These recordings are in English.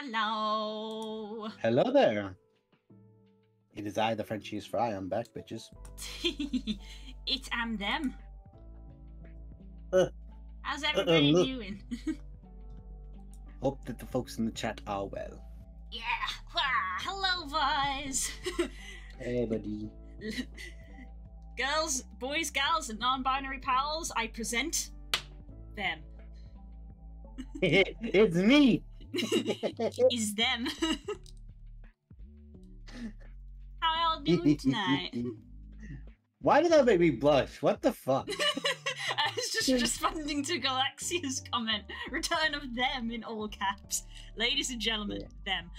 Hello. Hello there. It is I, the Frenchies Fry. I'm back, bitches. It am them. Uh, How's everybody look. doing? Hope that the folks in the chat are well. Yeah. Hello, boys. Hey, buddy. Girls, boys, gals, and non-binary pals, I present them. It's me. Is them. How y'all doing tonight? Why did that make me blush? What the fuck? I was just responding to Galaxia's comment. Return of them in all caps. Ladies and gentlemen, them.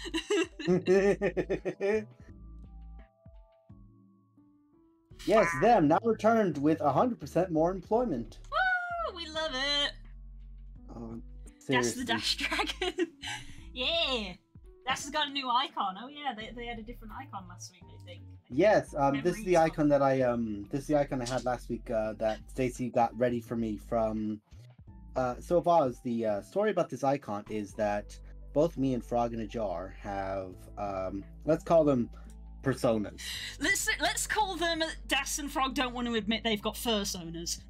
Yes, them. Now returned with 100% more employment. Woo! We love it. That's the Dash Dragon. Yeah. Dash has got a new icon. Oh yeah, they had a different icon last week, I think. Yes, this is the icon that I had last week that Stacy got ready for me from so Voz, the story about this icon is that both me and Frog in a Jar have let's call them personas. Let's call them Das and Frog don't want to admit they've got fursonas.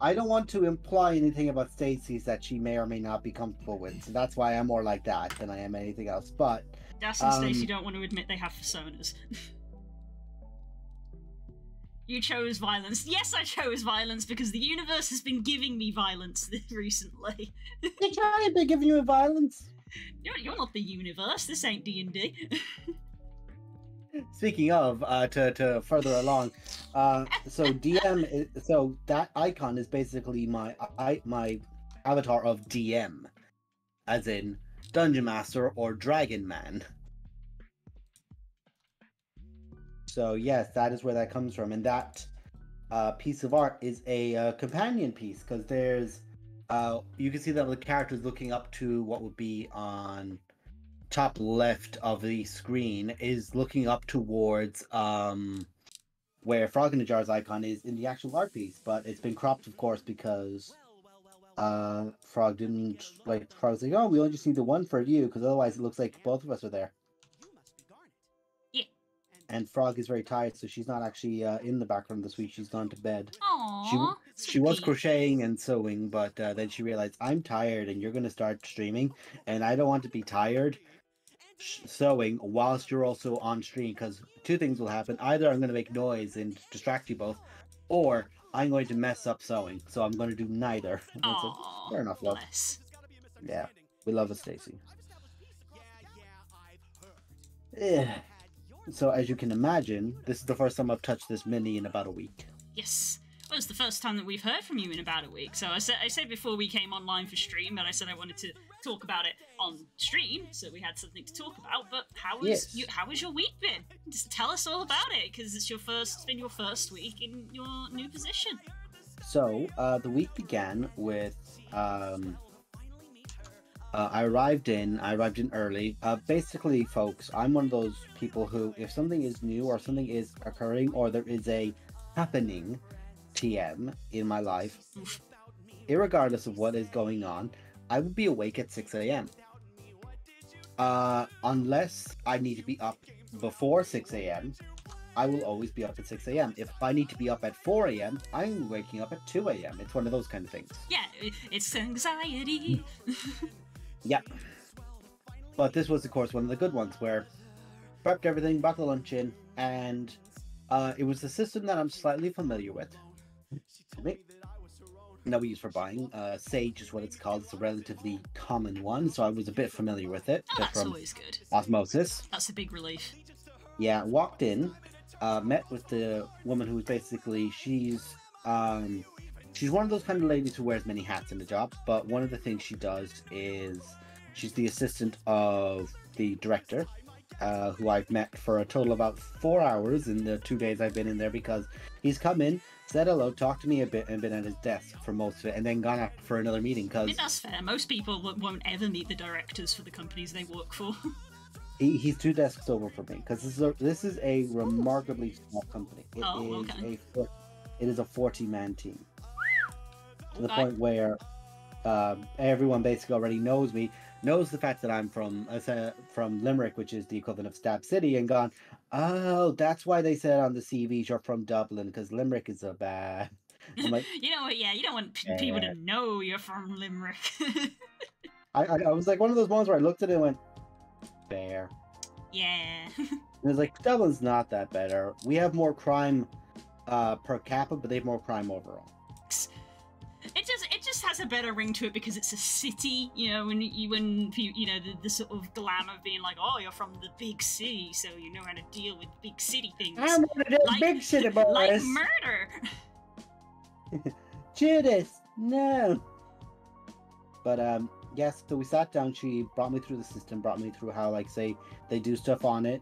I don't want to imply anything about Stacy's that she may or may not be comfortable with, so that's why I'm more like that than I am anything else. But Das and Stacy don't want to admit they have personas. You chose violence. Yes, I chose violence because the universe has been giving me violence recently. They try to be giving you violence. You're not the universe. This ain't D&D. Speaking of, to further along, so DM, so that icon is basically my avatar of DM, as in Dungeon Master or Dragon Man. So yes, that is where that comes from, and that piece of art is a companion piece because there's, you can see that the character is looking up to what would be on top left of the screen is looking up towards where Frog in the Jar's icon is in the actual art piece, but it's been cropped, of course, because Frog didn't like. Frog's like, oh, we only just need the one for you, because otherwise it looks like both of us are there. Yeah. And Frog is very tired, so she's not actually in the background this week. She's gone to bed. Aww, she was crocheting and sewing, but then she realized, I'm tired, and you're going to start streaming, and I don't want to be tired sewing whilst you're also on stream, because two things will happen. Either I'm going to make noise and distract you both, or I'm going to mess up sewing, so I'm going to do neither. Aww, fair enough, love. Bless. Yeah, we love it, Stacy. Yeah. So as you can imagine, this is the first time I've touched this mini in about a week. Yes. Well, it's the first time that we've heard from you in about a week. So I said before we came online for stream, and I said I wanted to talk about it on stream, so we had something to talk about. But how has your week been? Just tell us all about it, because it's been your first week in your new position. So the week began with I arrived in early. Basically, folks, I'm one of those people who, if something is new or something is occurring or there is a happening TM in my life, irregardless of what is going on, I would be awake at 6 a.m. Unless I need to be up before 6 a.m., I will always be up at 6 a.m. If I need to be up at 4 a.m., I'm waking up at 2 a.m. It's one of those kind of things. Yeah, it's anxiety. Yep. But this was, of course, one of the good ones where prepped everything, brought the lunch in, and it was a system that I'm slightly familiar with. That we use for buying. Sage is what it's called. It's a relatively common one, so I was a bit familiar with it. Oh, that's always good. Osmosis. That's a big relief. Yeah, walked in, met with the woman who was basically, she's one of those kind of ladies who wears many hats in the job, but one of the things she does is she's the assistant of the director, who I've met for a total of about 4 hours in the 2 days I've been in there, because he's come in, said hello, talked to me a bit, and been at his desk for most of it, and then gone out for another meeting. I mean, that's fair. Most people won't ever meet the directors for the companies they work for. He's 2 desks over for me, because this is a remarkably small company. It is a 40-man team. To the point where everyone basically already knows me. knows the fact that I'm from Limerick, which is the equivalent of Stab City, and gone, oh, that's why they said on the CVs you're from Dublin, because Limerick is a bad. I'm like, you know what? Yeah, you don't want people to know you're from Limerick. I was like one of those moments where I looked at it and went, fair. Yeah. And it was like, Dublin's not that better. We have more crime per capita, but they have more crime overall. It just has a better ring to it because it's a city, you know, when the sort of glam of being like, oh, you're from the big city, so you know how to deal with big city things. I'm one of those big city boys. Like murder. Judas, no. But yes, so we sat down. She brought me through the system, brought me through how, like, say, they do stuff on it.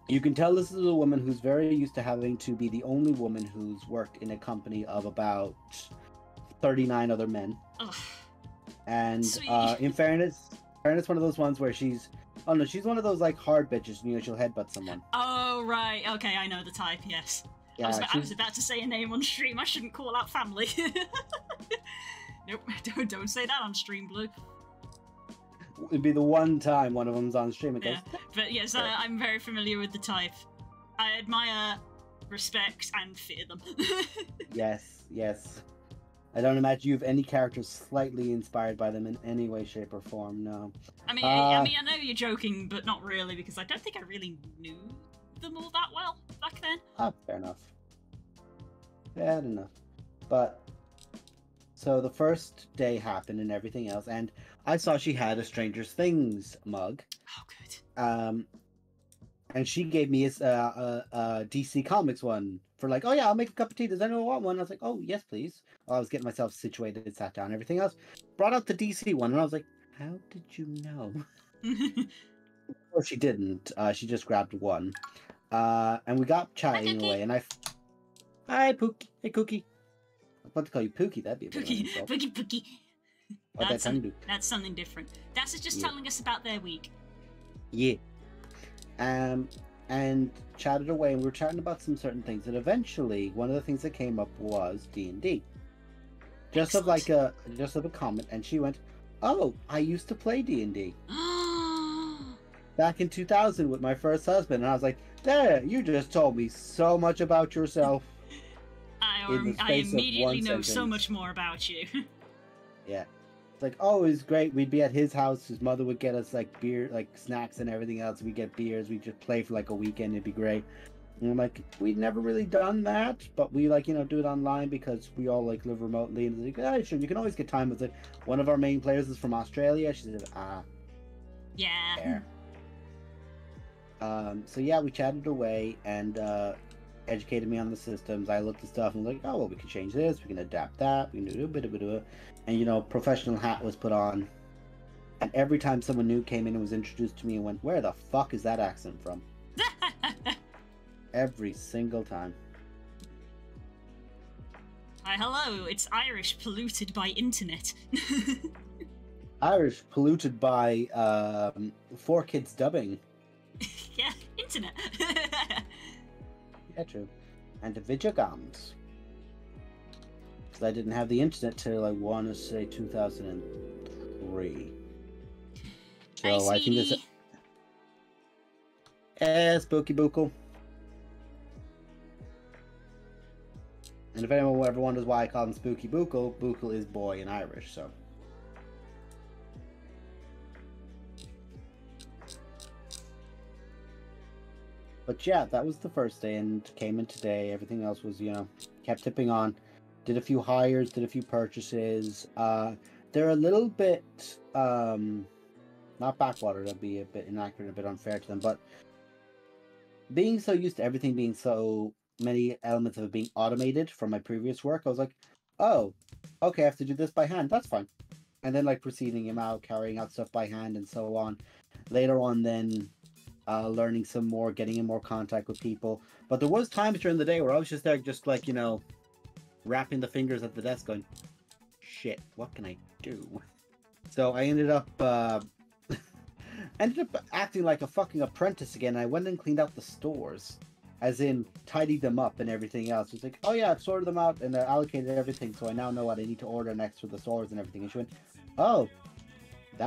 You can tell this is a woman who's very used to having to be the only woman who's worked in a company of about 39 other men. Ugh. And in fairness, one of those ones where she's one of those like hard bitches, you know, she'll headbutt someone. Oh right, okay, I know the type. Yes. Yeah, I was about to say a name on stream. I shouldn't call out family. Nope, don't say that on stream, Blue. It'd be the one time one of them's on stream. Yeah, but yes, I'm very familiar with the type. I admire, respect, and fear them. Yes. I don't imagine you have any characters slightly inspired by them in any way, shape, or form. No. I mean, I know you're joking, but not really, because I don't think I really knew them all that well back then. Fair enough. Fair enough. But so the first day happened and everything else, and I saw she had a Stranger Things mug. Oh, good. And she gave me a DC Comics one for like, oh yeah, I'll make a cup of tea. Does anyone want one? I was like, oh yes, please. Well, I was getting myself situated, sat down, everything else. Brought out the DC one, and I was like, how did you know? Well, she didn't. She just grabbed one. And we got chatting away, and hi Pookie, hey Cookie. I'm about to call you Pookie. That'd be a bit Pookie. That's something different. That's just telling us about their week. Yeah. And chatted away, and we were chatting about some certain things, and eventually one of the things that came up was D&D. Just of a comment, and she went, "Oh, I used to play D&D back in 2000 with my first husband," and I was like, "There, you just told me so much about yourself." I immediately know so much more about you. Yeah. Like, oh, it was great. We'd be at his house. His mother would get us like beer, like snacks and everything else. We'd get beers. We'd just play for like a weekend. It'd be great. And I'm like, we'd never really done that, but we like, do it online because we all like live remotely. And like, oh, sure, you can always get time. It's like one of our main players is from Australia. She said, yeah. So yeah, we chatted away and educated me on the systems. I looked at stuff and was like, oh, well, we can change this. We can adapt that. We can do a bit of it. And, professional hat was put on. And every time someone new came in and was introduced to me and went, where the fuck is that accent from? Every single time. Hi, hello. It's Irish polluted by internet. Irish polluted by 4Kids dubbing. Yeah, internet. Yeah, true. And the video games. Because I didn't have the internet till I want to say 2003. So I think it's Spooky Bookle. And if anyone ever wonders why I call him Spooky Bookle, Bookle is boy in Irish, so. But yeah, that was the first day, and came in today. Everything else was, kept tipping on. Did a few hires, did a few purchases. They're a little bit, not backwater, that'd be a bit inaccurate, a bit unfair to them, but being so used to everything being so many elements of it being automated from my previous work, I was like, oh, okay, I have to do this by hand, that's fine. And then like proceeding him out, carrying out stuff by hand and so on. Later on then, learning some more, getting in more contact with people. But there was times during the day where I was just there, just like, wrapping the fingers at the desk going, shit, what can I do? So I ended up acting like a fucking apprentice again. I went and cleaned out the stores, as in tidied them up and everything else. It's like, oh yeah, I've sorted them out and allocated everything, so I now know what I need to order next for the stores and everything. And she went, oh,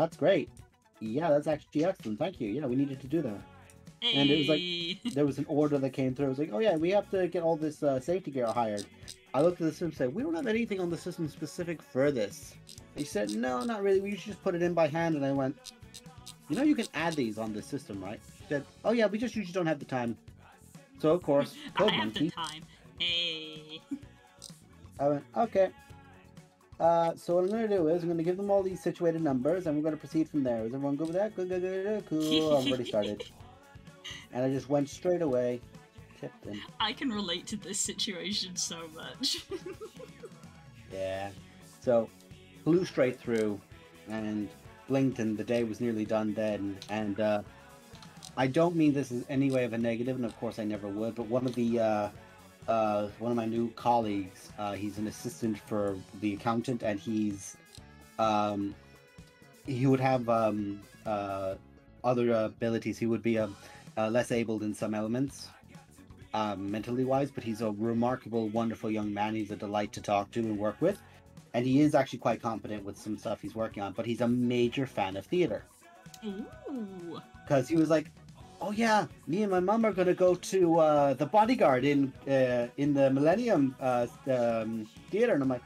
that's great. Yeah, that's actually excellent. Thank you. Yeah, we needed to do that. Hey. And it was like, there was an order that came through. It was like, oh yeah, we have to get all this safety gear hired. I looked at the system and said, we don't have anything on the system specific for this. He said, no, not really. We should just put it in by hand. And I went, you know, you can add these on the system, right? He said, oh yeah, we just usually don't have the time. So of course, I have the time. Hey. I went, okay. So what I'm going to do is I'm going to give them all these situated numbers and we're going to proceed from there. Is everyone good with that? Good. Cool. I've already started. And I just went straight away. Tipped in. I can relate to this situation so much. Yeah. So, flew straight through and blinked and the day was nearly done then. And I don't mean this as any way of a negative, and of course I never would, but one of my new colleagues, he's an assistant for the accountant, and he would have other abilities. He would be less able in some elements, mentally wise, but he's a remarkable, wonderful young man. He's a delight to talk to and work with, and he is actually quite competent with some stuff he's working on, but he's a major fan of theater. Ooh. Because he was like, oh yeah, me and my mom are going to go to the Bodyguard in the Millennium Theater. And I'm like,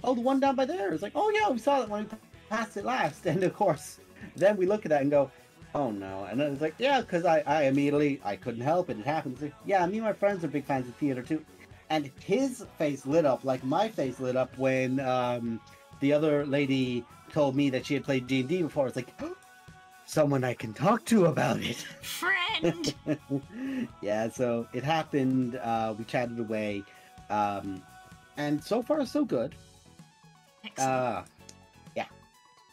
oh, the one down by there. It's like, oh yeah, we saw that when we passed it last. And of course, then we look at that and go, oh no. And then it's like, yeah, because I immediately, I couldn't help it. It happened. It's like, yeah, me and my friends are big fans of theater too. And his face lit up like my face lit up when the other lady told me that she had played D&D before. It's like, oh, someone I can talk to about it. Friend! Yeah, so it happened. We chatted away. And so far, so good. Excellent. Yeah.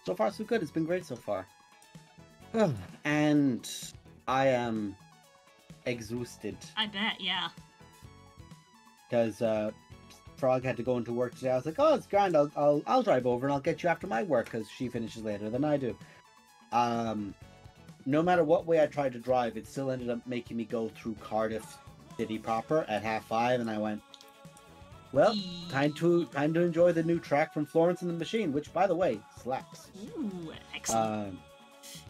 So far, so good. It's been great so far. And I am exhausted. I bet, yeah. Because Frog had to go into work today. I was like, oh, it's grand. I'll drive over and I'll get you after my work because she finishes later than I do. No matter what way I tried to drive, it still ended up making me go through Cardiff City proper at 5:30, and I went, well, time to enjoy the new track from Florence and the Machine, which, by the way, slaps. Ooh, excellent.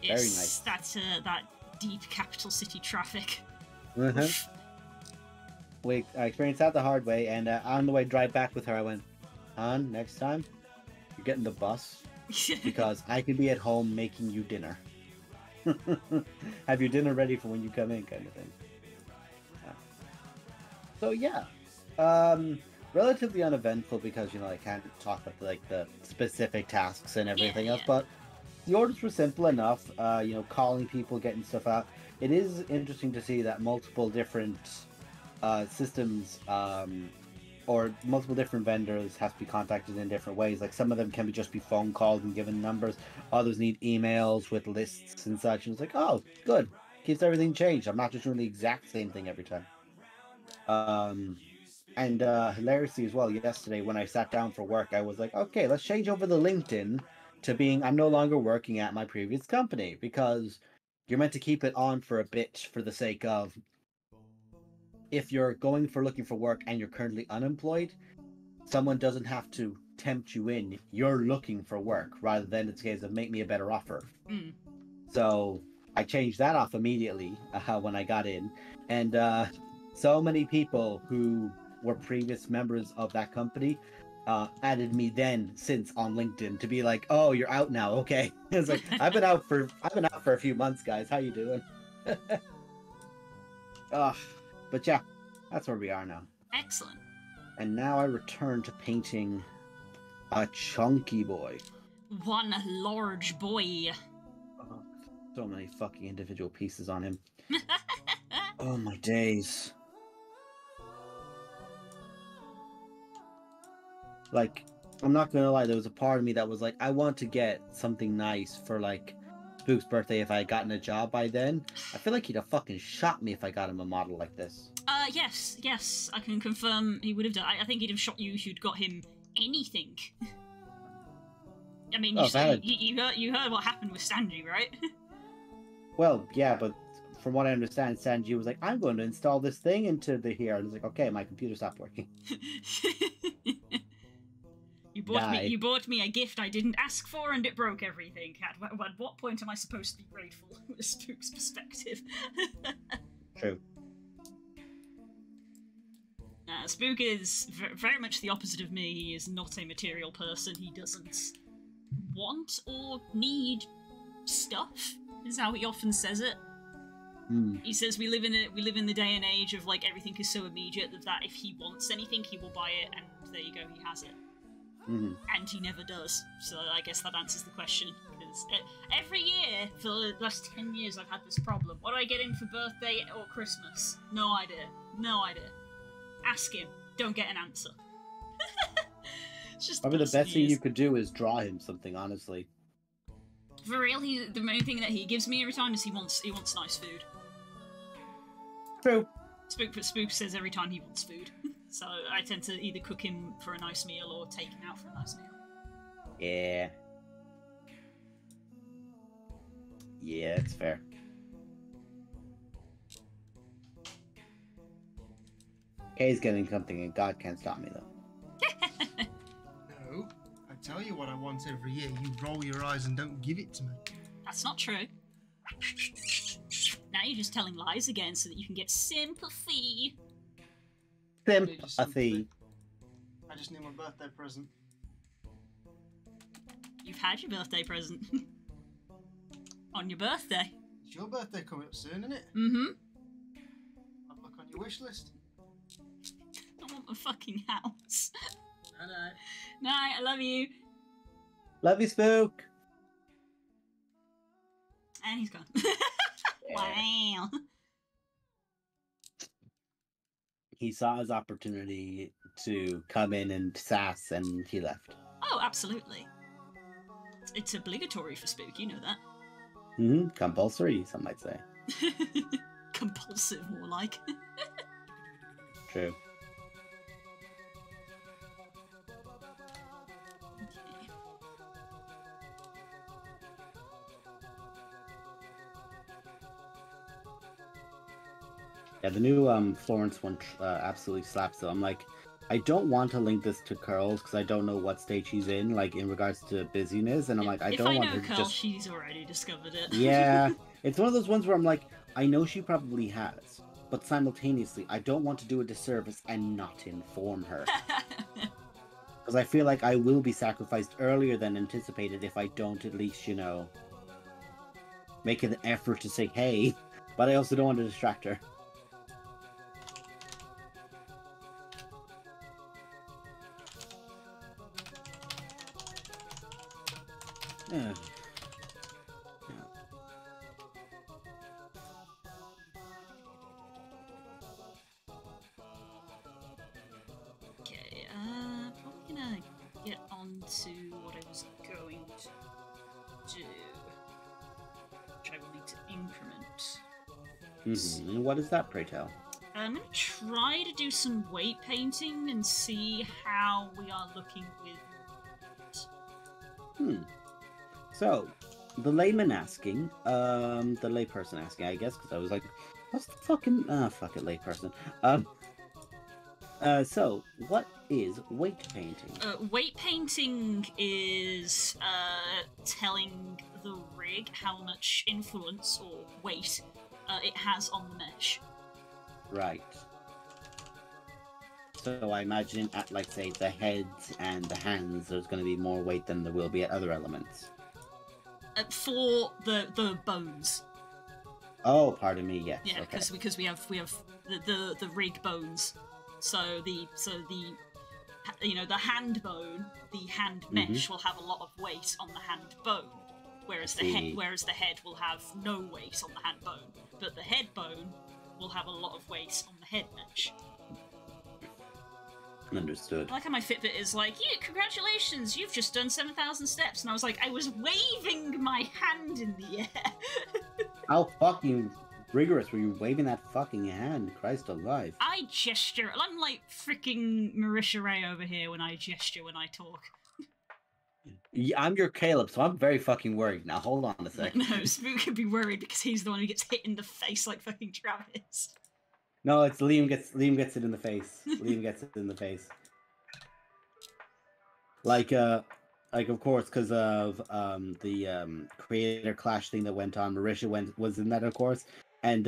Very nice. That's that deep capital city traffic. Uh-huh. I experienced that the hard way, and on the way drive back with her, I went, hon, next time, you're getting the bus. Because I could be at home making you dinner. Have your dinner ready for when you come in, kind of thing. So yeah, relatively uneventful because I can't talk about the specific tasks and everything else. But the orders were simple enough. Calling people, getting stuff out. It is interesting to see that multiple different systems. Or multiple different vendors have to be contacted in different ways. Like some of them can just be phone calls and given numbers. Others need emails with lists and such. And it's like, oh, good. Keeps everything changed. I'm not just doing the exact same thing every time. And hilariously as well, yesterday when I sat down for work, I was like, okay, let's change over the LinkedIn to being I'm no longer working at my previous company, because you're meant to keep it on for a bit for the sake of if you're looking for work and you're currently unemployed, someone doesn't have to tempt you in. You're looking for work rather than it's a case of make me a better offer. So I changed that off immediately when I got in. And so many people who were previous members of that company added me since on LinkedIn to be like, oh, you're out now. Okay. It's like, I've been out for a few months, guys. How you doing? But yeah, that's where we are now. Excellent. And now I return to painting a chunky boy. One large boy. Oh, so many fucking individual pieces on him. Oh my days. Like, I'm not gonna lie, there was a part of me that was like, I want to get something nice for Spook's birthday if I had gotten a job by then. I feel like he'd have fucking shot me if I got him a model like this. Yes, I can confirm he would have done. I think he'd have shot you if you'd got him anything. I mean, you heard what happened with Sanji, right? Well, yeah, but from what I understand, Sanji was like, I'm going to install this thing into here. And it's like, okay, my computer stopped working. You die. bought me a gift I didn't ask for, and it broke everything. At what point am I supposed to be grateful? From the Spook's perspective. True. Spook is very much the opposite of me. He is not a material person. He doesn't want or need stuff, is how he often says it. He says we live in the day and age of like everything is so immediate that if he wants anything he will buy it, and there you go, he has it. And he never does. So I guess that answers the question. Because every year for the last 10 years I've had this problem. What do I get him for birthday or Christmas? No idea. No idea. Ask him. Don't get an answer. It's just probably the best thing you could do is draw him something, honestly. For real, the main thing that he gives me every time is he wants nice food. True. Spook says every time he wants food. So I tend to either cook him for a nice meal or take him out for a nice meal. Yeah. Yeah, it's fair. Kay's getting something and God can't stop me though. No, I tell you what I want every year. You roll your eyes and don't give it to me. That's not true. Now you're just telling lies again so that you can get sympathy. Sympathy. I just need my birthday present. You've had your birthday present. On your birthday. It's your birthday coming up soon, isn't it? Mm-hmm. Have a look on your wish list. I want my fucking house. I know. Night, I love you. Love you, Spook. And he's gone. Wow. He saw his opportunity to come in and sass, and he left. Oh, absolutely. It's obligatory for Spook, you know that. Compulsory, some might say. Compulsive, more like. True. Okay. Yeah, the new Florence one absolutely slaps though. I'm like, I don't want to link this to Curls because I don't know what stage she's in, like in regards to busyness, and I'm like, I don't want her to Curl, just. she's already discovered it. Yeah, it's one of those ones where I'm like, I know she probably has, but simultaneously, I don't want to do a disservice and not inform her. Because I feel like I will be sacrificed earlier than anticipated if I don't at least, you know, make an effort to say hey, but I also don't want to distract her. Yeah. Okay, probably gonna get on to what I was going to do, which I will need to increment. Mm-hmm. What is that, pray tell? I'm gonna try to do some weight painting and see how we are looking with it. So, the layman asking, the layperson asking, I guess, because I was like, what's the fucking, fuck it, layperson. So, what is weight painting? Weight painting is, telling the rig how much influence or weight it has on the mesh. Right. So I imagine at, like, say, the heads and the hands, there's going to be more weight than there will be at other elements. For the bones. Oh, pardon me. Yes. Yeah, okay. because we have the rig bones. So the you know, the hand bone, the hand mesh will have a lot of weight on the hand bone, whereas the head will have no weight on the hand bone, but the head bone will have a lot of weight on the head mesh. Understood. I like how my Fitbit is like, yeah, congratulations, you've just done 7,000 steps. And I was like, I was waving my hand in the air. How fucking rigorous were you waving that fucking hand? Christ alive. I gesture. I'm like freaking Marisha Ray over here when I gesture when I talk. Yeah, I'm your Caleb, so I'm very fucking worried. Now, hold on a second. No, Spook could be worried because he's the one who gets hit in the face like fucking Travis. No, it's Liam gets it in the face. Liam gets it in the face. Like of course, because of the creator clash thing that went on, Marisha was in that, of course, and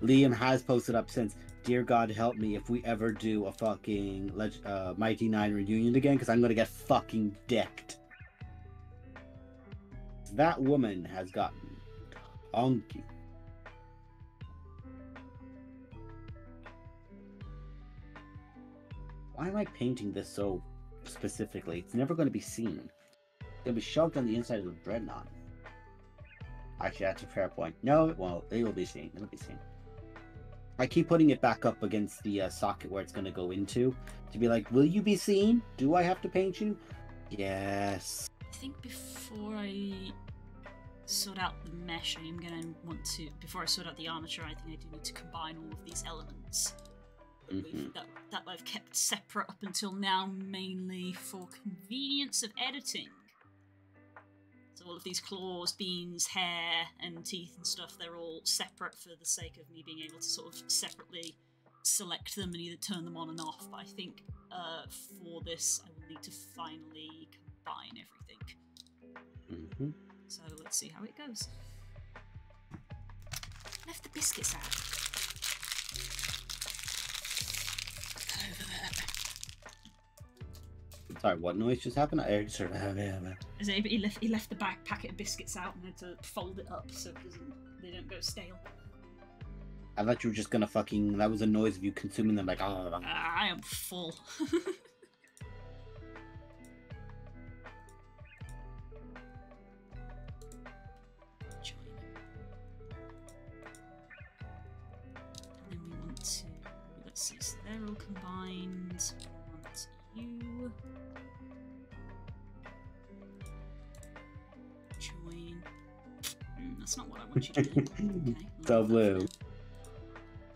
Liam has posted up since. Dear God, help me if we ever do a fucking Mighty Nine reunion again, because I'm gonna get fucking decked. That woman has gotten honky. Why am I painting this so specifically? It's never going to be seen. It's going to be shoved on the inside of the dreadnought. Actually, that's a fair point. No, it won't. It will be seen. It'll be seen. I keep putting it back up against the socket where it's going to go into to be like, will you be seen? Do I have to paint you? Yes. I think before I sort out the mesh, I am going to want to, before I sort out the armature, I think I do need to combine all of these elements that I've kept separate up until now, mainly for convenience of editing. So all of these claws, beans, hair, and teeth and stuff, they're all separate for the sake of me being able to sort of separately select them and either turn them on and off. But I think for this, I will need to finally combine everything. So let's see how it goes. Left the biscuits out. Over there. Sorry, what noise just happened? I sort of He left the back packet of biscuits out and had to fold it up so they don't go stale. I thought you were just gonna fucking. That was a noise of you consuming them, like. I am full. And then we want to. Let's see. So they're all combined. We want you. Join. That's not what I want you to do. Okay. So blue.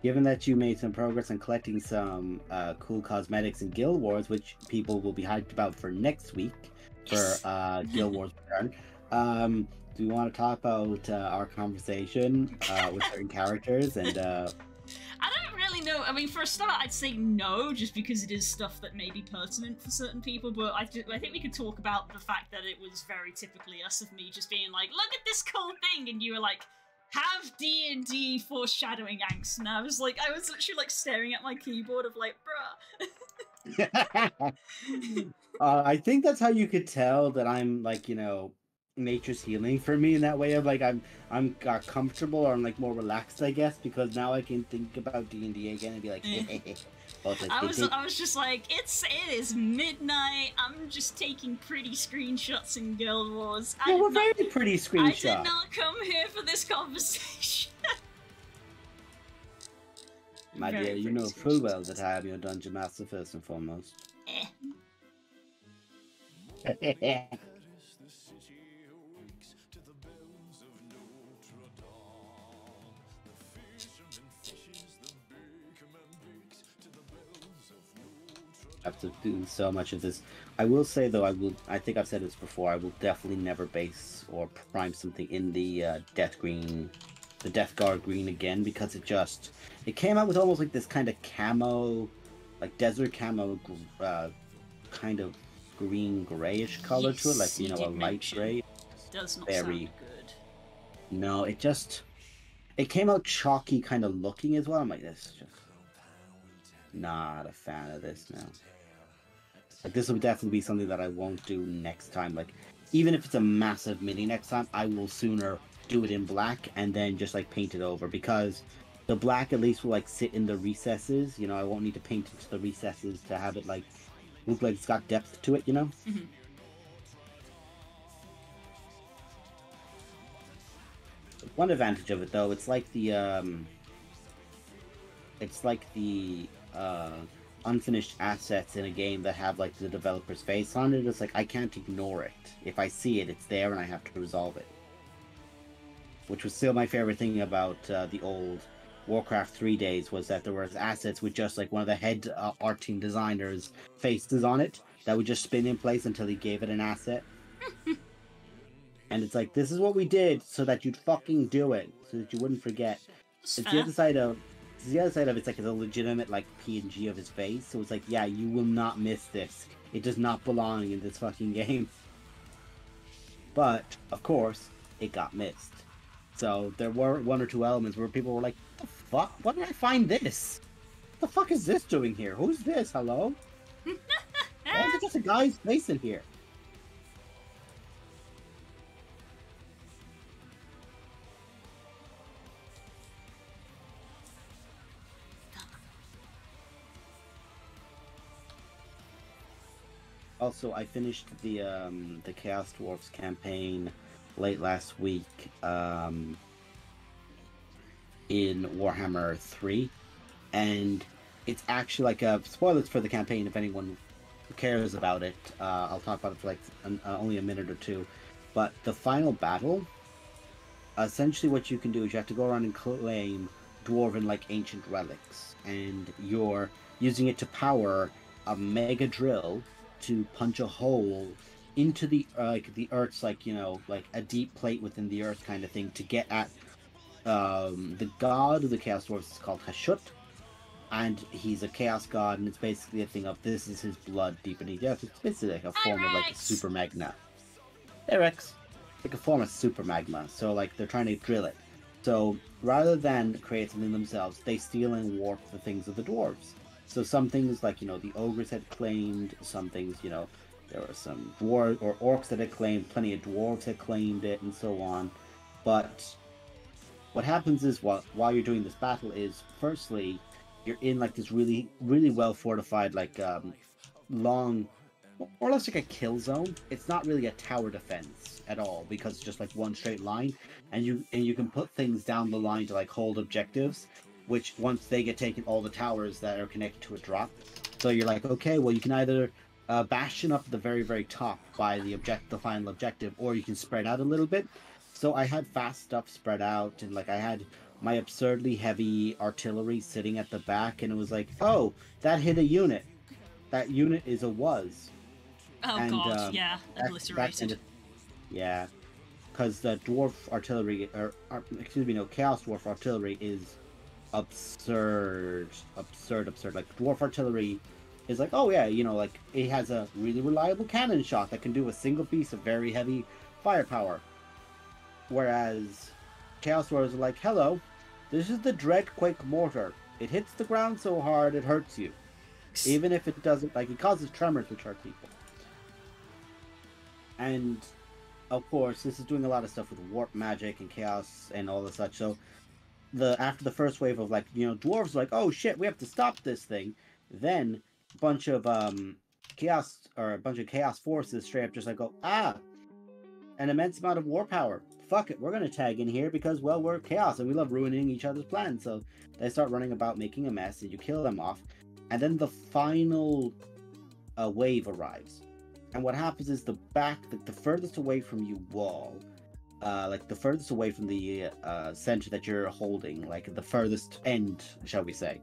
Given that you made some progress in collecting some cool cosmetics in Guild Wars, which people will be hyped about for next week for Guild Wars return, do you want to talk about our conversation with certain characters and? I don't really know. I mean, for a start, I'd say no, just because it is stuff that may be pertinent for certain people. But I think we could talk about the fact that it was very typically us of me just being like, "Look at this cool thing," and you were like, "Have D&D foreshadowing angst," and I was literally like staring at my keyboard of like, bruh. I think that's how you could tell that I'm like, nature's healing for me in that way of like I'm comfortable or I'm like more relaxed, I guess, because now I can think about D&D again and be like, I was just like, it is midnight. I'm just taking pretty screenshots in Guild Wars. They were very pretty screenshots. I did not come here for this conversation. My dear, you know full well that I am your dungeon master first and foremost. After doing so much of this, I will say though, I think I've said this before, I will definitely never base or prime something in the Death Guard green again, because it came out with almost like this kind of camo, like desert camo, kind of green grayish color to it, like a light gray. Does not sound good. No, it came out chalky kind of looking as well. I'm like, this is just not a fan of this now. Like, this will definitely be something that I won't do next time. Like, even if it's a massive mini next time, I will sooner do it in black and then just like paint it over, because the black at least will like sit in the recesses. I won't need to paint into the recesses to have it like look like it's got depth to it. One advantage of it though, it's like the unfinished assets in a game that have like the developer's face on it. It's like I can't ignore it. If I see it, it's there and I have to resolve it. Which was still my favorite thing about the old Warcraft 3 days, was that there was assets with just like one of the head art team designers' faces on it that would just spin in place until he gave it an asset. And it's like, this is what we did so that you'd fucking do it, so that you wouldn't forget. It's the other side of the other side of it's like a legitimate like PNG of his face, so it's like, yeah, you will not miss this. It does not belong in this fucking game. But of course, it got missed. So there were one or two elements where people were like, "The fuck? What did I find this? What the fuck is this doing here? Who's this? Hello? Why is it just a guy's face in here?" Also, I finished the Chaos Dwarfs campaign late last week in Warhammer 3, and it's actually like spoilers for the campaign if anyone cares about it. I'll talk about it for like only a minute or two. But the final battle, essentially what you can do is you have to go around and claim dwarven like ancient relics, and you're using it to power a mega drill to punch a hole into the the earth's like, you know, like a deep plate within the earth kind of thing to get at the god of the Chaos Dwarfs is called Hashut, and he's a chaos god, and it's basically a thing of this is his blood deep beneath the earth. It's basically like a form of like a super magma. Hey Rex, like a form of super magma. So like they're trying to drill it. So rather than create something themselves, they steal and warp the things of the dwarves. So some things like, you know, the ogres had claimed, some things, you know, there were some dwarves or orcs that had claimed, plenty of dwarves had claimed it, and so on. But what happens is while you're doing this battle is, firstly, you're in like this really, really well fortified, like long, more or less like a kill zone. It's not really a tower defense at all because it's just like one straight line, and you can put things down the line to like hold objectives, which once they get taken, all the towers that are connected to it drop. So you're like, okay, well, you can either bastion up at the very, very top by the final objective, or you can spread out a little bit. So I had fast stuff spread out, and like I had my absurdly heavy artillery sitting at the back, and it was like, oh, that hit a unit. That unit is a was. Oh and, god, yeah, obliterated. Yeah, because the dwarf artillery, Chaos Dwarf artillery is absurd. Like dwarf artillery is like, oh yeah, you know, like it has a really reliable cannon shot that can do a single piece of very heavy firepower. Whereas Chaos Dwarves are like, hello, this is the Dreadquake mortar. It hits the ground so hard it hurts you. Even if it doesn't, like, it causes tremors which hurt people. And of course, this is doing a lot of stuff with warp magic and chaos and all the such. So after the first wave of, like, you know, dwarves are like, oh shit, we have to stop this thing. Then a bunch of chaos forces straight up just like go, an immense amount of war power. Fuck it, we're gonna tag in here because, well, we're chaos and we love ruining each other's plans. So they start running about making a mess, and you kill them off. And then the final wave arrives. And what happens is the furthest away from you wall, like the furthest away from the center that you're holding, like the furthest end, shall we say,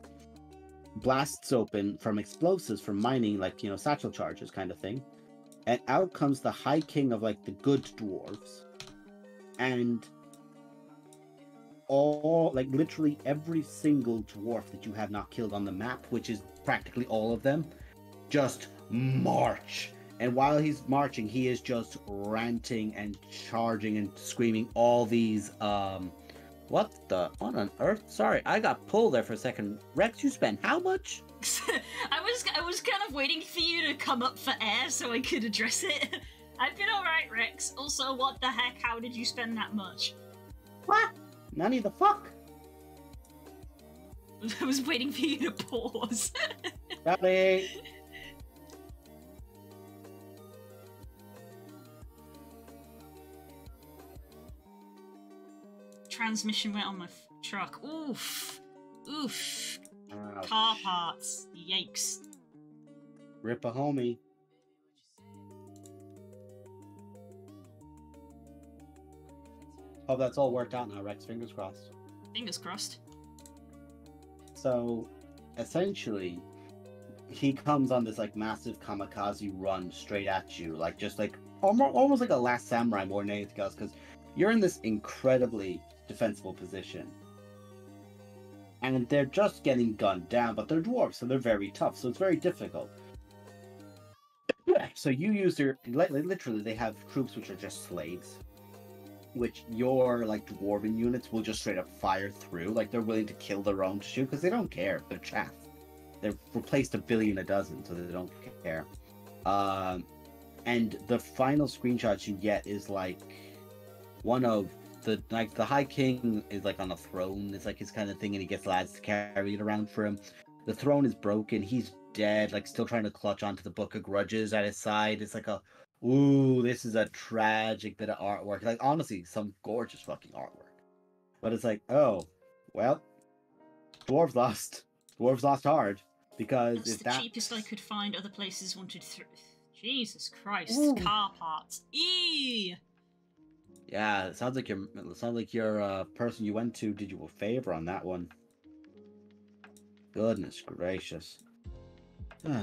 blasts open from explosives from mining, like, you know, satchel charges kind of thing. And out comes the High King of, like, the good dwarves. And all, like, literally every single dwarf that you have not killed on the map, which is practically all of them, just march. And while he's marching, he is just ranting and charging and screaming all these, what on earth? Sorry, I got pulled there for a second. Rex, you spent how much? I was kind of waiting for you to come up for air so I could address it. I've been alright, Rex. Also, what the heck? How did you spend that much? What? None of the fuck? I was waiting for you to pause. Sorry. Transmission went on my truck. Oof. Oof. Ouch. Car parts. Yikes. Rip a homie. Hope that's all worked out now, Rex. Fingers crossed. Fingers crossed. So, essentially, he comes on this, like, massive kamikaze run straight at you, like, just like almost like a Last Samurai more than anything else, because you're in this incredibly defensible position. and they're just getting gunned down, but they're dwarves, so they're very tough, so it's very difficult. So you use their... Literally, they have troops which are just slaves, which your, like, dwarven units will just straight up fire through. Like, they're willing to kill their own to shoot, because they don't care. They're chaff. They've replaced a billion a dozen, so they don't care. And the final screenshots you get is, like, one of the... Like, the High King is, like, on a throne. It's, like, his kind of thing, and he gets lads to carry it around for him. The throne is broken. He's dead, like, still trying to clutch onto the Book of Grudges at his side. It's like a... Ooh, this is a tragic bit of artwork. Like, honestly, some gorgeous fucking artwork. But it's like, oh, well, dwarves lost. Dwarves lost hard. Because that's if the cheapest I could find. Other places wanted Jesus Christ, Ooh. car parts. Eee! Yeah, it sounds like your person you went to did you a favor on that one. Goodness gracious. So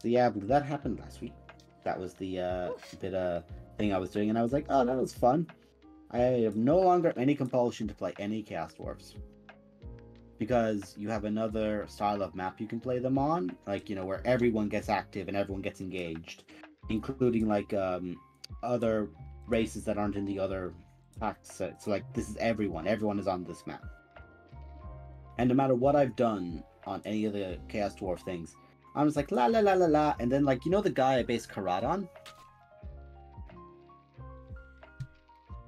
yeah, that happened last week. That was the thing I was doing, and I was like, oh, that was fun. I have no longer any compulsion to play any Chaos Dwarfs. Because you have another style of map you can play them on, like, you know, where everyone gets active and everyone gets engaged. Including, like, other races that aren't in the other packs. So, like, this is everyone. Everyone is on this map. And no matter what I've done on any of the Chaos Dwarf things, I'm just like, la la la la la, and then, like, you know the guy I based Karat on?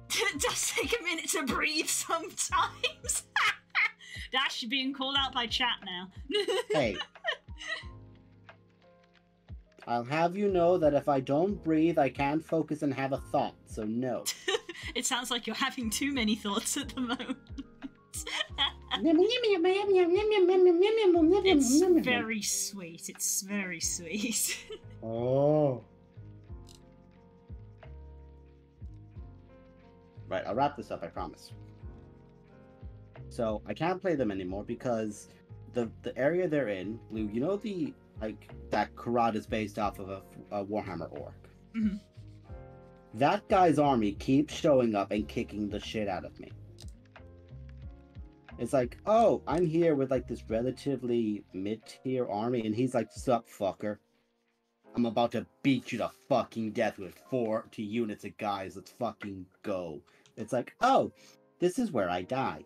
It does take a minute to breathe sometimes. Dash, you're being called out by chat now. Hey. I'll have you know that if I don't breathe, I can't focus and have a thought, so no. It sounds like you're having too many thoughts at the moment. It's very sweet. It's very sweet. Oh. Right, I'll wrap this up, I promise. So, I can't play them anymore because the area they're in, Lou, you know the, like, that Karat is based off of a Warhammer orc? Mm-hmm. That guy's army keeps showing up and kicking the shit out of me. It's like, oh, I'm here with, like, this relatively mid-tier army, and he's like, sup, fucker. I'm about to beat you to fucking death with 40 units of guys. Let's fucking go. It's like, oh, this is where I die.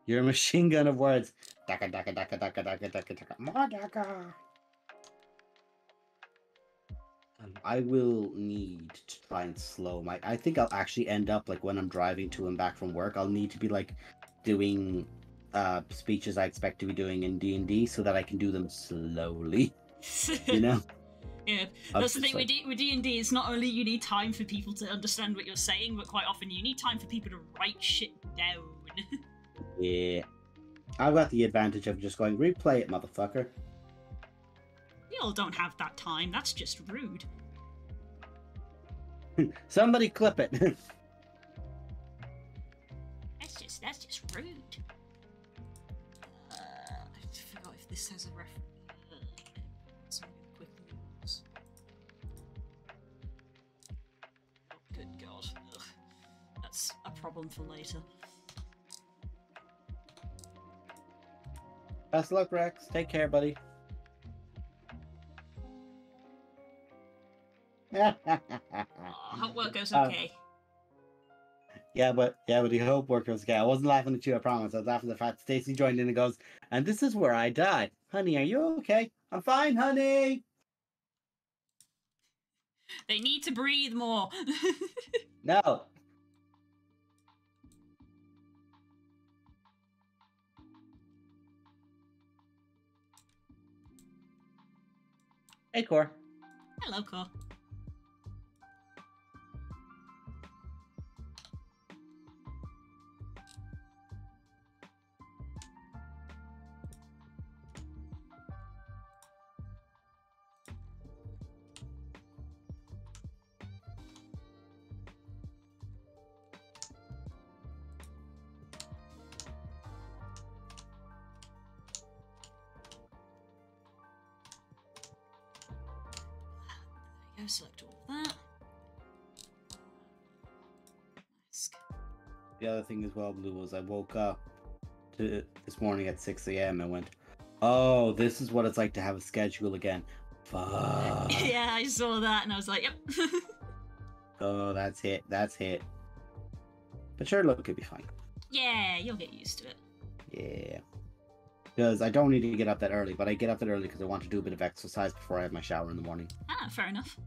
You're a machine gun of words. Daka daka daka daka daka daka daka. More daka. I will need to try and slow my... I think I'll actually end up, like, when I'm driving to and back from work, I'll need to be, like, doing speeches I expect to be doing in D&D so that I can do them slowly. You know? Yeah, that's the thing with D&D. It's not only you need time for people to understand what you're saying, but quite often you need time for people to write shit down. Yeah. I've got the advantage of just going, replay it, motherfucker. We all don't have that time. That's just rude. Somebody clip it. That's just rude. I forgot if this has a reference. So I'm gonna quickly use. Oh, good God. Ugh. That's a problem for later. Best of luck, Rex. Take care, buddy. Hope work goes okay. Yeah, but the hope work goes okay. I wasn't laughing at you, I promise. I was laughing at the fact Stacy joined in and goes, and this is where I die. Honey, are you okay? I'm fine, honey. They need to breathe more. No. Hey, Cor. Hello, Cor. go. Select all of that. Nice. The other thing as well, Blue, was I woke up this morning at 6 a.m. and went, oh, this is what it's like to have a schedule again. Fuck. Yeah, I saw that and I was like, yep. Oh, that's it. That's it. But sure, look, it'll be fine. Yeah, you'll get used to it. Yeah. Because I don't need to get up that early, but I get up that early because I want to do a bit of exercise before I have my shower in the morning. Ah, fair enough.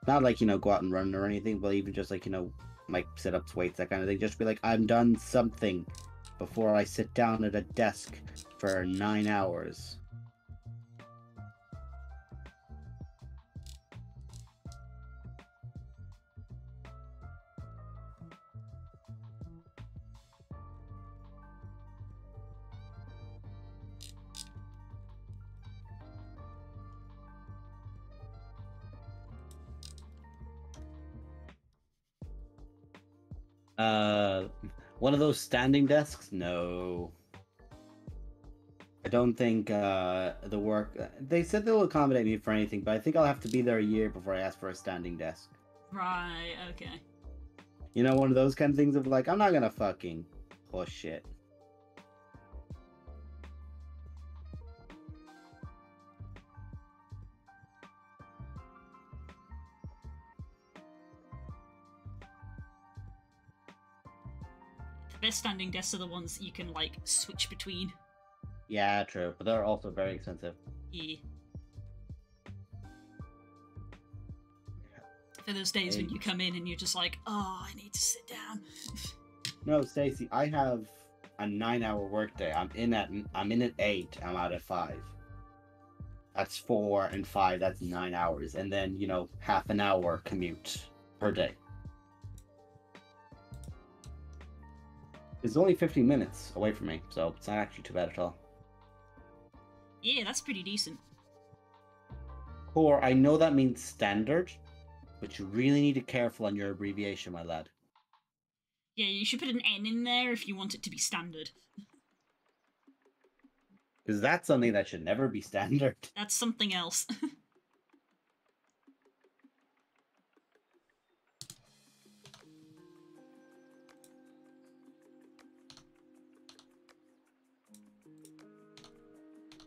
Not like, go out and run or anything, but even just like, like sit-ups, weights, that kind of thing. Just be like, I'm done something before I sit down at a desk for 9 hours. One of those standing desks? No. I don't think the work... They said they'll accommodate me for anything, but I think I'll have to be there a year before I ask for a standing desk. Right, okay. One of those kind of things of like, I'm not gonna fucking push shit. The best standing desks are the ones that you can, like, switch between. Yeah, true, but they're also very expensive. Yeah. For those days when you come in and you're just like, oh, I need to sit down. No, Stacey, I have a 9-hour workday. I'm in at 8. I'm out at 5. That's 4 and 5. That's 9 hours, and then half an hour commute per day. It's only 15 minutes away from me, so it's not actually too bad at all. Yeah, that's pretty decent. Or I know that means standard, but you really need to be careful on your abbreviation, my lad. Yeah, you should put an N in there if you want it to be standard. Because that's something that should never be standard. That's something else.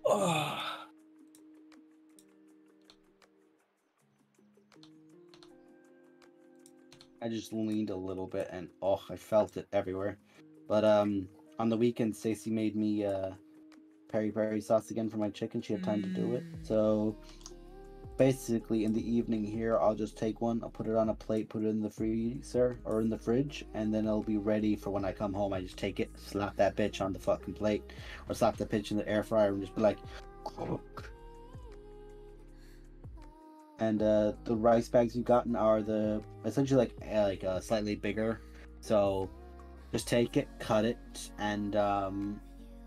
Oh. I just leaned a little bit and I felt it everywhere. But on the weekend, Stacey made me peri-peri sauce again for my chicken. She had time to do it. So basically in the evening here, I'll just take one, I'll put it on a plate, put it in the freezer or in the fridge, and then it'll be ready for when I come home. I just take it, slap that bitch on the fucking plate, or slap the bitch in the air fryer and just be like, cook. And the rice bags you've gotten are the essentially like slightly bigger. So just take it, cut it, and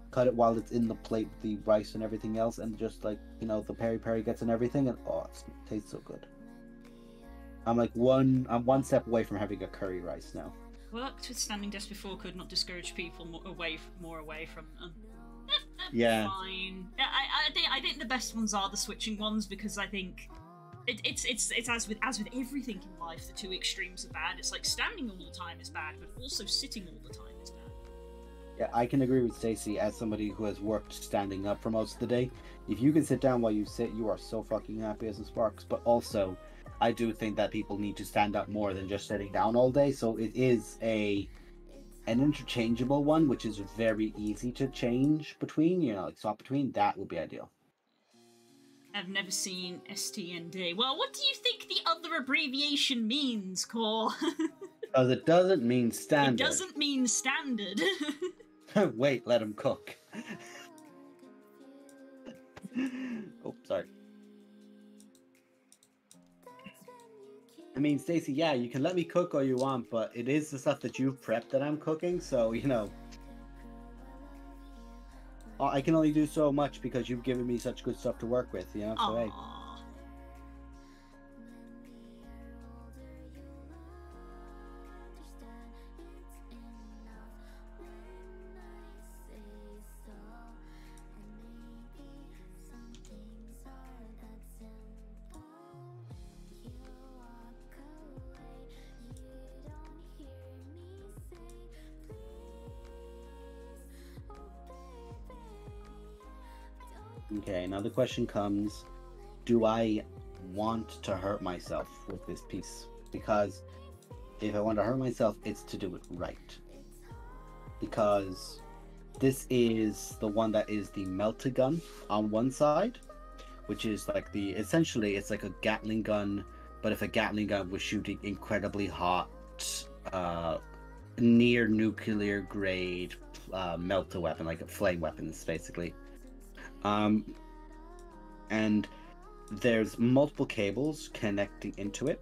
cut it while it's in the plate with the rice and everything else, and just like the peri-peri gets in everything, and it tastes so good. I'm one step away from having a curry rice now. Worked with standing desks before, could not discourage people more away from them. Yeah. Fine. I think the best ones are the switching ones, because I think it's as with everything in life, the two extremes are bad. It's like standing all the time is bad, but also sitting all the time is bad. Yeah, I can agree with Stacey as somebody who has worked standing up for most of the day. If you can sit down while you sit, you are so fucking happy as a Sparks. But also, I do think that people need to stand up more than just sitting down all day. So it is an interchangeable one, which is very easy to change between, like swap between. That would be ideal. I've never seen STND. Well, what do you think the other abbreviation means, Core? Because it doesn't mean standard. It doesn't mean standard. Wait, let him cook. Oh, sorry. I mean, Stacey, yeah, you can let me cook all you want, but it is the stuff that you've prepped that I'm cooking, so, I can only do so much because you've given me such good stuff to work with, so hey. Okay, now the question comes, do I want to hurt myself with this piece? Because if I want to hurt myself, it's to do it right. Because this is the one that is the melter gun on one side, which is like essentially it's like a Gatling gun, but if a Gatling gun was shooting incredibly hot, near nuclear grade melter weapon, like flame weapons, basically. And there's multiple cables connecting into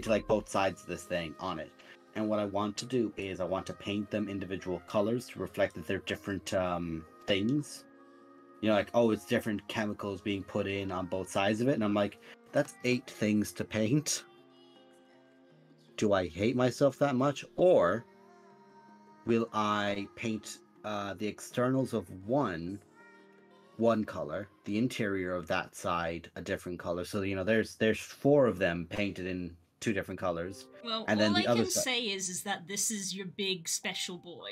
like both sides of this thing on it. And what I want to do is I want to paint them individual colors to reflect that they're different things. You know, like, oh, it's different chemicals being put in on both sides of it. And I'm like, that's 8 things to paint. Do I hate myself that much? Or will I paint the externals of one color, the interior of that side a different color? So, you know, there's 4 of them painted in 2 different colors. Well, and then all the I other can say is that this is your big special boy.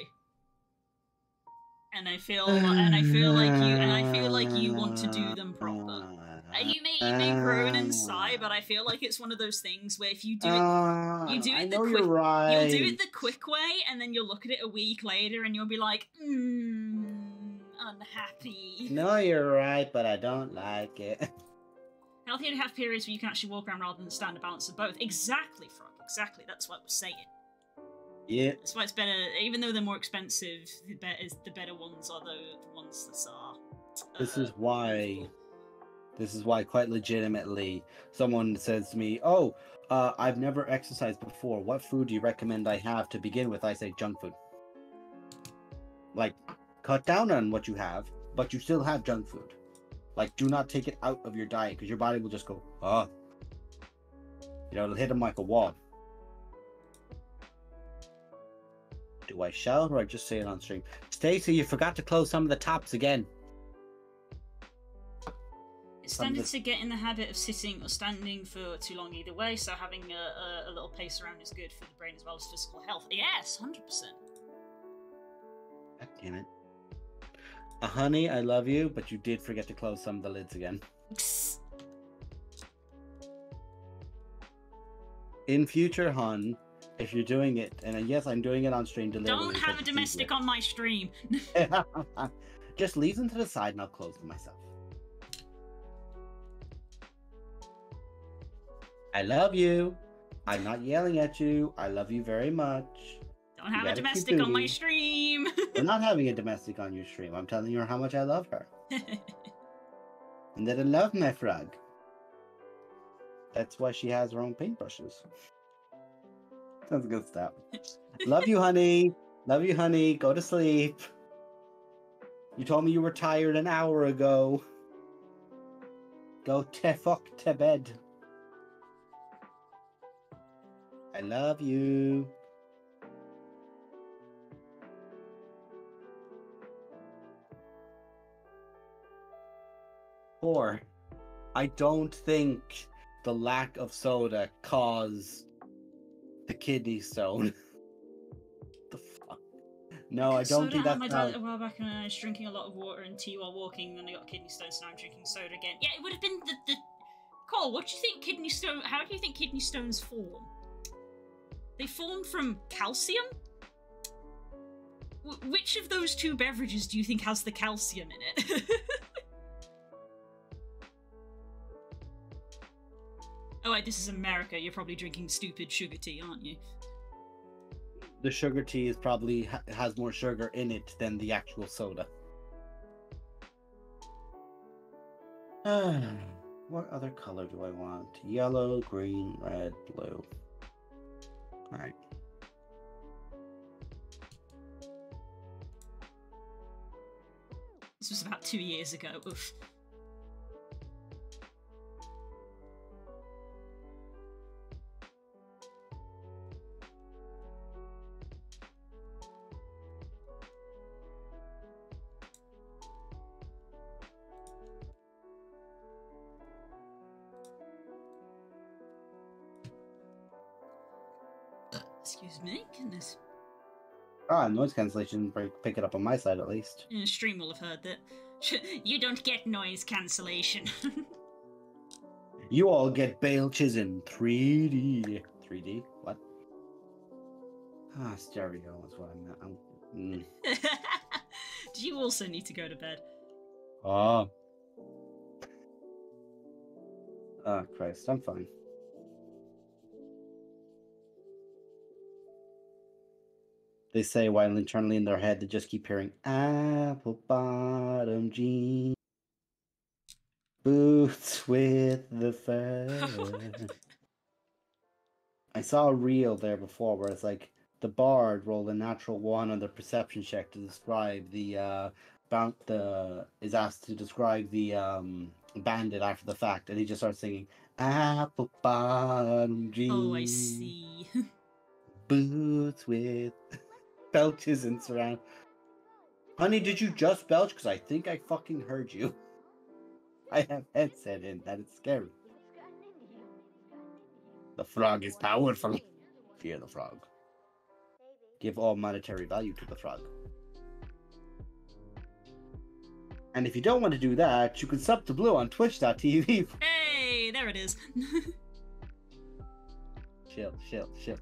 And I feel like you want to do them proper. You may groan and sigh, but I feel like it's one of those things where if you do it, I know you're right. You'll do it the quick way, and then you'll look at it a week later, and you'll be like, unhappy. No, you're right, but I don't like it. Healthier to have periods where you can actually walk around rather than stand a balance of both. Exactly, Frog. Exactly. That's what we're saying. Yeah. That's why it's better, even though they're more expensive, the better ones are the ones that are. This is why, quite legitimately, someone says to me, "Oh, I've never exercised before. What food do you recommend I have to begin with?" I say junk food. Like, cut down on what you have, but you still have junk food. Like, do not take it out of your diet because your body will just go, oh. You know, it'll hit them like a wall. Do I shout or I just say it on stream? Stacy, you forgot to close some of the tops again. It's standard to get in the habit of sitting or standing for too long either way, so having a little pace around is good for the brain as well as physical health. Yes, 100%. God damn it. Honey, I love you, but you did forget to close some of the lids again. In future, hon, if you're doing it, and yes, I'm doing it on stream deliberately. Don't have a domestic on my stream. Just leave them to the side and I'll close them myself. I love you. I'm not yelling at you. I love you very much. Don't have a domestic on my stream. We're not having a domestic on your stream. I'm telling you how much I love her. And that I love my frog. That's why she has her own paintbrushes. That's good stuff. Love you, honey. Love you, honey. Go to sleep. You told me you were tired an hour ago. Go to fuck to bed. I love you. Or, I don't think the lack of soda caused the kidney stone. The fuck? No, I don't think that's my dad a while back and I was drinking a lot of water and tea while walking, then I got kidney stones, so now I'm drinking soda again. Yeah, it would have been the... Cole, what do you think kidney stone... How do you think kidney stones form? They form from calcium? Which of those 2 beverages do you think has the calcium in it? Oh wait, this is America. You're probably drinking stupid sugar tea, aren't you? The sugar tea is probably has more sugar in it than the actual soda. What other color do I want? Yellow, green, red, blue. Alright. This was about 2 years ago. Oof. Excuse me, goodness. Ah, noise cancellation. Pick it up on my side at least. Stream will have heard that. You don't get noise cancellation. You all get belches in 3D. 3D? What? Ah, stereo is what I meant. Do you also need to go to bed? Oh. Oh, Christ, I'm fine. They say while internally in their head, they just keep hearing apple bottom jeans, boots with the fur. I saw a reel there before where it's like the bard rolled a natural 1 on the perception check to describe the is asked to describe the bandit after the fact, and he just starts singing apple bottom jeans. Oh, I see. Boots with belches and surround. Honey, did you just belch? Because I think I fucking heard you. I have headset in. That is scary. The frog is powerful. Fear the frog. Give all monetary value to the frog. And if you don't want to do that, you can sub to Blue on twitch.tv. Hey, there it is. Chill.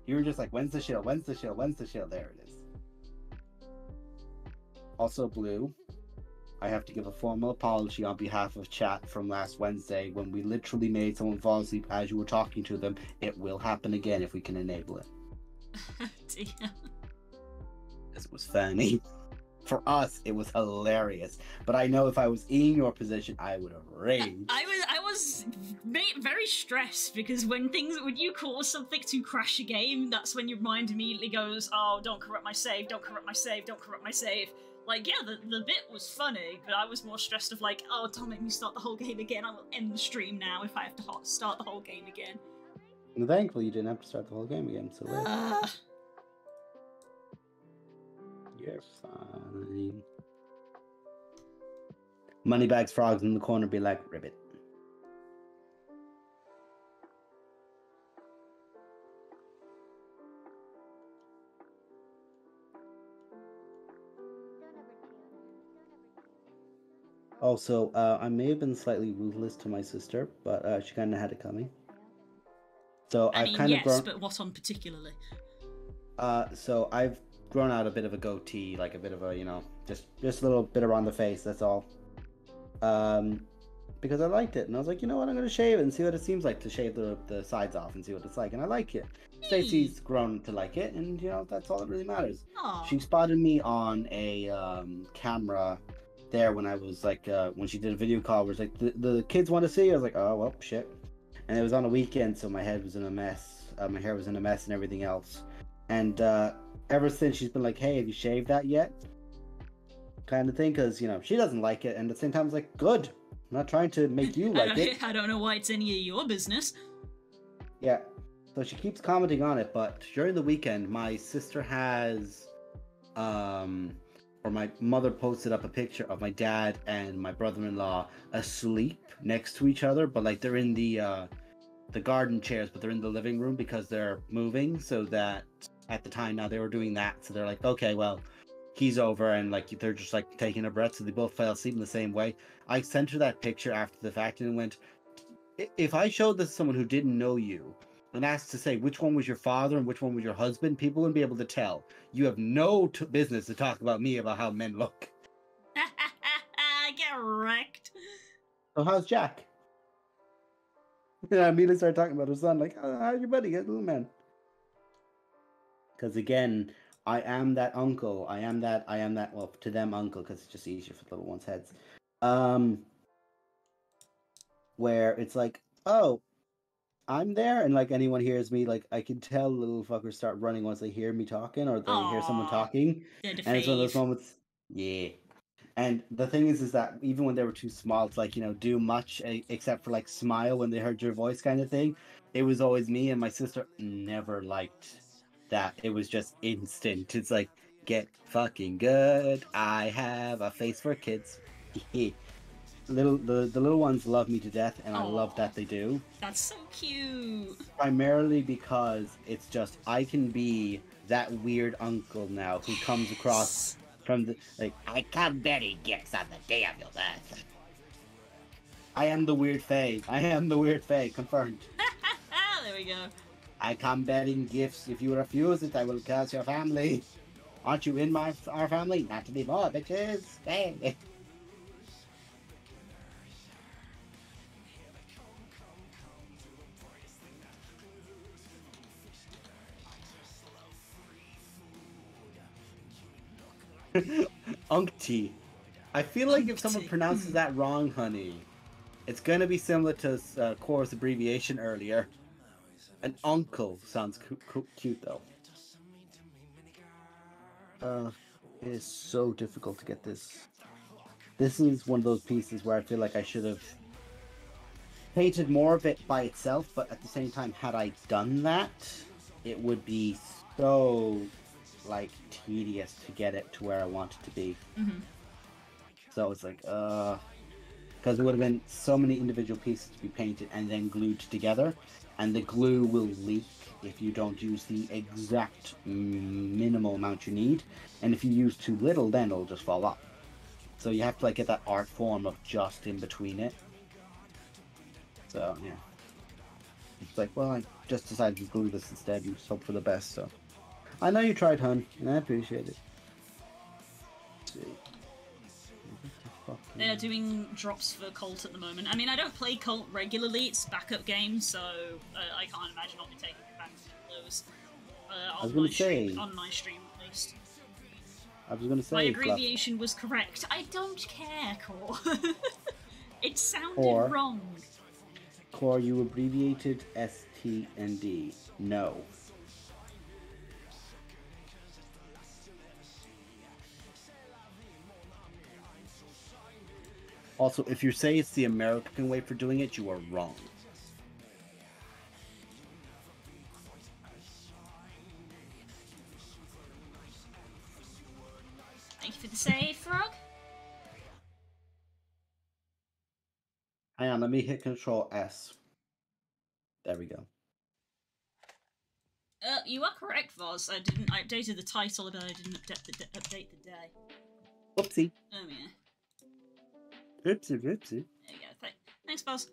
You were just like, when's the shill? When's the shill? When's the shill? There it is. Also, Blue, I have to give a formal apology on behalf of chat from last Wednesday when we literally made someone fall asleep as you were talking to them. It will happen again if we can enable it. Dear. This was funny. For us, it was hilarious. But I know if I was in your position, I would have raged. I was very stressed because when you cause something to crash a game, that's when your mind immediately goes, oh, don't corrupt my save, don't corrupt my save, don't corrupt my save. Like, yeah, the bit was funny, but I was more stressed of like, oh, don't make me start the whole game again. I will end the stream now if I have to start the whole game again. And thankfully, you didn't have to start the whole game again, so you're fine. Moneybags frogs in the corner be like, ribbit. Also, I may have been slightly ruthless to my sister, but she kind of had it coming. So I've kind of grown. But what on particularly? So I've grown out a bit of a goatee, like a bit of a, just a little bit around the face. That's all. Because I liked it, and I was like, you know what, I'm gonna shave it and see what it seems like to shave the sides off and see what it's like, and I like it. Stacey's grown to like it, and that's all that really matters. Aww. She spotted me on a camera there when I was like when she did a video call where it's like the kids want to see. I was like, oh well, shit. And it was on a weekend, so my head was in a mess, my hair was in a mess and everything else. And ever since, she's been like, hey, have you shaved that yet, kind of thing, because she doesn't like it, and at the same time it's like, good, I'm not trying to make you like it. I don't know why it's any of your business. Yeah, so she keeps commenting on it. But during the weekend, my sister has or my mother posted up a picture of my dad and my brother-in-law asleep next to each other, but like they're in the garden chairs, but they're in the living room because they're moving. So that at the time now they were doing that, so they're like, okay, well, he's over, and like they're just like taking a breath, so they both fell asleep in the same way. I sent her that picture after the fact and went, if I showed this to someone who didn't know you and asked to say which one was your father and which one was your husband, people wouldn't be able to tell. You have no business to talk about me about how men look. Get wrecked. So how's Jack? And I immediately started talking about her son, like, how's your buddy, little man? Because again, I am that uncle. I am that, well, to them, uncle, because it's just easier for the little ones' heads. Where it's like, oh, I'm there, and like anyone hears me, like I can tell little fuckers start running once they hear me talking or they hear someone talking. And it's one of those moments, yeah. And the thing is that even when they were too small to like, do much except for like smile when they heard your voice kind of thing, it was always me, and my sister never liked that. It was just instant. It's like, get fucking good. I have a face for kids. The little ones love me to death, and I love that they do. That's so cute. Primarily because it's just I can be that weird uncle now who comes across from the like. I come bearing gifts on the day of your birth. I am the weird fae. I am the weird fae. Confirmed. There we go. I come bearing gifts. If you refuse it, I will curse your family. Aren't you in our family? Not anymore, bitches. Hey. Uncti. I feel like if someone pronounces that wrong, honey, it's gonna be similar to Cora's abbreviation earlier. An uncle sounds cute though. It is so difficult to get this. This is one of those pieces where I feel like I should have painted more of it by itself, but at the same time, had I done that, it would be so like tedious to get it to where I want it to be. So it's like because it would have been so many individual pieces to be painted and then glued together, and the glue will leak if you don't use the exact minimal amount you need, and if you use too little, then it'll just fall off. So you have to like get that art form of just in between it. So yeah, it's like, well, I just decided to glue this instead and just hope for the best. So I know you tried, hun, and I appreciate it. Let's see. They are doing drops for Cult at the moment. I mean, I don't play Cult regularly, it's a backup game, so I can't imagine I'll be taking advantage of those on my stream at least. I was going to say... My abbreviation was correct. I don't care, Core. It sounded wrong. Core, you abbreviated S, T, and D. No. Also, if you say it's the American way for doing it, you are wrong. Thank you for the save, Frog. Hang on, let me hit Control S. There we go. You are correct, Voz. I updated the title, but I didn't update the day. Whoopsie. Oh, yeah. Oopsie, oopsie. There you go. Thanks, boss.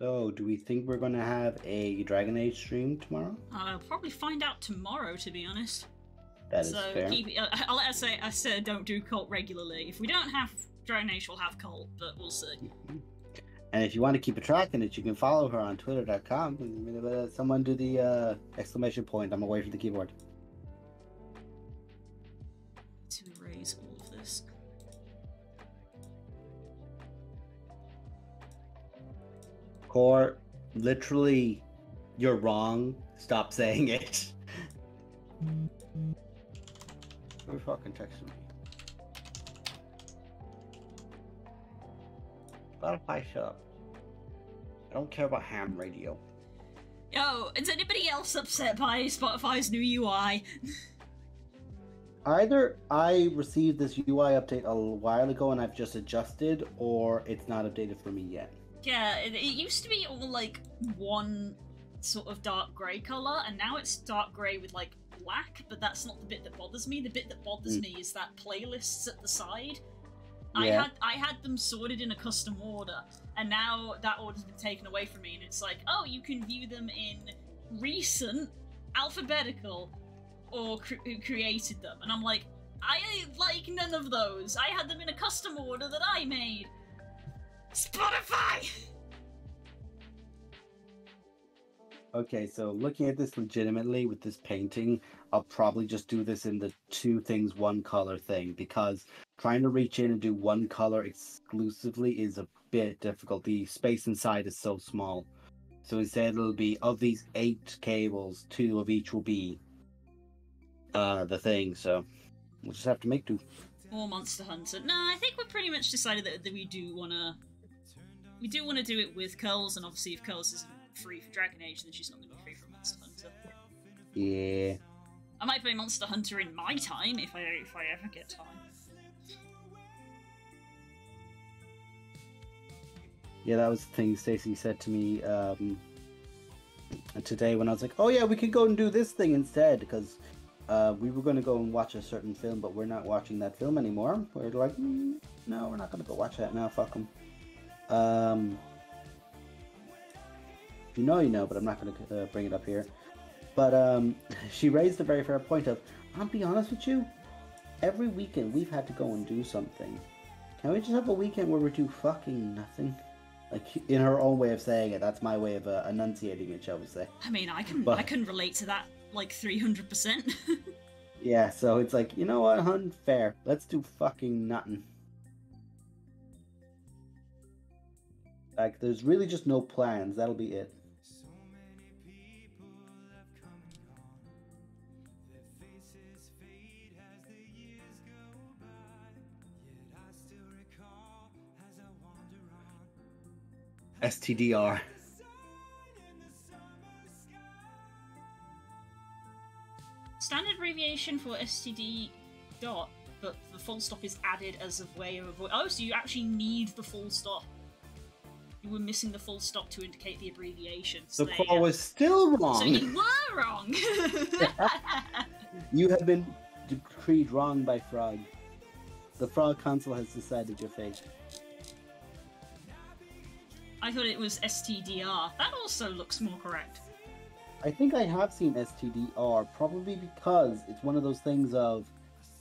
So, do we think we're going to have a Dragon Age stream tomorrow? I'll probably find out tomorrow, to be honest. That is fair. I'll let her say, I said don't do Cult regularly. If we don't have Dragon Age, we'll have Cult, but we'll see. And if you want to keep a track on it, you can follow her on twitter.com. Someone do the exclamation point. I'm away from the keyboard. To erase all of this. Core, literally, you're wrong. Stop saying it. Who fucking texting me? Spotify, shut up. I don't care about ham radio. Yo, is anybody else upset by Spotify's new UI? Either I received this UI update a while ago and I've just adjusted, or it's not updated for me yet. Yeah, it used to be all like one sort of dark grey colour, and now it's dark grey with like black, but that's not the bit that bothers me. The bit that bothers me is that playlists at the side. Yeah. I had them sorted in a custom order, and now that order's been taken away from me, and it's like, oh, you can view them in recent, alphabetical, or who created them. And I'm like, I like none of those. I had them in a custom order that I made. Spotify! Okay, so looking at this legitimately with this painting, I'll probably just do this in the two things, one color thing, because trying to reach in and do one color exclusively is a bit difficult. The space inside is so small. So instead it'll be, of these 8 cables, 2 of each will be the thing, so we'll just have to make do. More Monster Hunter. No, I think we've pretty much decided that we do want to do it with Curls, and obviously if Curls isn't free for Dragon Age, then she's not going to be free for Monster Hunter. Yeah. I might play Monster Hunter in my time if I ever get time. Yeah, that was the thing Stacey said to me today when I was like, "Oh yeah, we could go and do this thing instead," because we were going to go and watch a certain film, but we're not watching that film anymore. We're like, no, we're not going to go watch that now. Fuck them. You know, but I'm not going to bring it up here. But she raised a very fair point of, I'll be honest with you, every weekend we've had to go and do something. Can we just have a weekend where we do fucking nothing? Like, in her own way of saying it, that's my way of enunciating it, shall we say. I mean, I can relate to that, like, 300%. Yeah, so it's like, you know what, hun? Fair. Let's do fucking nothing. Like, there's really just no plans. That'll be it. STDR. Standard abbreviation for STD dot, but the full stop is added as a way of avoid. Oh, so you actually need the full stop. You were missing the full stop to indicate the abbreviation. So the call was still wrong. So you were wrong. You have been decreed wrong by Frog. The Frog Council has decided your fate. I thought it was STDR. That also looks more correct. I think I have seen STDR, probably because it's one of those things of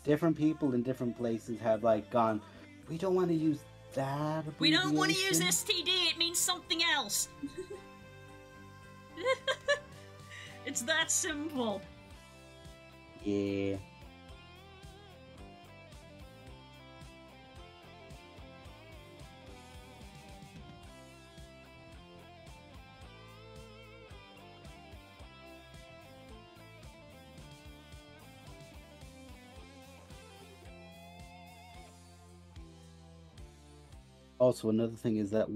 different people in different places have like gone, we don't want to use that abbreviation. We don't want to use STD, it means something else. It's that simple. Yeah. Also, another thing is that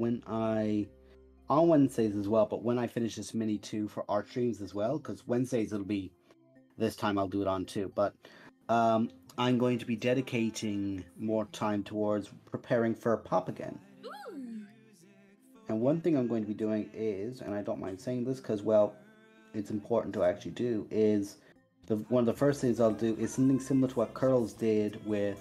on Wednesdays as well, but when I finish this mini 2 for art streams as well, because Wednesdays it'll be, this time I'll do it on 2, but I'm going to be dedicating more time towards preparing for Pop again. Ooh. And one thing I'm going to be doing is, and I don't mind saying this because, well, it's important to actually do, is one of the first things I'll do is something similar to what Curls did with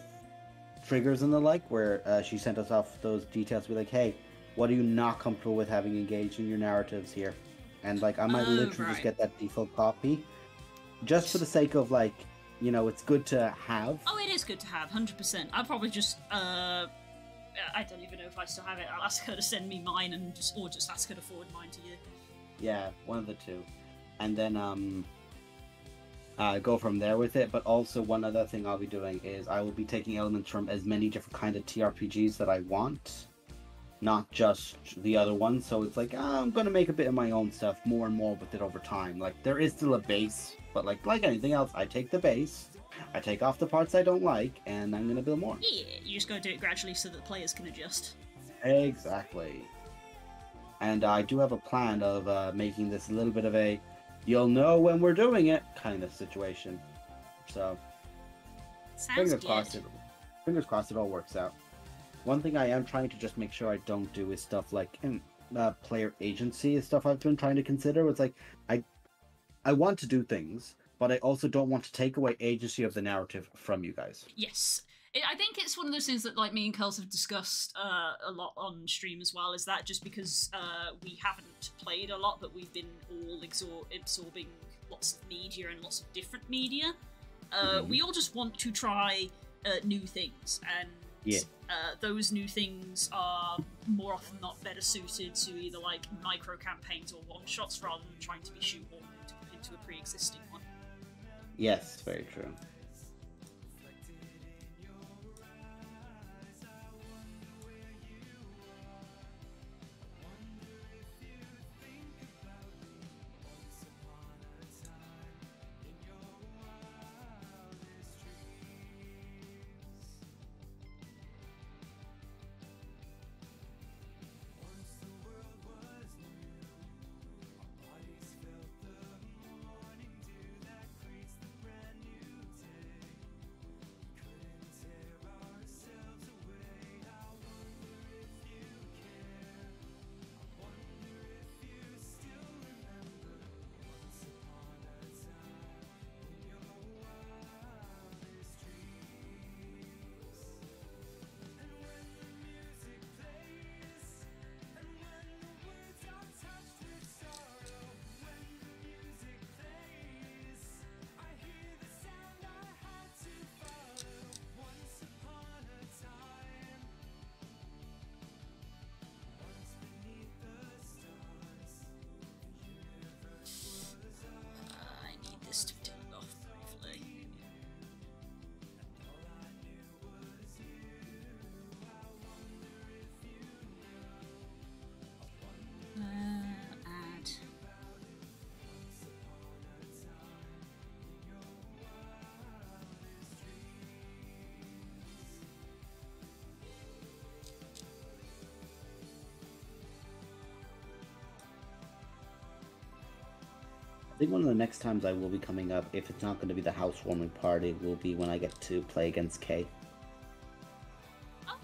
triggers and the like, where she sent us off those details to be like, hey, what are you not comfortable with having engaged in your narratives here? And like, I might literally just get that default copy, just for the sake of like, you know, it's good to have. Oh, it is good to have, 100%. I'll probably just, I don't even know if I still have it. I'll ask her to send me mine and just ask her to forward mine to you. Yeah, one of the two. And then, go from there with it. But also one other thing I'll be doing is I will be taking elements from as many different kind of TRPGs that I want, not just the other ones. So it's like, I'm going to make a bit of my own stuff more and more with it over time. Like, there is still a base, but like anything else, I take the base, I take off the parts I don't like, and I'm going to build more. Yeah, you just got to do it gradually so that the players can adjust. Exactly. And I do have a plan of making this a little bit of a you'll know when we're doing it kind of situation. So Sounds good. Fingers crossed it all works out. One thing I am trying to just make sure I don't do is stuff like player agency is stuff I've been trying to consider. It's like I want to do things, but I also don't want to take away agency of the narrative from you guys. Yes. I think it's one of those things that, like, me and Curls have discussed a lot on stream as well, is that just because we haven't played a lot, but we've been all absorbing lots of media and lots of different media, we all just want to try new things, and those new things are more often not better suited to either, like, micro-campaigns or one-shots rather than trying to be shoehorned into a pre-existing one. Yes, very true. think one of the next times I will be coming up, if it's not going to be the housewarming party, will be when I get to play against Kay.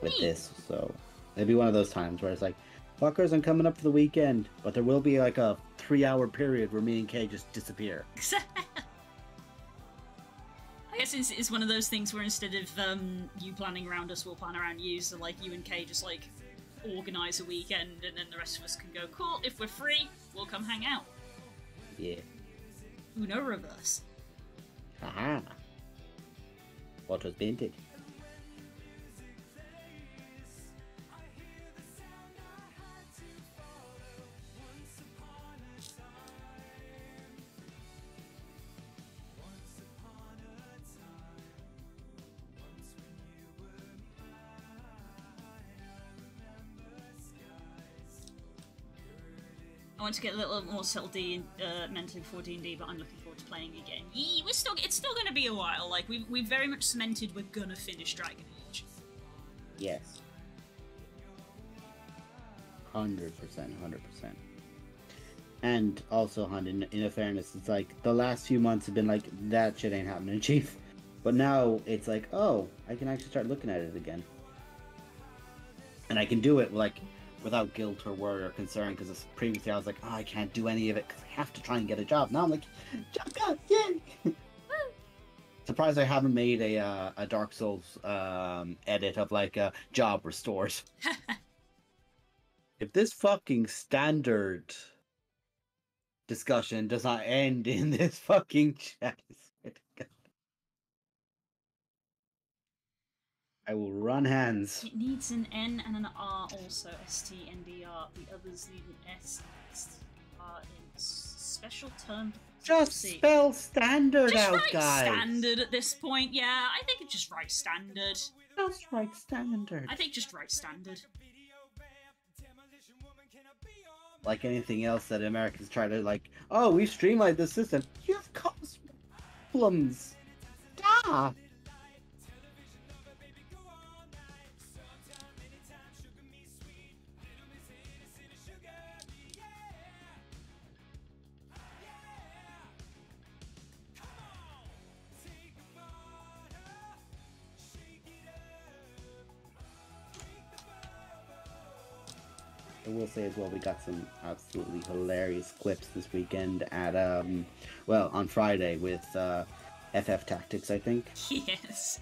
With this, so it'll be one of those times where it's like, fuckers, I'm coming up for the weekend, but there will be like a 3-hour period where me and Kay just disappear. I guess it's one of those things where instead of you planning around us, we'll plan around you, so like you and Kay just like organise a weekend and then the rest of us can go, cool, if we're free, we'll come hang out. Yeah. Uno reverse. Haha. What was painted? I want to get a little more settled mentally before D&D, but I'm looking forward to playing again. Yee, it's still going to be a while. Like we've very much cemented we're gonna finish Dragon Age. Yes. 100%. And also, Hun, in a fairness, it's like the last few months have been like, that shit ain't happening, Chief. But now it's like, oh, I can actually start looking at it again. And I can do it like without guilt or worry or concern, because previously I was like, oh, I can't do any of it because I have to try and get a job. Now I'm like, job, yay! Surprised I haven't made a Dark Souls edit of like job restored. If this fucking standard discussion does not end in this fucking chat, I will run hands. It needs an N and an R also, STNDR. The others need an S and STR in special term. Just spell standard just out, write guys. Standard at this point, yeah. I think it just write standard. Just write standard. I think just write standard. Like anything else that Americans try to like, oh, we've streamlined the system. You've caused problems. Ah. I will say as well, we got some absolutely hilarious clips this weekend at, well, on Friday with FF Tactics, I think. Yes.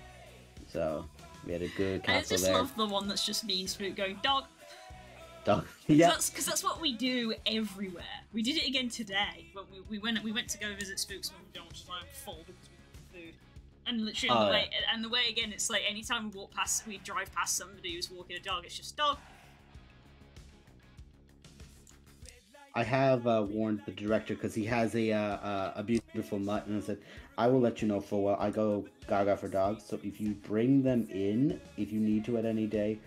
So, we had a good castle I just there. love the one that's just me and Spook going, dog. Dog. Yeah. Because that's what we do everywhere. We did it again today. But we went to go visit Spook's mum, which is why I'm full because we got food. And literally, the way again, it's like anytime we drive past somebody who's walking a dog, it's just dog. I have warned the director because he has a beautiful mutt, and I said, I will let you know for a while. I go gaga for dogs, so if you bring them in, if you need to at any day,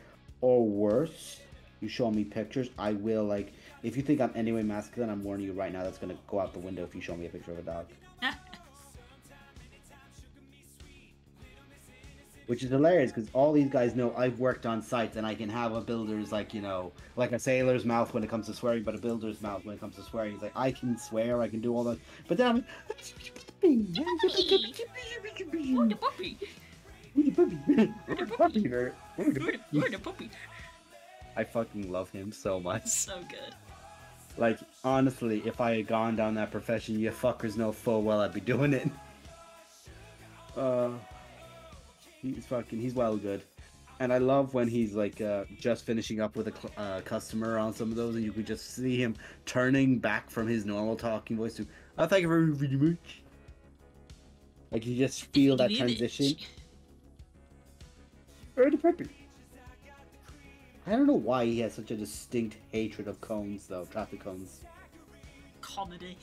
or worse, you show me pictures, I will, like, if you think I'm anyway masculine, I'm warning you right now, that's going to go out the window if you show me a picture of a dog. Which is hilarious, because all these guys know I've worked on sites, and I can have a builder's, like, you know, like a sailor's mouth when it comes to swearing, but a builder's mouth when it comes to swearing. He's like, I can swear, I can do all that. But then I'm like, oh, the puppy. The puppy. I fucking love him so much. So good. Like, honestly, if I had gone down that profession, you fuckers know full well I'd be doing it. He's well good. And I love when he's like just finishing up with a customer on some of those, and you could just see him turning back from his normal talking voice to, oh, thank you very much. Like, you just feel that transition. Very perfect. I don't know why he has such a distinct hatred of cones, though. Traffic cones. Comedy.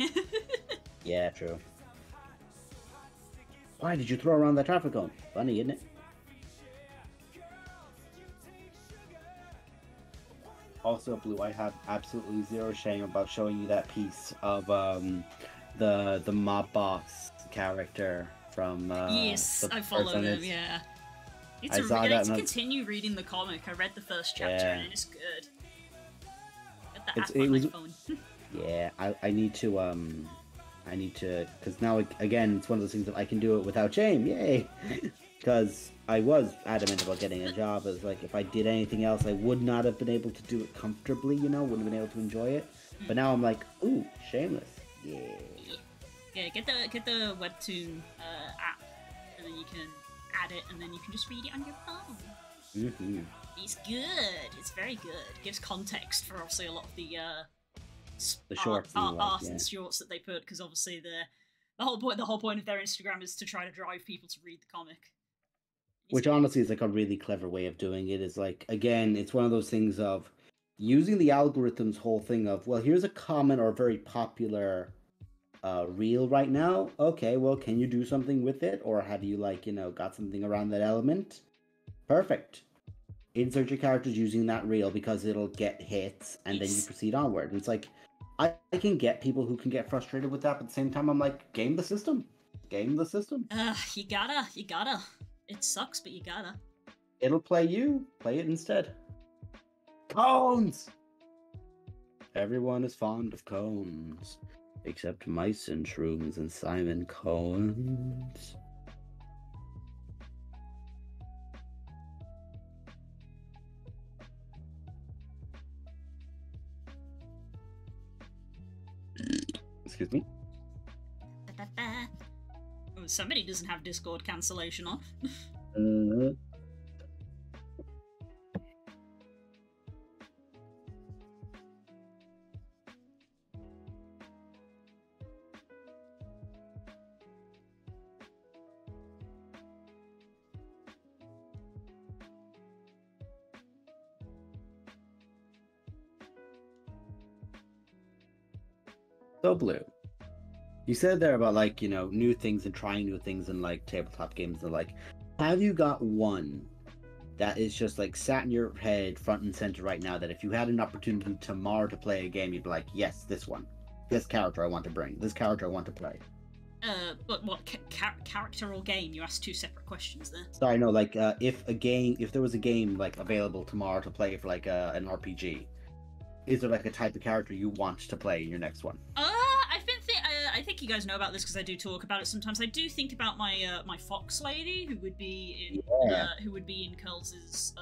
Yeah, true. Why did you throw around that traffic cone? Funny, isn't it? Also, Blue, I have absolutely zero shame about showing you that piece of the mob boss character from yes, I followed him. Yeah, I need to continue reading the comic. I read the first chapter and it's good. Get the app on my phone. Yeah, I need to I need to, because now again it's one of those things that I can do it without shame. Yay! Because I was adamant about getting a job. As like if I did anything else, I would not have been able to do it comfortably. Wouldn't have been able to enjoy it. But now I'm like, ooh, shameless. Yeah. Yeah, get the webtoon app, and then you can add it, and then you can just read it on your phone. Mm-hmm. It's good. It's very good. It gives context for obviously a lot of the shorts, art and shorts that they put, because obviously the whole point of their Instagram is to try to drive people to read the comic. Which honestly is like a really clever way of doing it. Is like, again, it's one of those things of using the algorithm's whole thing of, well, here's a common or very popular reel right now. Okay, well, can you do something with it, or have you got something around that element? Perfect. Insert your characters using that reel because it'll get hits, and then you proceed onward. And it's like, I can get people who can get frustrated with that, but at the same time, I'm like, game the system. Game the system. You gotta. It sucks, but you gotta. It'll play you. Play it instead. Cones! Everyone is fond of cones. Except mice and shrooms and Simon Cones. Excuse me. Oh, somebody doesn't have Discord cancellation off. So Blue, you said there about new things and trying new things in tabletop games, and have you got one that is just sat in your head front and center right now, that if you had an opportunity tomorrow to play a game, you'd be like, yes, this one, this character I want to bring, this character I want to play? But what character or game? You asked two separate questions there. Sorry, no, if there was a game available tomorrow to play for an RPG, is there a type of character you want to play in your next one? I think you guys know about this because I do talk about it sometimes. I do think about my my fox lady who would be in Curls'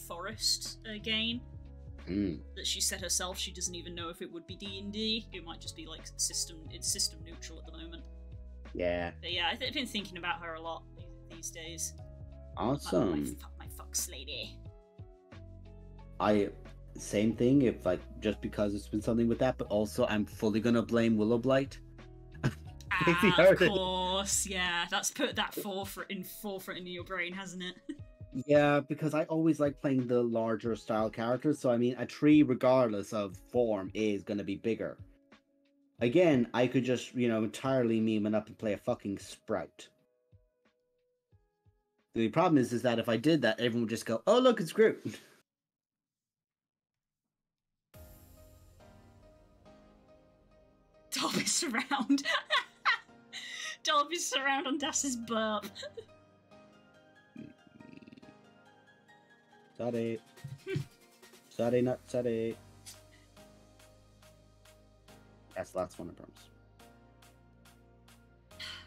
forest game that she set herself. She doesn't even know if it would be D&D. It might just be system. It's system neutral at the moment. Yeah. But yeah, I've been thinking about her a lot these days. Awesome. My fox lady. Same thing, if just because it's been something with that, but also I'm fully gonna blame Willowblight. Of course, yeah. That's put that forefront in your brain, hasn't it? Yeah, because I always like playing the larger style characters, so I mean, a tree, regardless of form, is gonna be bigger. Again, I could just, entirely meme it up and play a fucking sprout. The problem is that if I did that, everyone would just go, oh look, it's Groot. Dolby surround. Dolby surround on Das's burp. Sorry. Sorry, not sorry. That's the last one, I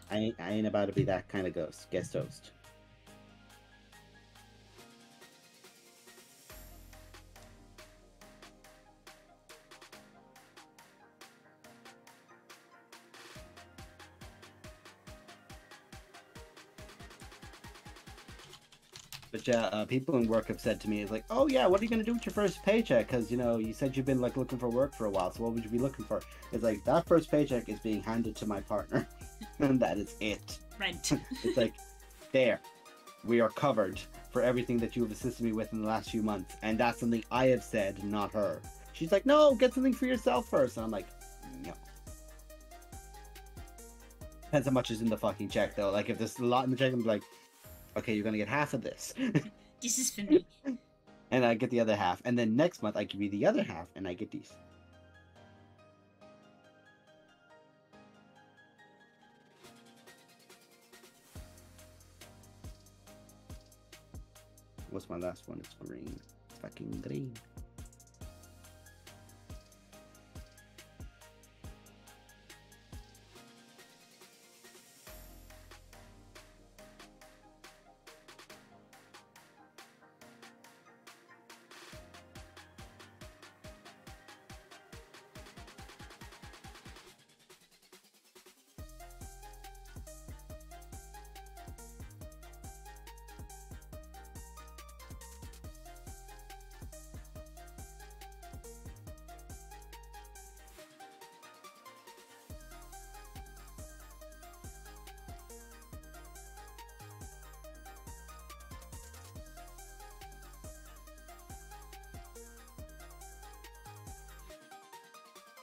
promise. I ain't about to be that kind of ghost. Guest host. But yeah, people in work have said to me, it's oh yeah, what are you going to do with your first paycheck? Because, you said you've been looking for work for a while, so what would you be looking for? It's that first paycheck is being handed to my partner, and that is it. Rent. It's there, we are covered for everything that you have assisted me with in the last few months, and that's something I have said, not her. She's no, get something for yourself first, and I'm no. Depends how much is in the fucking check, though. If there's a lot in the check, I'm okay, you're gonna get half of this. This is for me. And I get the other half. And then next month I give you the other half and I get these. What's my last one? It's green. Fucking green.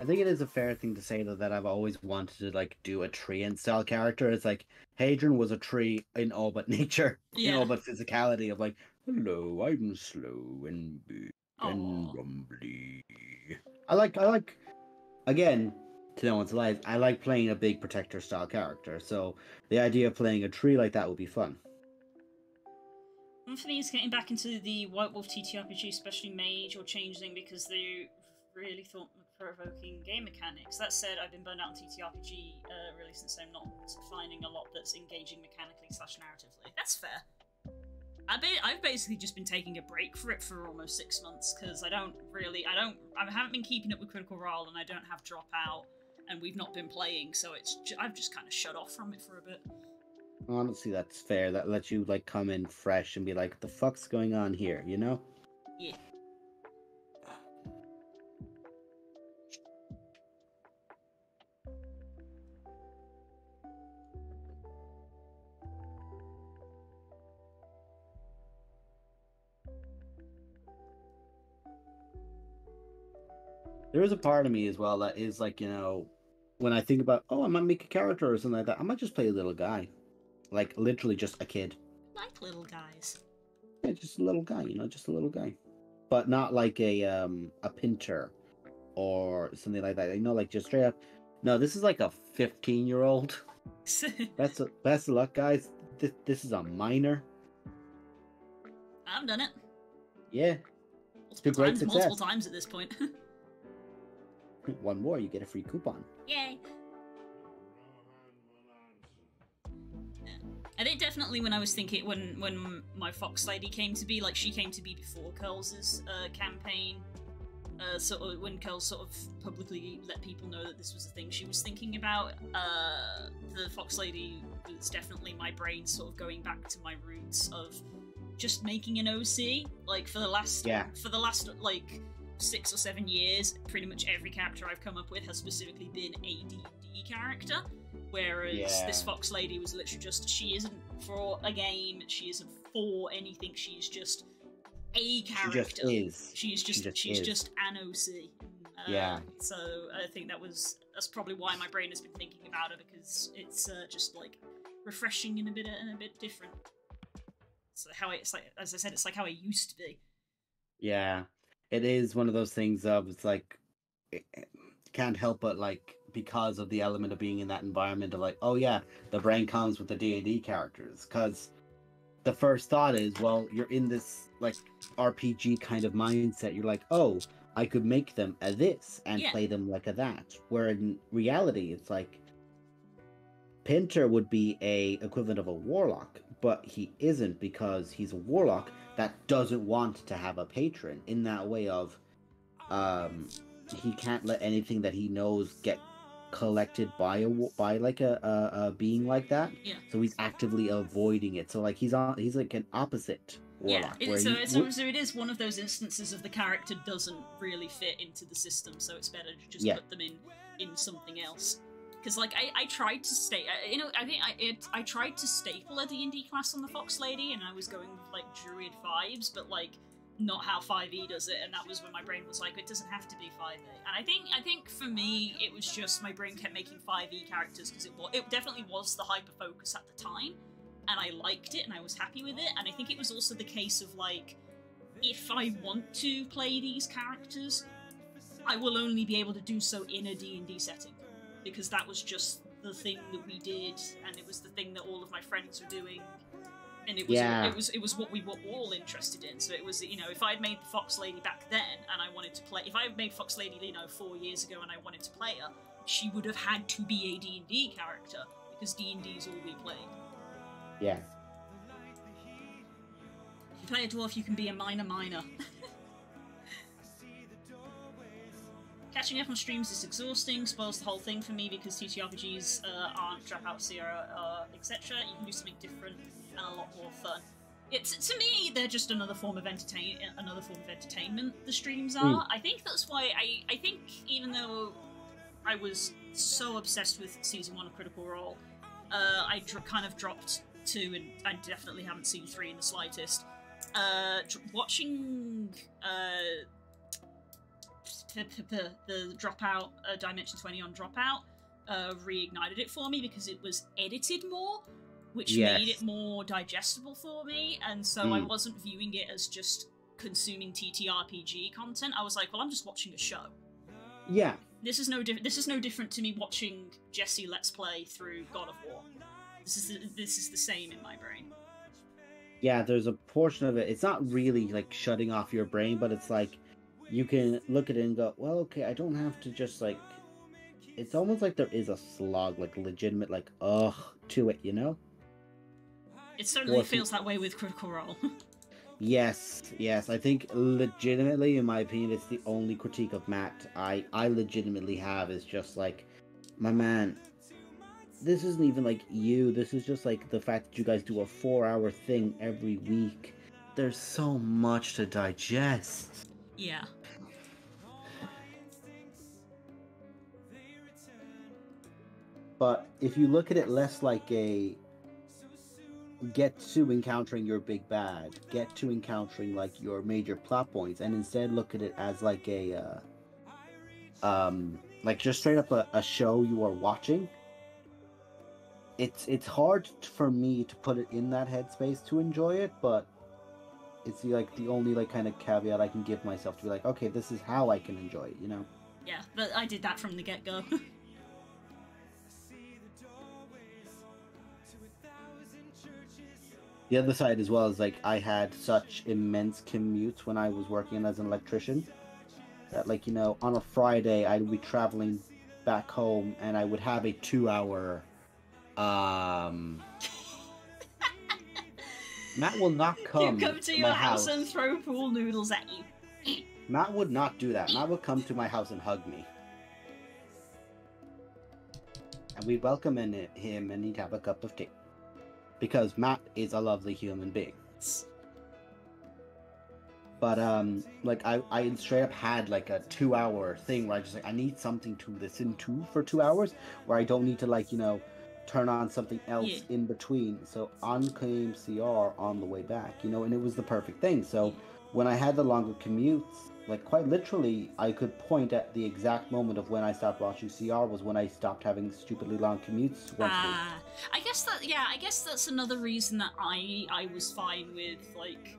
I think it is a fair thing to say though that I've always wanted to like do a treant style character. It's like Hadrian was a tree in all but nature, in all but physicality of like, hello, I'm slow and big and rumbly. I like again, to no one's lies, I like playing a big protector style character. So the idea of playing a tree like that would be fun. One for me is getting back into the White Wolf TTRPG, especially Mage or Changeling, because they really thought-provoking game mechanics. That said, I've been burned out on TTRPG really since I'm not finding a lot that's engaging mechanically / narratively. That's fair. I've basically just been taking a break for it for almost 6 months, because I haven't been keeping up with Critical Role, and I don't have Dropout, and we've not been playing, so I've just kind of shut off from it for a bit. Honestly, that's fair. That lets you like come in fresh and be like, "What the fuck's going on here?" You know? Yeah. There is a part of me as well that is like, you know, when I think about, oh, I might make a character or something like that, I might just play a little guy. Like, literally just a kid. I like little guys. Yeah, just a little guy, you know, just a little guy. But not like a pinter or something like that. You know, like just straight up. No, this is like a 15-year-old. Best of luck, guys. This is a minor. I've done it. Yeah. Multiple times at this point. One more, you get a free coupon. Yay. I think definitely when I was thinking, when my Fox Lady came to be, like, she came to be before Curls' campaign, sort of when Curls sort of publicly let people know that this was a thing she was thinking about. The Fox Lady was definitely my brain sort of going back to my roots of just making an OC. Like, for the last like 6 or 7 years, pretty much every character I've come up with has specifically been a D&D character. Whereas this Fox Lady was literally just, she isn't for a game, she isn't for anything, she's just a character. She's just an OC. So I think that's probably why my brain has been thinking about her, because it's just like refreshing and a bit different. So it's like, as I said, it's like how I used to be. Yeah. It is one of those things of, it's like, it can't help but like, because of the element of being in that environment of like, oh yeah, the brain comes with the D&D characters, because the first thought is, well, you're in this like RPG kind of mindset. You're like, oh, I could make them a this and play them like a that. Where in reality, it's like, Pinter would be a equivalent of a warlock, but he isn't, because he's a warlock that doesn't want to have a patron in that way of, he can't let anything that he knows get collected by a being like that. Yeah. So he's actively avoiding it. So like he's like an opposite warlock. Yeah. So it is one of those instances of the character doesn't really fit into the system, so it's better to just put them in something else. Because like I tried to I tried to staple a D&D class on the Fox Lady, and I was going with like druid vibes, but like not how 5e does it, and that was when my brain was like, it doesn't have to be 5e. And I think for me, it was just my brain kept making 5e characters because it definitely was the hyper focus at the time, and I liked it and I was happy with it. And I think it was also the case of like, if I want to play these characters, I will only be able to do so in a D&D setting, because that was just the thing that we did, and it was the thing that all of my friends were doing. And it was what we were all interested in. So it was, you know, if I'd made the Fox Lady back then and I wanted to play, if I had made Fox Lady, you know, 4 years ago and I wanted to play her, she would have had to be a D&D character, because D&D is all we played. Yeah. If you play a dwarf, you can be a minor. Catching up on streams is exhausting, spoils the whole thing for me, because TTRPGs aren't Dropout, Sierra, etc. You can do something different and a lot more fun. To me, they're just another form of entertainment. The streams are. I think that's why I think even though I was so obsessed with season 1 of Critical Role, I kind of dropped 2, and I definitely haven't seen 3 in the slightest. Watching the Dropout, Dimension 20 on Dropout, reignited it for me because it was edited more, which made it more digestible for me, and so I wasn't viewing it as just consuming TTRPG content. I was like, well, I'm just watching a show. Yeah. This is no different to me watching Jesse Let's Play through God of War. This is the same in my brain. Yeah, there's a portion of it. It's not really like shutting off your brain, but it's like you can look at it and go, well, okay, I don't have to just like. It's almost like there is a slog, like legitimate, like to it, you know? It certainly feels that way with Critical Role. Yes. I think legitimately, in my opinion, it's the only critique of Matt I legitimately have is just like, my man, this isn't even like you. This is just like the fact that you guys do a 4-hour thing every week. There's so much to digest. Yeah. But if you look at it less like a get to encountering your big bad, get to encountering like your major plot points, and instead look at it as like a like just straight up a show you are watching, it's hard for me to put it in that headspace to enjoy it, but it's like the only like kind of caveat I can give myself to be like, okay, this is how I can enjoy it, you know? Yeah, but I did that from the get-go. The other side as well is like I had such immense commutes when I was working as an electrician that, like, you know, on a Friday I'd be traveling back home and I would have a 2-hour Matt will not come. You come to your house and throw pool noodles at you. Matt would not do that. Matt would come to my house and hug me. And we'd welcome him and he'd have a cup of tea. Because Matt is a lovely human being. But, like, I straight up had, like, a 2-hour thing where I just, like, I need something to listen to for 2 hours, where I don't need to, like, you know, turn on something else in between. So on came CR on the way back, you know, and it was the perfect thing. So when I had the longer commutes, like, quite literally, I could point at the exact moment of when I stopped watching CR was when I stopped having stupidly long commutes once a week. I guess that's another reason that I was fine with, like,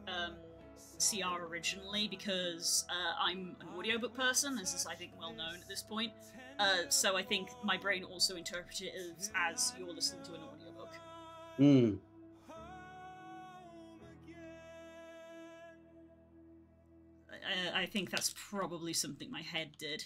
CR originally, because I'm an audiobook person, as is, I think, well known at this point. So I think my brain also interpreted it as you're listening to an audiobook. I think that's probably something my head did.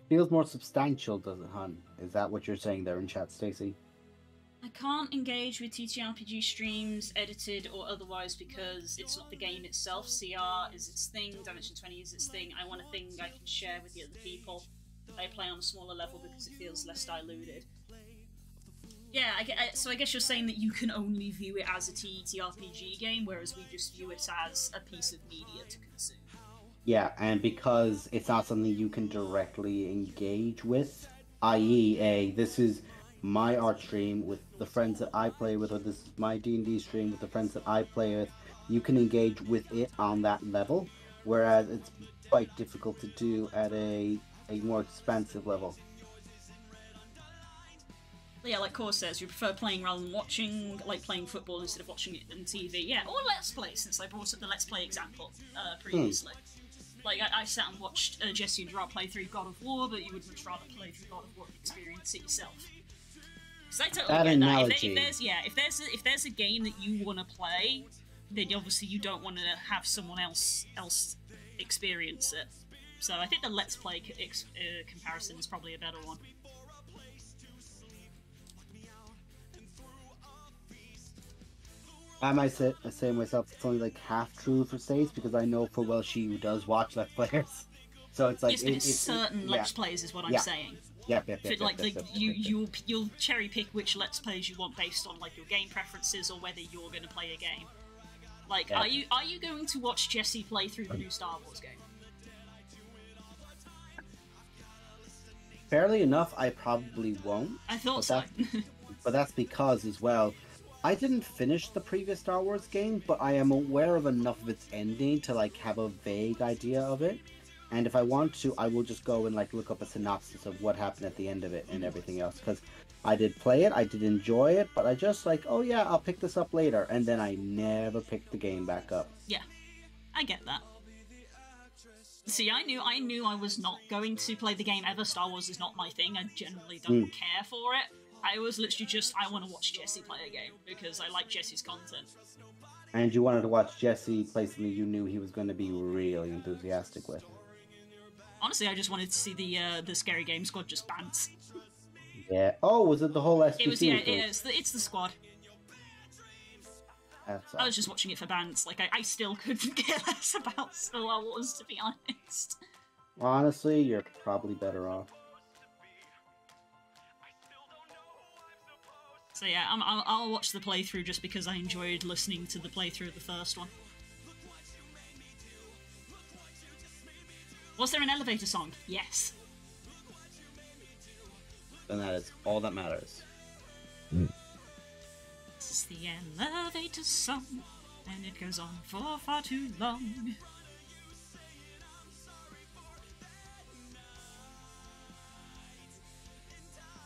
Feels more substantial, does it, hun? Is that what you're saying there in chat, Stacey? I can't engage with TTRPG streams, edited or otherwise, because it's not the game itself. CR is its thing, Dimension 20 is its thing. I want a thing I can share with the other people. I play on a smaller level because it feels less diluted. Yeah, so I guess you're saying that you can only view it as a TTRPG game, whereas we just view it as a piece of media to consume. Yeah, and because it's not something you can directly engage with, i.e., this is my art stream with the friends that I play with, or this is my D&D stream with the friends that I play with, you can engage with it on that level, whereas it's quite difficult to do at a more expansive level. Yeah, like Core says, you prefer playing rather than watching, like playing football instead of watching it on TV. Yeah, or Let's Play, since I brought up the Let's Play example previously. Like, I sat and watched Jesse and Gerard play through God of War, but you would much rather play through God of War and experience it yourself. Because I totally get analogy. that. If there's a game that you want to play, then obviously you don't want to have someone else experience it. So I think the Let's Play comparison is probably a better one. I might say myself it's only like half true for Stace because I know full well she does watch Let's Players. So it's like it's certain Let's Plays is what I'm saying. Yep. You'll cherry pick which Let's Plays you want based on like your game preferences or whether you're going to play a game. Like, are you going to watch Jesse play through the new Star Wars game? Fairly enough, I probably won't. I thought so. But that's because, as well, I didn't finish the previous Star Wars game, but I am aware of enough of its ending to, like, have a vague idea of it. And if I want to, I will just go and, like, look up a synopsis of what happened at the end of it and everything else. Because I did play it, I did enjoy it, but I just, like, oh yeah, I'll pick this up later. And then I never picked the game back up. Yeah, I get that. See, I knew I was not going to play the game ever. Star Wars is not my thing. I generally don't care for it. I was literally just, I want to watch Jesse play a game because I like Jesse's content. And you wanted to watch Jesse play something you knew he was going to be really enthusiastic with. Honestly, I just wanted to see the Scary Game Squad just bounce. Yeah. Oh, was it the whole SPC? It was, it's the squad. I was just watching it for bands. Like, I still couldn't care less about Star Wars, to be honest. Honestly, you're probably better off. So yeah, I'll watch the playthrough just because I enjoyed listening to the playthrough of the first one. Was there an elevator song? Yes. And that is all that matters. This is the elevator song, and it goes on for far too long.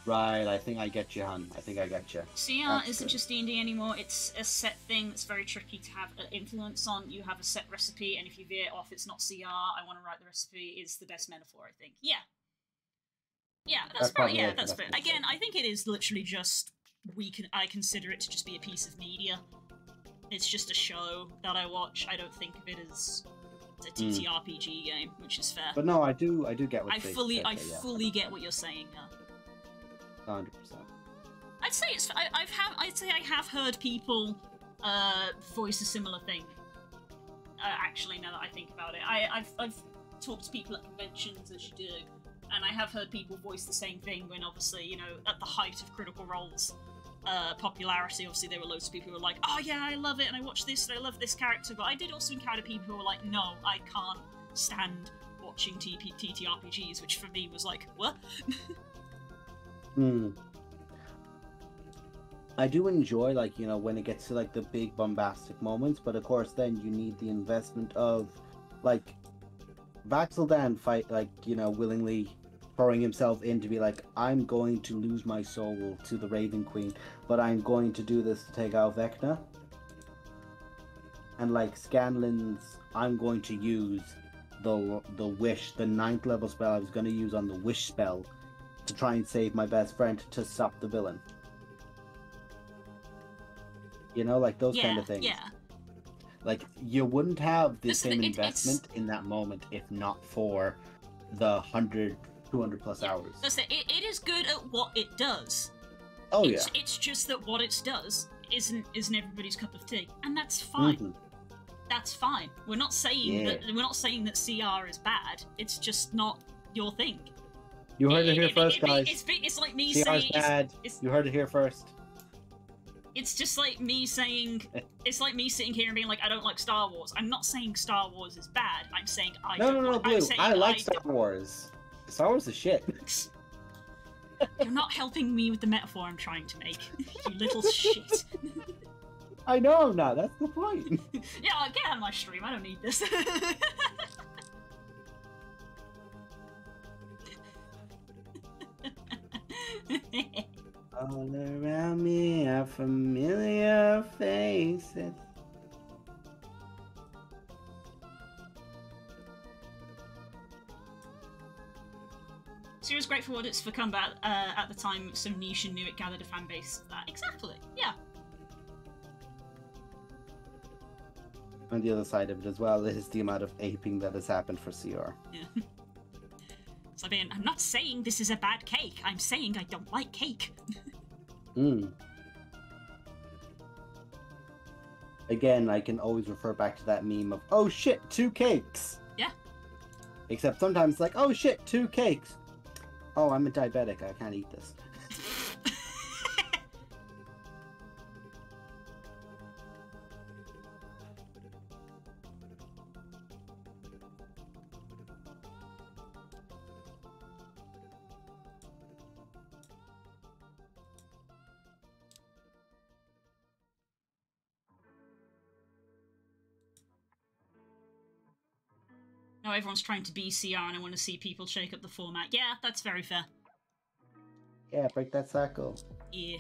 Right, I think I get you, hun. I think I get you. CR isn't just D&D anymore, it's a set thing that's very tricky to have an influence on. You have a set recipe, and if you veer off, it's not CR, I want to write the recipe, is the best metaphor, I think. Yeah. Yeah, that's probably, yeah, that's fair. Again, I think it is literally just, I consider it to just be a piece of media. It's just a show that I watch. I don't think of it as a TTRPG game, which is fair. But no, I do get what I fully get what you're saying now. 100%. I'd say I have heard people voice a similar thing. Actually, now that I think about it, I've talked to people at conventions, as you do, and I have heard people voice the same thing when, obviously, you know, at the height of Critical Role's popularity, obviously there were loads of people who were like, oh yeah, I love it, and I watch this, and I love this character, but I did also encounter people who were like, no, I can't stand watching TTRPGs, which for me was like, what? I do enjoy, like, you know, when it gets to, like, the big bombastic moments, but of course then you need the investment of, like, Vax'ildan fight, like, you know, willingly throwing himself in to be like, I'm going to lose my soul to the Raven Queen, but I'm going to do this to take out Vecna. And, like, Scanlan's, I'm going to use the wish, the 9th level spell I was going to use on the wish spell to try and save my best friend to stop the villain. You know, like those kind of things. Yeah. Like, you wouldn't have the same investment in that moment if not for the 100, 200 plus hours. It is good at what it does. Oh, It's just that what it does isn't everybody's cup of tea, and that's fine. That's fine. We're not saying that CR is bad. It's just not your thing. You heard it here first, guys. It's like me CR's saying... bad. You heard it here first. It's just like me saying... It's like me sitting here and being like, I don't like Star Wars. I'm not saying Star Wars is bad. I'm saying I don't like... Blue. I like Star Wars. Star Wars is shit. You're not helping me with the metaphor I'm trying to make. You little shit. I know I'm not. That's the point. Yeah, get out of my stream. I don't need this. All around me are familiar faces. So it was great for what it's become, but at the time, so niche and new, it gathered a fan base. Exactly, yeah. On the other side of it as well is the amount of aping that has happened for CR. Yeah. So I'm not saying this is a bad cake. I'm saying I don't like cake. Again, I can always refer back to that meme of, oh shit, 2 cakes! Yeah. Except sometimes it's like, oh shit, 2 cakes! Oh, I'm a diabetic, I can't eat this. Now everyone's trying to be CR and I want to see people shake up the format. Yeah, that's very fair. Yeah, break that cycle. Yeah.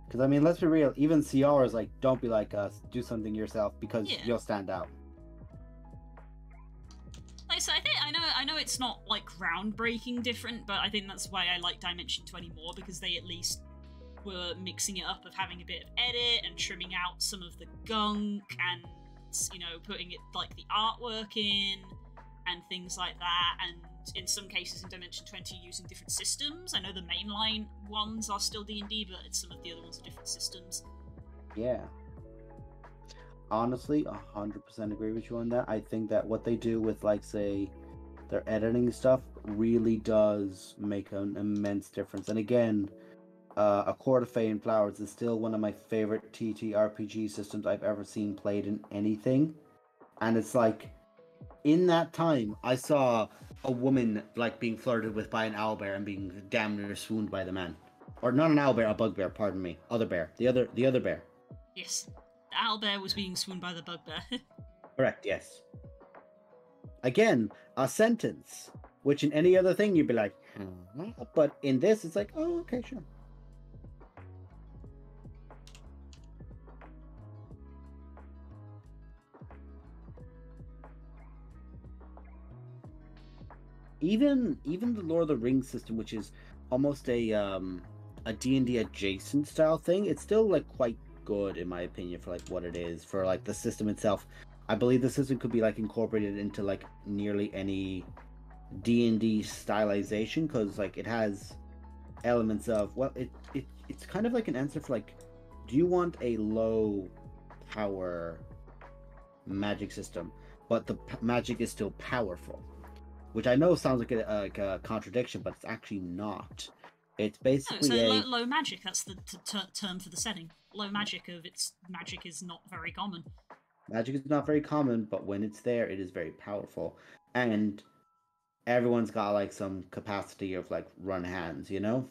Because, I mean, let's be real, even CR is like, don't be like us, do something yourself, because you'll stand out. Like, so I know it's not, like, groundbreaking different, but I think that's why I like Dimension 20 more, because they at least were mixing it up of having a bit of edit and trimming out some of the gunk and, you know, putting it, like, the artwork in and things like that, and in some cases in Dimension 20 using different systems. I know the mainline ones are still D&D, but some of the other ones are different systems. Yeah. Honestly, 100% agree with you on that. I think that what they do with, like, say, their editing stuff really does make an immense difference. And again, A Court of Fey and Flowers is still one of my favorite TTRPG systems I've ever seen played in anything. And it's like, in that time, I saw a woman, like, being flirted with by an owlbear and being damn near swooned by the man. Or not an owlbear, a bugbear, pardon me. Other bear. The other bear. Yes. The owlbear was being swooned by the bugbear. Correct, yes. Again, a sentence, which in any other thing you'd be like, but in this, it's like, oh, okay, sure. Even the Lord of the Rings system, which is almost a D&D adjacent style thing, it's still, like, quite good in my opinion for, like, what it is, for, like, the system itself. I believe the system could be, like, incorporated into, like, nearly any D&D stylization, because, like, it has elements of, well, it's kind of like an answer for, like, do you want a low power magic system, but the magic is still powerful? Which I know sounds like a contradiction, but it's actually not. It's basically low magic. That's the term for the setting. Low magic of its magic is not very common. Magic is not very common, but when it's there, it is very powerful. And everyone's got, like, some capacity of, like, run hands, you know?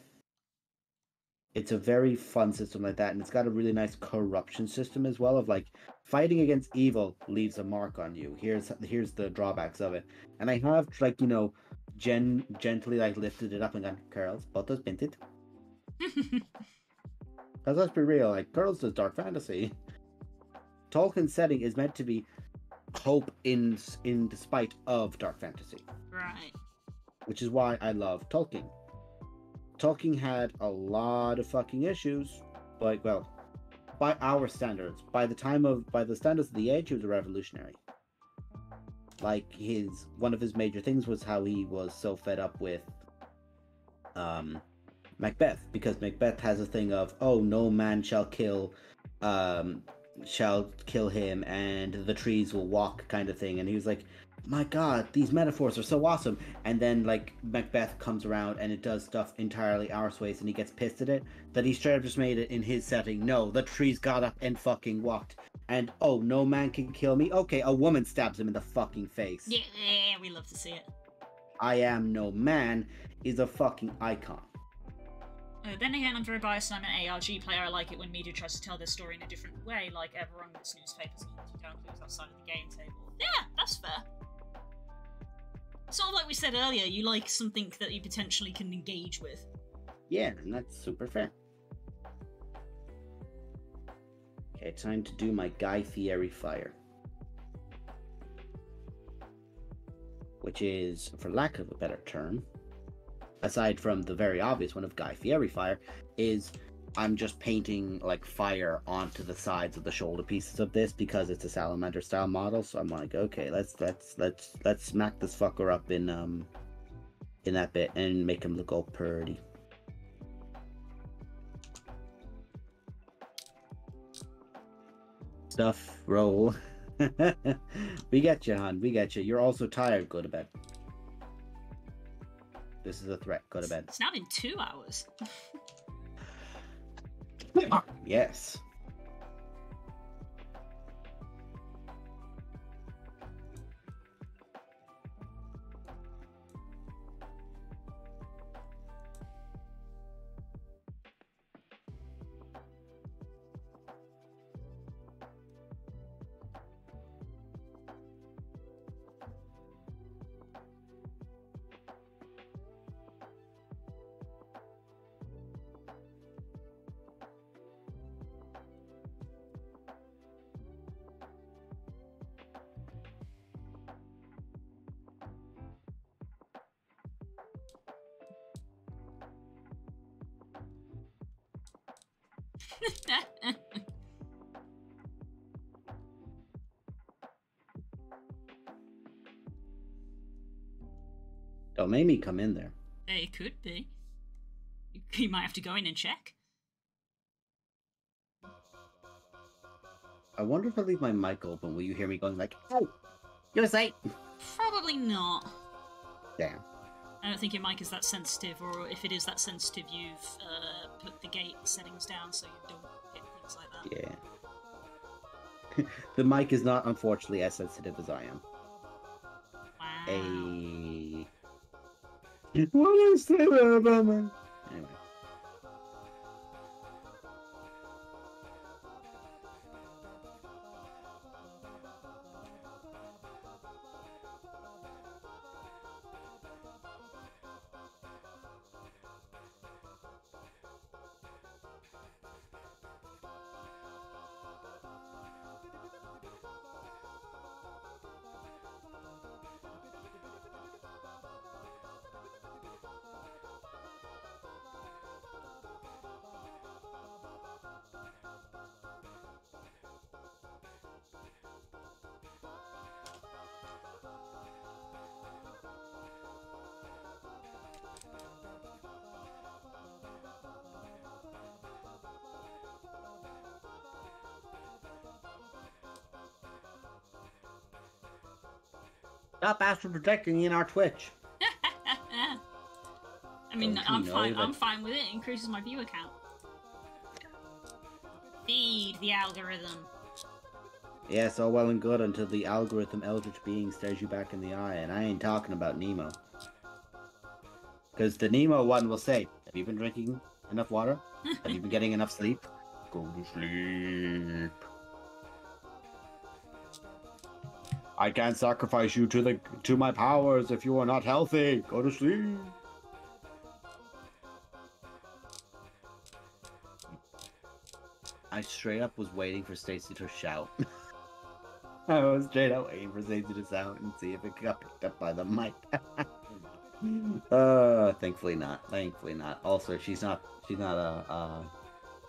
It's a very fun system like that, and it's got a really nice corruption system as well of, like, fighting against evil leaves a mark on you. Here's the drawbacks of it. And I have, like, you know, gently, like, lifted it up and gone, Curls, but does Binted. Because let's be real, like, Curls does dark fantasy. Tolkien's setting is meant to be hope in despite of dark fantasy. Right. Which is why I love Tolkien. Tolkien had a lot of fucking issues, but, well, by our standards, by the standards of the age, he was a revolutionary. Like, one of his major things was how he was so fed up with Macbeth, because Macbeth has a thing of, oh, no man shall kill him and the trees will walk kind of thing. And he was like, my god, these metaphors are so awesome. And then, like, Macbeth comes around and it does stuff entirely arseways and he gets pissed at it, that he straight up just made it in his setting. No, the trees got up and fucking walked. And, oh, no man can kill me? Okay, a woman stabs him in the fucking face. Yeah, we love to see it. I am no man is a fucking icon. Then again, I'm very biased and I'm an ARG player. I like it when media tries to tell their story in a different way, like everyone with its newspapers and you don't lose outside of the game table. Yeah, that's fair. Sort of like we said earlier, you like something that you potentially can engage with. Yeah, and that's super fair. Okay, time to do my Guy Fieri fire. Which is, for lack of a better term, aside from the very obvious one of Guy Fieri fire, is I'm just painting, like, fire onto the sides of the shoulder pieces of this because it's a salamander style model. So I'm like, okay, let's smack this fucker up in that bit and make him look all pretty. stuff. Roll. We get you, hon. We get you. You're also tired. Go to bed. This is a threat. Go to bed. It's now been 2 hours. Yes. Don't make me come in there. It could be. You might have to go in and check. I wonder if I leave my mic open, will you hear me going like, "Oh, you're safe"? Probably not. Damn. I don't think your mic is that sensitive, or if it is that sensitive, you've put the gate settings down so you don't hit things like that. Yeah. The mic is not, unfortunately, as sensitive as I am. Wow. What is that about me? Anyway. Stop astral projecting in our Twitch. I mean, I'm fine. I'm fine with it. It increases my viewer count. Feed the algorithm. Yes, all well and good until the algorithm eldritch being stares you back in the eye, and I ain't talking about Nemo. Because the Nemo one will say, have you been drinking enough water? Have you been getting enough sleep? Go to sleep. I can't sacrifice you to my powers if you are not healthy. Go to sleep. I straight up was waiting for Stacy to shout. I was straight up waiting for Stacy to shout and see if it got picked up by the mic. Thankfully not. Thankfully not. Also, she's not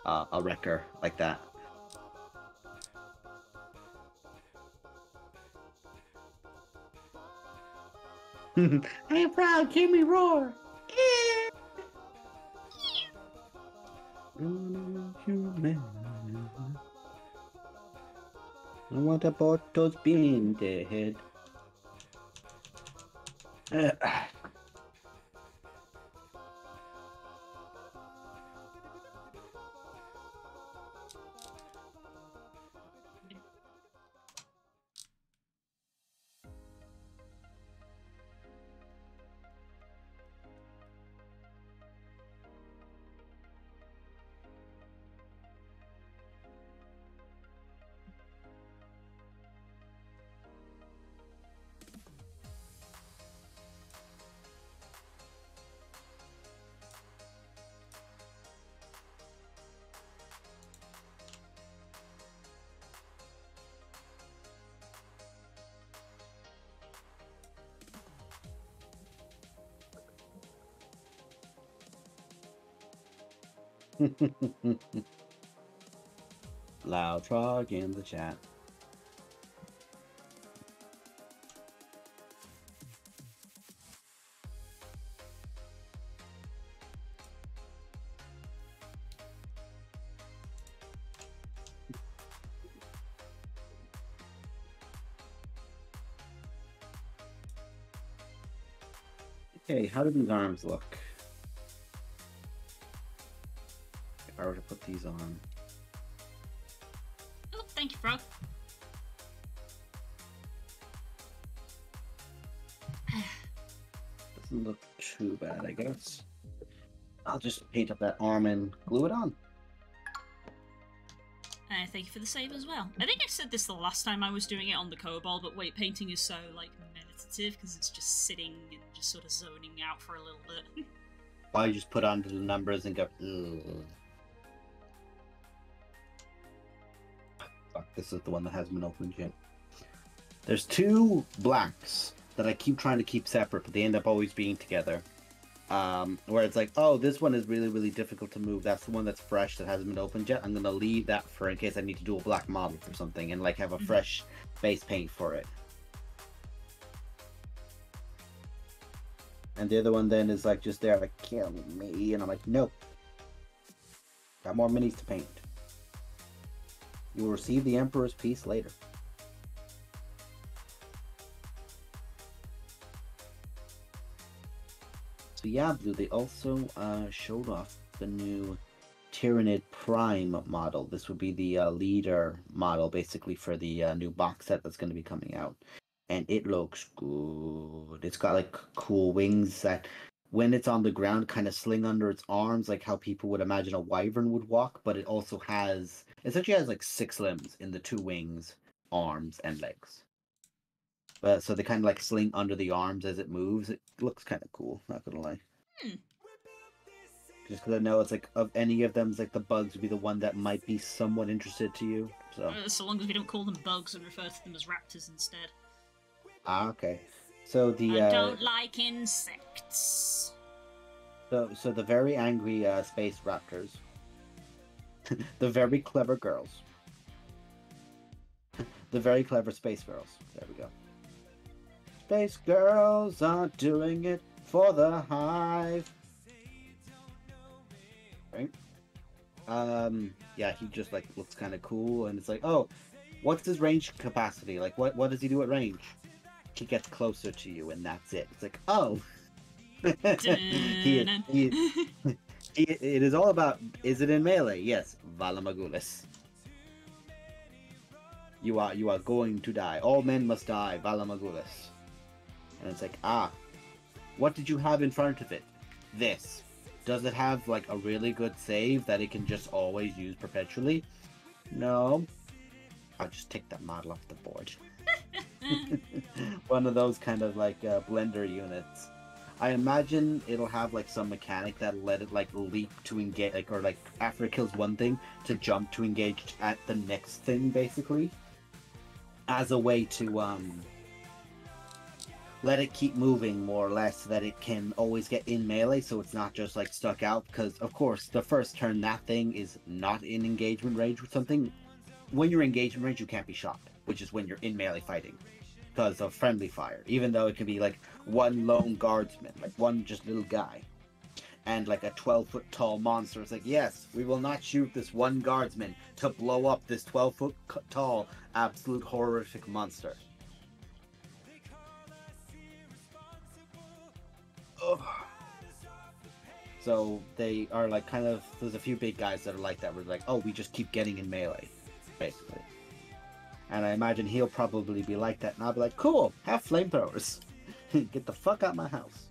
a wrecker like that. I am proud. Hear me roar. I want a Porto's being dead. Loud frog in the chat. Okay, how do these arms look? If I were to put these on. Oh, thank you, Frog. Doesn't look too bad, I guess. I'll just paint up that arm and glue it on. Thank you for the save as well. I think I said this the last time I was doing it on the Kobold, but weight painting is so, like, meditative, because it's just sitting and just sort of zoning out for a little bit. Why you just put on the numbers and go, ugh. Fuck, this is the one that hasn't been opened yet. There's two blacks that I keep trying to keep separate, but they end up always being together. Where it's like, oh, this one is really, really difficult to move. That's the one that's fresh that hasn't been opened yet. I'm gonna leave that for in case I need to do a black model for something and like have a fresh base paint for it. And the other one then is like just there, like, kill me, and I'm like, nope. Got more minis to paint. You will receive the Emperor's piece later. So yeah, Blue, they also showed off the new Tyrannid Prime model. This would be the leader model, basically, for the new box set that's going to be coming out. And it looks good. It's got, like, cool wings that, when it's on the ground, kind of sling under its arms, like how people would imagine a wyvern would walk. But it also has, essentially has, like, 6 limbs in the 2 wings, arms, and legs. So they kind of like sling under the arms as it moves. It looks kind of cool, not gonna lie. Just because I know it's like, of any of them, it's like the bugs would be the one that might be somewhat interested to you. So long as we don't call them bugs and refer to them as raptors instead. Ah, okay. So the I don't like insects. So the very angry space raptors, the very clever girls, the very clever space girls. There we go. Space girls are doing it for the hive. Right? Yeah, he just like looks kind of cool, and it's like, oh, what's his range capacity? Like, what does he do at range? He gets closer to you, and that's it. It's like, oh, it is all about. Is it in melee? Yes, Valamagulis. You are going to die. All men must die, Valamagulis. And it's like, ah, what did you have in front of it? This. Does it have, like, a really good save that it can just always use perpetually? No. I'll just take that model off the board. One of those kind of, like, blender units. I imagine it'll have, like, some mechanic that'll let it, like, leap to engage, like, or, like, after it kills one thing, to jump to engage at the next thing, basically. As a way to, let it keep moving more or less so that it can always get in melee, so it's not just like stuck out, because of course the first turn that thing is not in engagement range with something. When you're in engagement range, you can't be shot, which is when you're in melee fighting because of friendly fire, even though it can be like one lone guardsman, like one just little guy, and like a 12-foot tall monster. It's like, yes, we will not shoot this one guardsman to blow up this 12-foot tall absolute horrific monster. Ugh. So they are like kind of, there's a few big guys that are like that, where like, oh, we just keep getting in melee, basically. And I imagine he'll probably be like that, and I'll be like, cool, have flamethrowers. Get the fuck out of my house.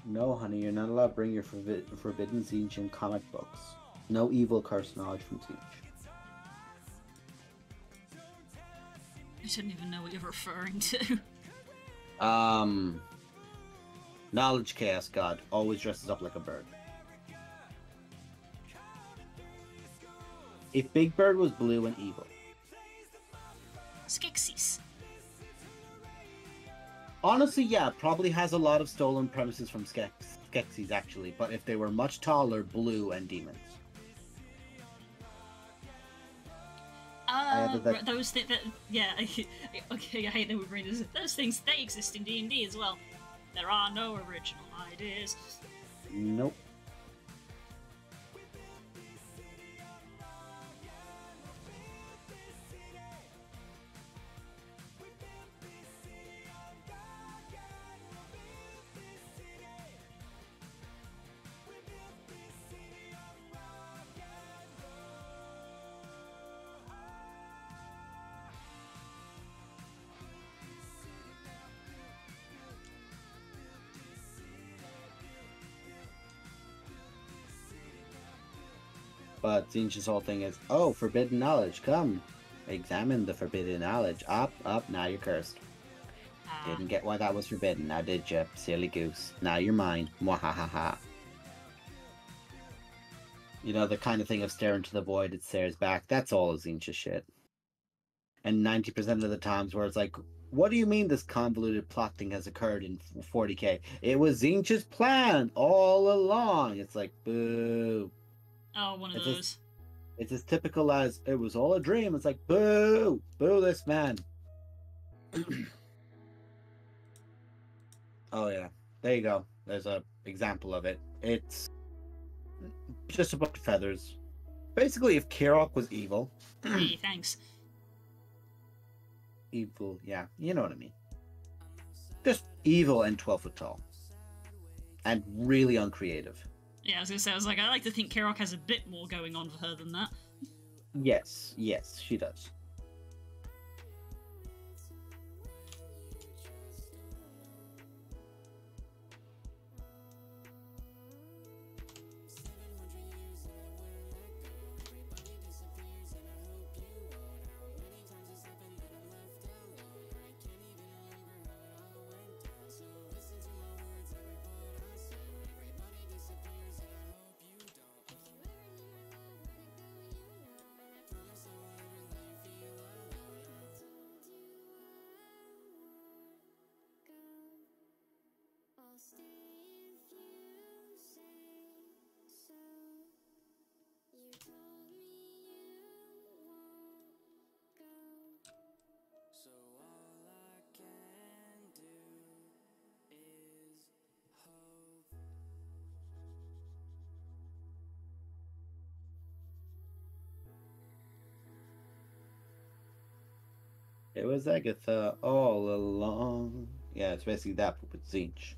No, honey, you're not allowed to bring your forbidden Siege and comic books. No evil curse knowledge from Siege. I don't even know what you're referring to. Knowledge Chaos God. Always dresses up like a bird. If Big Bird was blue and evil. Skeksis. Honestly, yeah, probably has a lot of stolen premises from Skeksis, actually. But if they were much taller, blue, and demons. Those things that, yeah, okay, I hate that we're bringing this. Those things, they exist in D&D as well. There are no original ideas. Nope. But Zinch's whole thing is, oh, forbidden knowledge, come. Examine the forbidden knowledge. Up, now you're cursed. Didn't get why that was forbidden, now did you? Silly goose. Now you're mine. Mwahahaha. You know, the kind of thing of staring into the void, it stares back. That's all Zinch's shit. And 90% of the times where it's like, what do you mean this convoluted plot thing has occurred in 40k? It was Zinch's plan all along. It's like, boo. Oh, one of those. It's as typical as, it was all a dream. It's like, boo! Boo this man. Oh yeah, there you go. There's a example of it. It's just a bunch of feathers. Basically, if Kirok was evil... Hey, thanks. Evil, yeah, you know what I mean. Just evil and 12 foot tall. And really uncreative. Yeah, I was gonna say, I like to think Kirok has a bit more going on for her than that. Yes, she does. It was Agatha all along. Yeah, it's basically that, but with Zinch.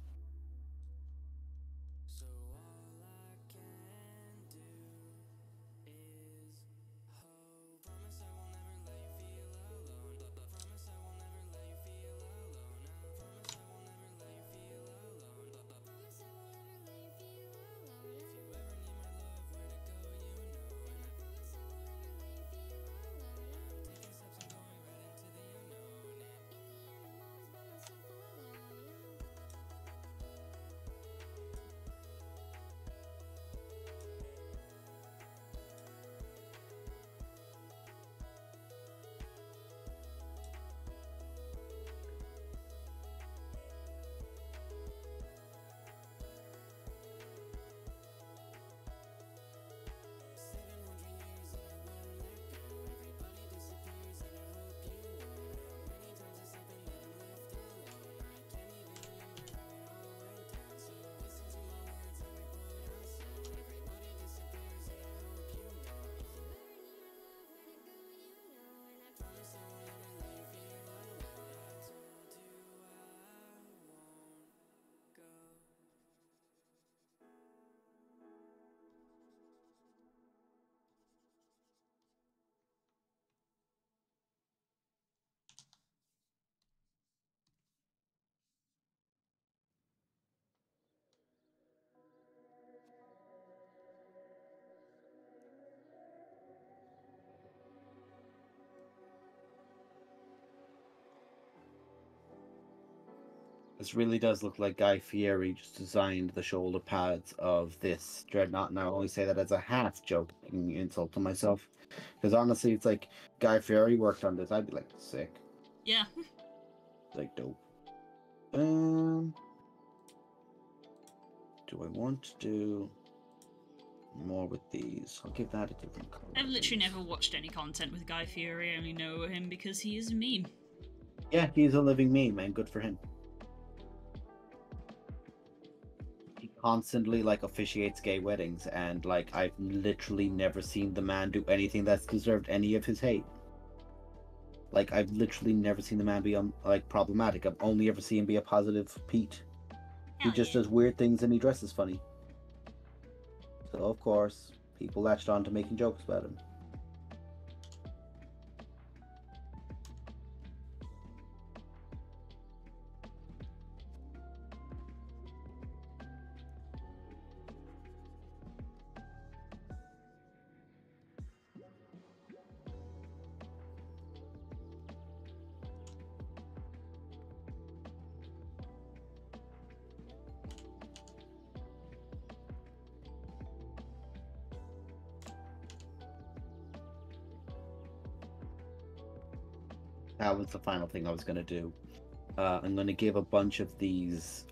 This really does look like Guy Fieri just designed the shoulder pads of this dreadnought, and I only say that as a half joking insult to myself. Because honestly, it's like Guy Fieri worked on this. I'd be like, sick. Yeah. Like, dope. Do I want to do more with these? I'll give that a different color. I've literally never watched any content with Guy Fieri. I only know him because he is a meme. Yeah, he's a living meme, and good for him. He constantly like officiates gay weddings, and like I've literally never seen the man do anything that's deserved any of his hate. Like I've literally never seen the man be like problematic. I've only ever seen him be a positive Pete. He just does weird things and he dresses funny. So of course, people latched on to making jokes about him. That was the final thing I was going to do. I'm going to give a bunch of these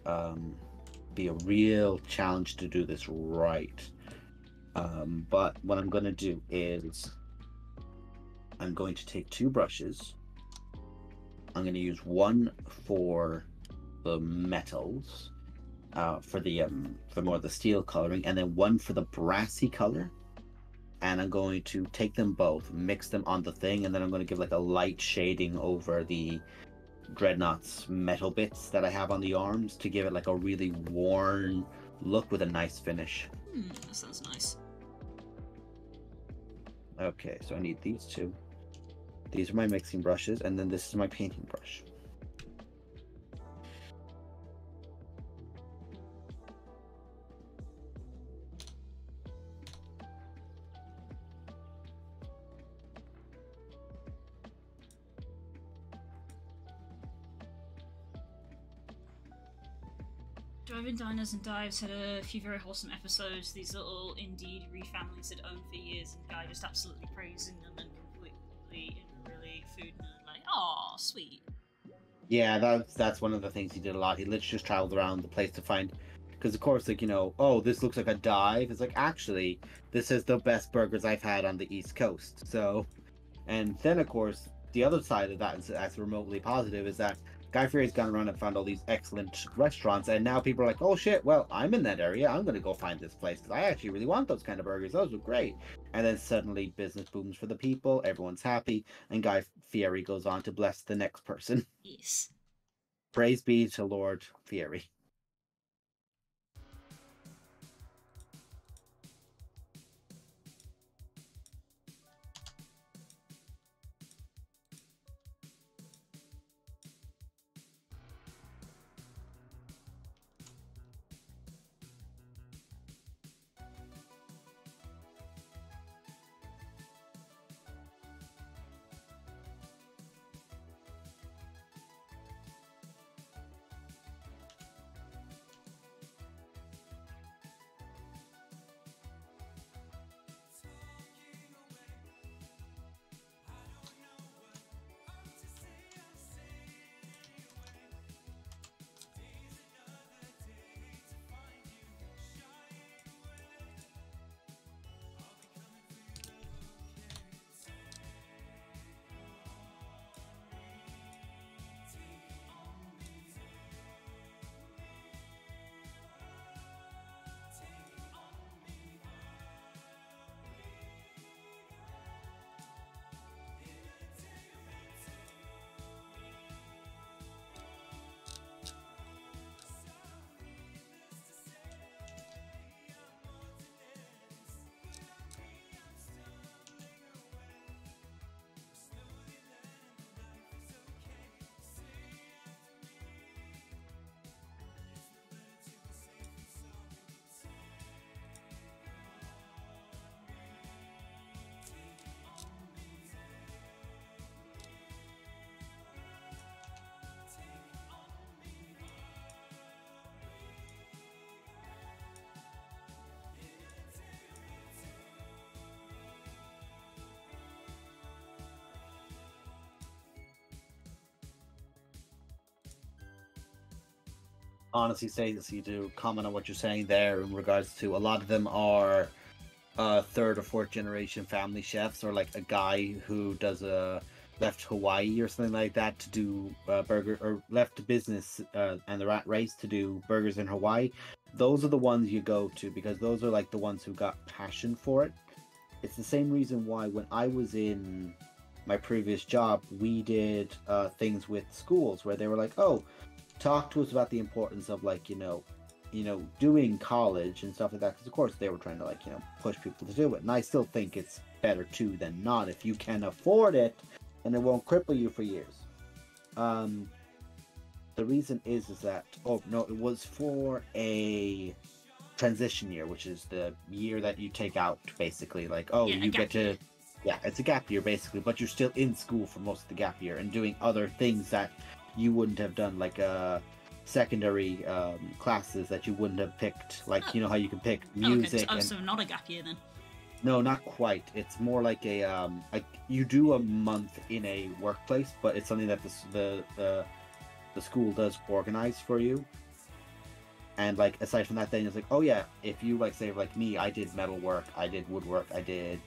be a real challenge to do this right. But what I'm going to do is I'm going to take 2 brushes. I'm going to use one for the metals, for more of the steel coloring, and then one for the brassy color. And I'm going to take them both, mix them on the thing, and then I'm going to give like a light shading over the dreadnought's metal bits that I have on the arms to give it like a really worn look with a nice finish. That sounds nice. Okay, so I need these 2. These are my mixing brushes, and then this is my painting brush. Drive-In Diners and Dives had a few very wholesome episodes. These little indie families had owned for years, and Guy just absolutely praising them and completely in really food nerd, like, "Aw, sweet." Yeah, that's one of the things he did a lot. He literally just traveled around the place to find, because of course, like, you know, oh, this looks like a dive. It's like, actually, this is the best burgers I've had on the East Coast. So, and then of course, the other side of that, that's remotely positive, is that Guy Fieri's gone around and found all these excellent restaurants, and now people are like, oh shit, well, I'm in that area, I'm going to go find this place, because I actually really want those kind of burgers, those are great. And then suddenly business booms for the people, everyone's happy, and Guy Fieri goes on to bless the next person. Yes. Praise be to Lord Fieri. honestly say this, you do comment on what you're saying there in regards to a lot of them are third or fourth generation family chefs, or like a guy who does left Hawaii or something like that to do burger, or left business and the rat race to do burgers in Hawaii. Those are the ones you go to because those are like the ones who got passion for it. It's the same reason why when I was in my previous job, we did things with schools where they were like, "Oh, talk to us about the importance of like doing college and stuff like that." Because of course they were trying to like push people to do it, and I still think it's better too than not if you can afford it, and it won't cripple you for years. The reason is that it was for a transition year, which is the year that you take out basically. Like you get to. Yeah, it's a gap year basically, but you're still in school for most of the gap year and doing other things that you wouldn't have done, like secondary classes that you wouldn't have picked. Like how you can pick music. Okay, so not a gap year then. No, not quite. It's more like a you do a month in a workplace, but it's something that the school does organize for you. And like aside from that, then it's like, oh yeah, if you like say like me, I did metal work, I did woodwork, I did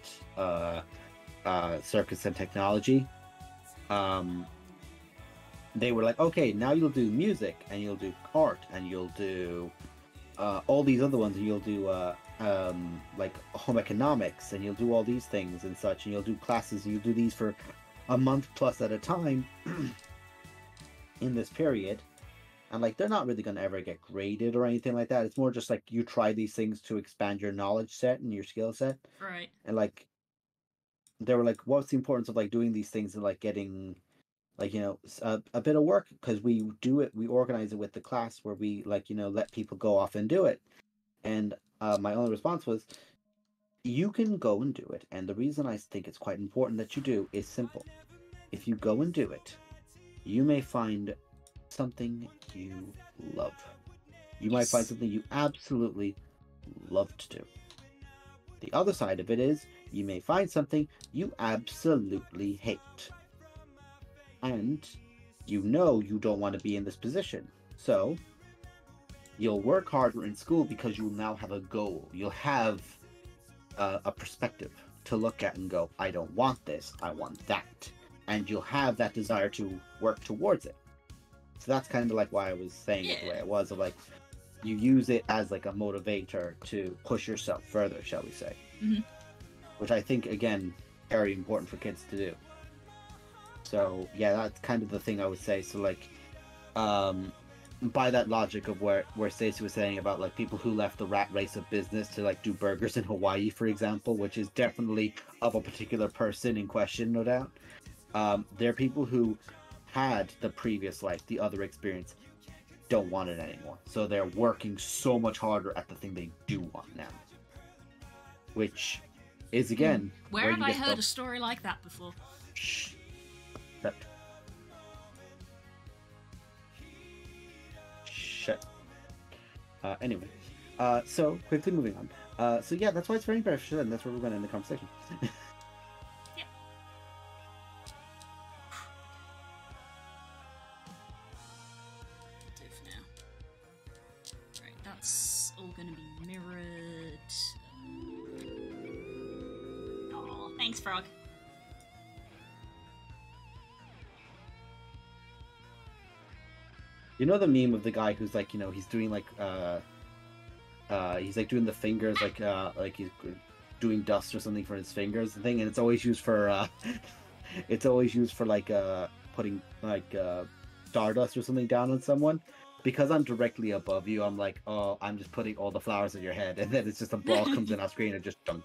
circuits and technology. They were like, okay, now you'll do music and you'll do art and you'll do all these other ones, and you'll do like home economics, and you'll do all these things and such, and you'll do classes, and you'll do these for a month plus at a time in this period. And like they're not really going to ever get graded or anything like that. It's more just like you try these things to expand your knowledge set and your skill set. Right. And like they were like, what's the importance of like doing these things and like getting like a bit of work, because we organize it with the class where we like let people go off and do it. And my only response was, you can go and do it, and the reason I think it's quite important that you do is simple. If you go and do it, you may find something you love. You might find something you absolutely love to do. The other side of it is you may find something you absolutely hate. And you don't want to be in this position. So you'll work harder in school because you'll now have a goal. You'll have a perspective to look at and go, I don't want this, I want that. And you'll have that desire to work towards it. So that's kind of like why I was saying it the way it was, of like you use it as like a motivator to push yourself further, shall we say. Mm-hmm. Which I think, again, very important for kids to do. So yeah, that's kind of the thing I would say. So like by that logic of where Stacey was saying about like people who left the rat race of business to like do burgers in Hawaii, for example, which is definitely of a particular person in question, no doubt. There are people who had the previous life, the other experience, don't want it anymore. So they're working so much harder at the thing they do want now. Which is, again... Where have I heard a story like that before? Shh. Shut. Anyway. So, quickly moving on. So yeah, that's why it's very beneficial, and that's where we're going to end the conversation. All going to be mirrored. Oh, thanks, Frog. You know the meme of the guy who's like, he's doing like, he's like doing the fingers, like he's doing dust or something for his fingers and thing, and it's always used for, like putting like stardust or something down on someone. Because I'm directly above you, I'm like, oh, I'm just putting all the flowers on your head, and then it's just a ball comes in our screen and just dunk.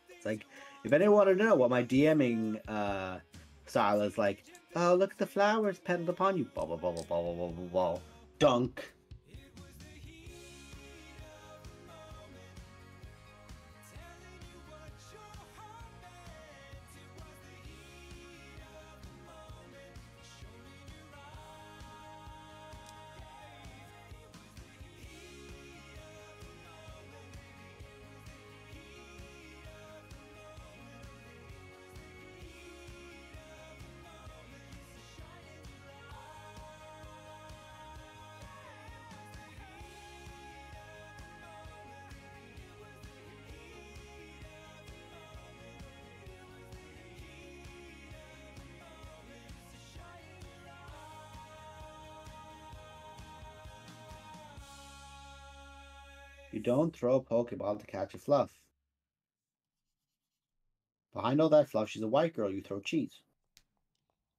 It's like, if anyone want to know what my DMing style is like, oh, look at the flowers petaled upon you, blah blah blah blah blah blah blah blah, dunk. You don't throw a Pokeball to catch a Fluff. Behind all that fluff, she's a white girl. You throw cheese.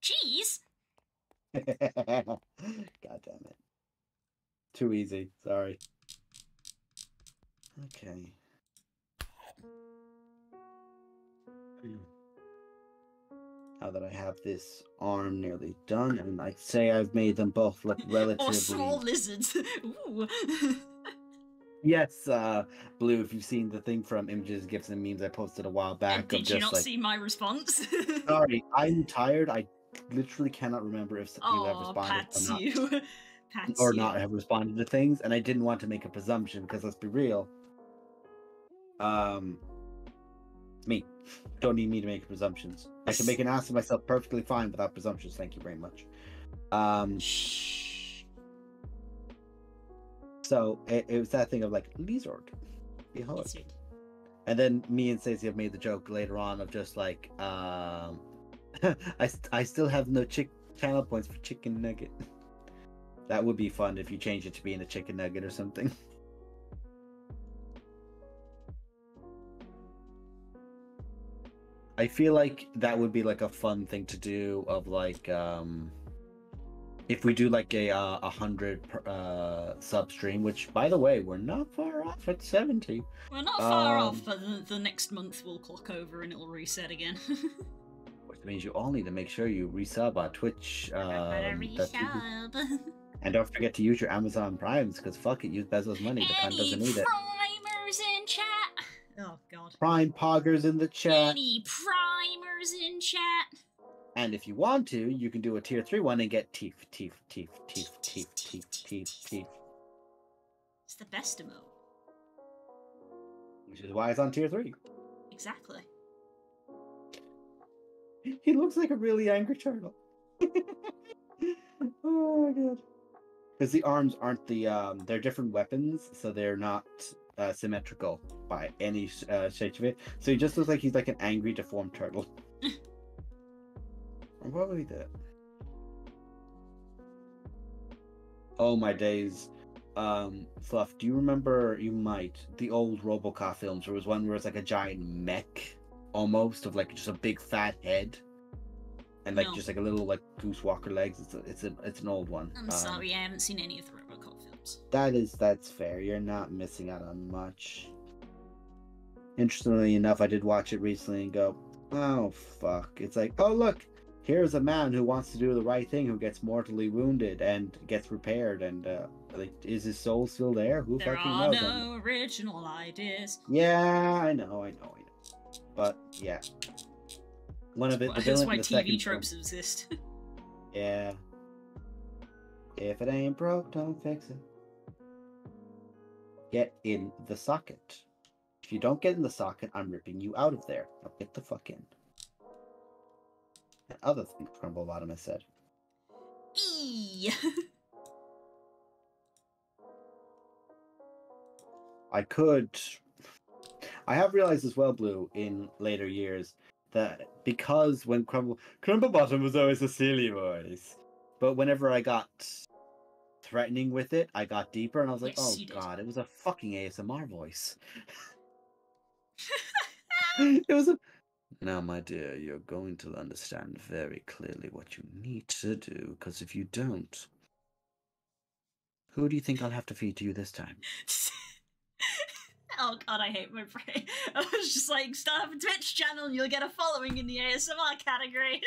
Cheese? God damn it. Too easy. Sorry. Okay. Now that I have this arm nearly done, and I'd say I've made them both look relatively... Or small lizards. Ooh. Yes, Blue, if you've seen the thing from Images, GIFs, and Memes I posted a while back. And did you not see my response? Sorry, I'm tired. I literally cannot remember if people have responded Pats or not. you. Pats or you. not have responded to things, and I didn't want to make a presumption, because let's be real. Me. Don't need me to make presumptions. I can make an ass of myself perfectly fine without presumptions, thank you very much. Shh. So, it was that thing of like, Lizard. Behold. And then me and Stacey have made the joke later on of just like, I still have no channel points for chicken nugget. That would be fun if you change it to being a chicken nugget or something. I feel like that would be like a fun thing to do of like, if we do like a 100 sub stream, which by the way, we're not far off at 70. We're not far off, but the next month we'll clock over and it'll reset again. Which means you all need to make sure you resub on Twitch. Resub. And don't forget to use your Amazon Primes, because fuck it, use Bezos' money. The cunt doesn't need it. Primers in chat. Oh god. Prime poggers in the chat. Any primers in chat. And if you want to, you can do a tier 3 one and get teeth. It's the best emote. Which is why it's on tier 3. Exactly. He looks like a really angry turtle. Oh my god. Because the arms aren't the, they're different weapons, so they're not symmetrical by any shape of it. So he just looks like he's like an angry, deformed turtle. Or what would he do? Oh my days. Fluff, do you remember, you might, the old RoboCop films? There was one where it's like a giant mech, almost, of like just a big fat head. And like just like a little like goose walker legs. It's an old one. I'm sorry, I haven't seen any of the RoboCop films. That's fair. You're not missing out on much. Interestingly enough, I did watch it recently and go, oh fuck. It's like, oh look, here's a man who wants to do the right thing, who gets mortally wounded and gets repaired, and like, is his soul still there? Who there fucking knows? There are no original ideas. Yeah, I know. But yeah. One of it. That's why TV tropes exist. Yeah. If it ain't broke, don't fix it. Get in the socket. If you don't get in the socket, I'm ripping you out of there. Now get the fuck in. And other things Crumble Bottom has said. Eee. I have realized as well, Blue, in later years, that because when Crumble Bottom was always a silly voice, but whenever I got threatening with it, I got deeper, and I was like, oh god, it was a fucking ASMR voice. It was a... Now, my dear, you're going to understand very clearly what you need to do, because if you don't, who do you think I'll have to feed to you this time? Oh god, I hate my brain. I was just like, start up a Twitch channel and you'll get a following in the ASMR category.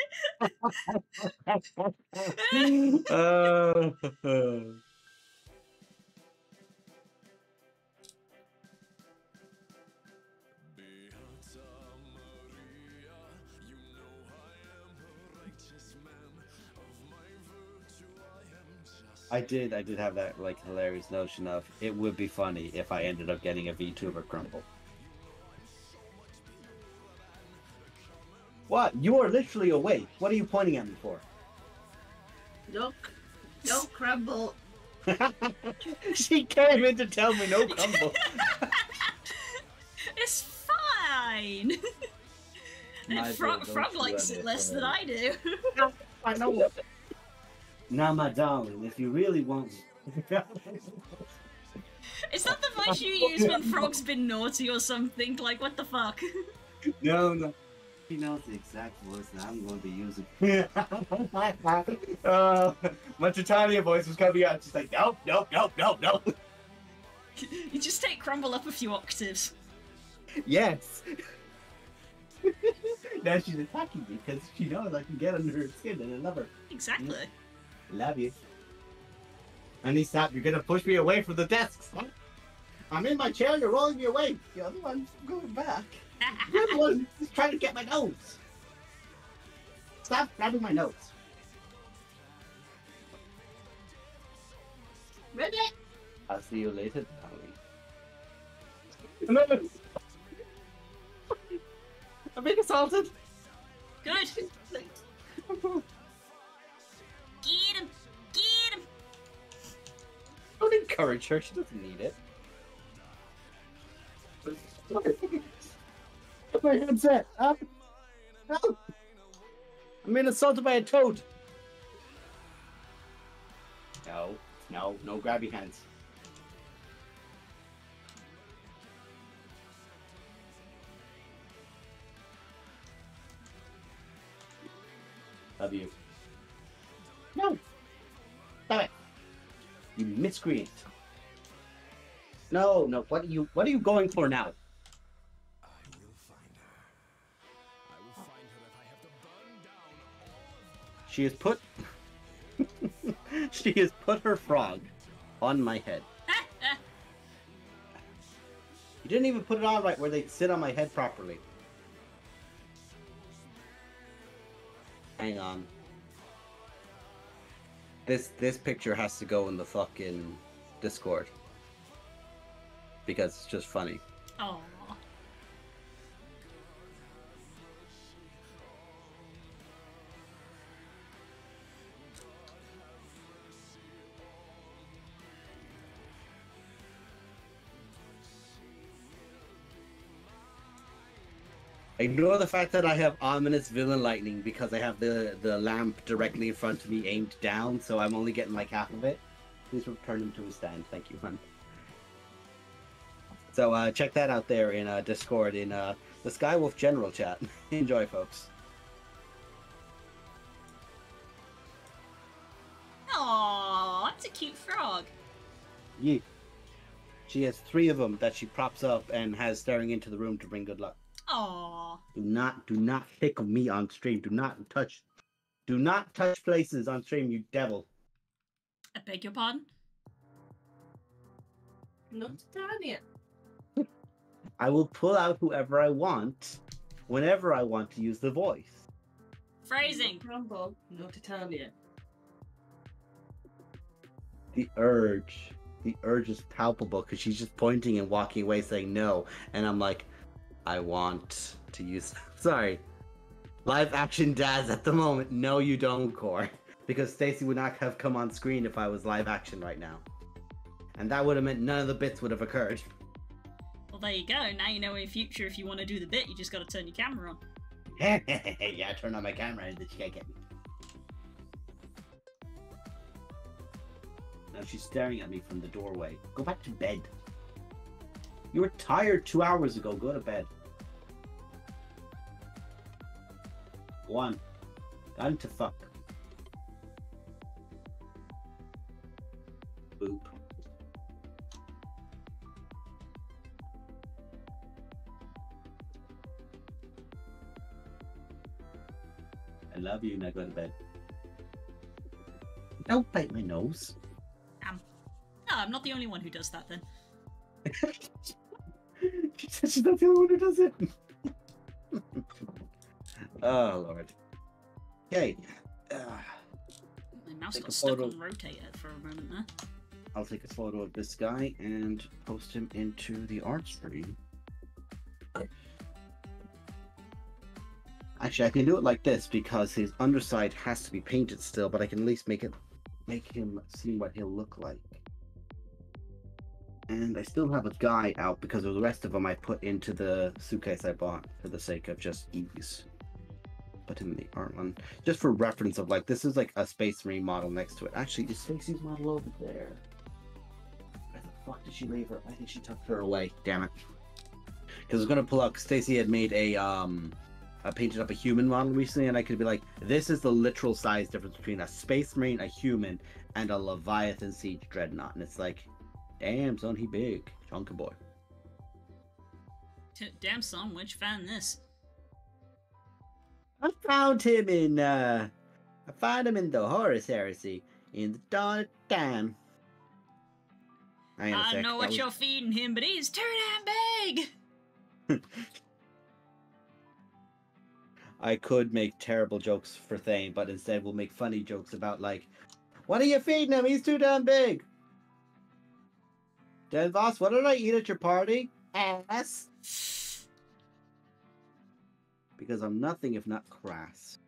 I did have that like hilarious notion of it would be funny if I ended up getting a VTuber Crumble. What? You are literally awake. What are you pointing at me for? Don't crumble. She came in to tell me no crumble. It's fine. Frog likes it less than I do. I know it. Now, my darling, if you really want me... Is that the voice you use when Frog's been naughty or something? Like, what the fuck? No. He knows the exact voice that I'm going to be using. My Titania voice was coming out, just like, nope. You just take Crumble up a few octaves. Yes. Now she's attacking me because she knows I can get under her skin and I love her. Exactly. Love you. Honey, stop. You're going to push me away from the desks. Huh? I'm in my chair, you're rolling me away. The other one's going back. The other one is trying to get my nose. Stop grabbing my nose. Ready? I'll see you later, darling. I'm being assaulted. Good. Get him! Get him! Don't encourage her. She doesn't need it. My headset. No. I'm being assaulted by a toad. No grabby hands. Love you. No. Stop it. You miscreant. No. What are you going for now? She has put she has put her frog on my head. You didn't even put it on right where they sit on my head properly. Hang on. This picture has to go in the fucking Discord. Because it's just funny. Oh. Ignore the fact that I have ominous villain lightning because I have the lamp directly in front of me aimed down, so I'm only getting like half of it. Please return him to his stand. Thank you, hon. So check that out there in Discord in the Skywolf General chat. Enjoy, folks. Aww, that's a cute frog. Yeah. She has 3 of them that she props up and has staring into the room to bring good luck. Aww. Do not tickle me on stream. Do not touch places on stream, you devil. I beg your pardon? Not Titania. I will pull out whoever I want, whenever I want to use the voice. Phrasing. Crumble. No Titania. The urge is palpable because she's just pointing and walking away saying no, and I'm like, I want to use. Sorry, live action Daz at the moment. No, you don't, Core, because Stacy would not have come on screen if I was live action right now, and that would have meant none of the bits would have occurred. Well, there you go. Now you know in future if you want to do the bit, you just got to turn your camera on. Yeah, turn on my camera and then she can't get me. Now she's staring at me from the doorway. Go back to bed. You were tired 2 hours ago. Go to bed. 1. Time to fuck. Boop. I love you. Now go to bed. Don't bite my nose. No, I'm not the only one who does that then. She said she's not the only one who does it. Oh, Lord. Okay. My mouse got stuck on rotator for a moment there. I'll take a photo of this guy and post him into the art stream. Actually, I can do it like this because his underside has to be painted still, but I can at least make him see what he'll look like. And I still have a guy out because of the rest of them I put into the suitcase I bought for the sake of just ease. Put him in the art one. Just for reference of like, this is like a Space Marine model next to it. Actually, is Stacy's model over there? Where the fuck did she leave her? I think she took her away. Damn it. Because I was gonna pull out. Stacy had made I painted up a human model recently, and I could be like, this is the literal size difference between a space marine, a human, and a Leviathan Siege Dreadnought. And it's like, damn, son, he big. Chunky boy. Damn, son, where'd you find this? I found him in the Horus Heresy in the dawn of time. I don't know what you're feeding him, but he's too damn big! I could make terrible jokes for Thane, but instead we'll make funny jokes about, like, what are you feeding him? He's too damn big! Denvos, what did I eat at your party? Ass! Because I'm nothing if not crass.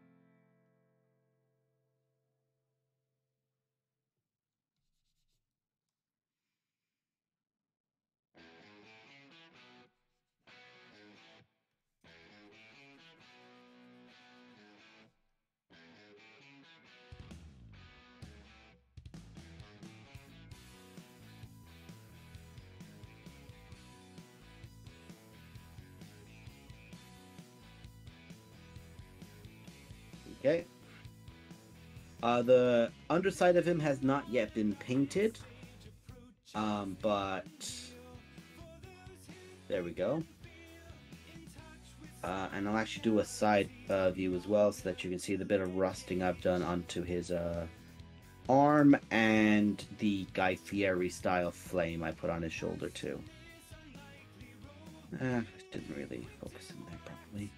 Okay. The underside of him has not yet been painted. But there we go. And I'll actually do a side view as well so that you can see the bit of rusting I've done onto his arm and the Guy Fieri style flame I put on his shoulder too. Didn't really focus in there properly.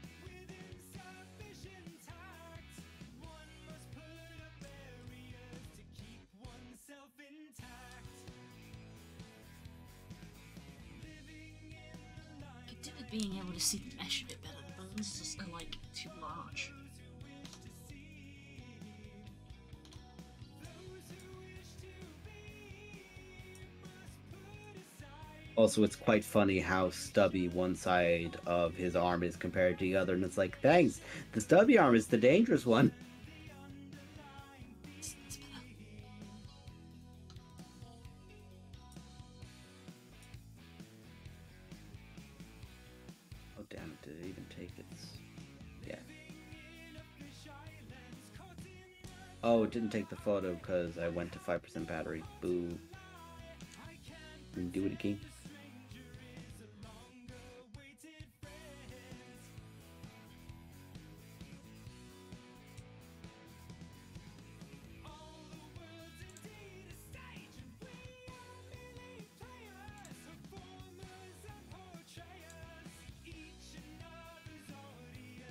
Being able to see the mesh a bit better, the bones just are like too large. Also, it's quite funny how stubby one side of his arm is compared to the other, and it's like, thanks, the stubby arm is the dangerous one. That's better. Oh damn it, did it even take its... yeah. Oh, it didn't take the photo because I went to 5% battery. Boo. Do it again.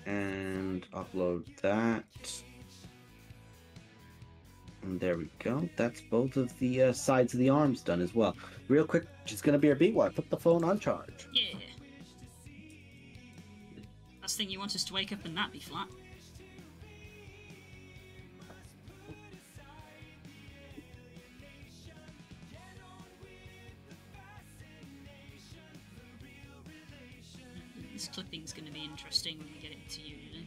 And upload that. And there we go. That's both of the sides of the arms done as well. Real quick, just gonna be our beat while I put the phone on charge. Yeah. Last thing you want is to wake up and that be flat. This clipping's going to be interesting when we get it to you, you know?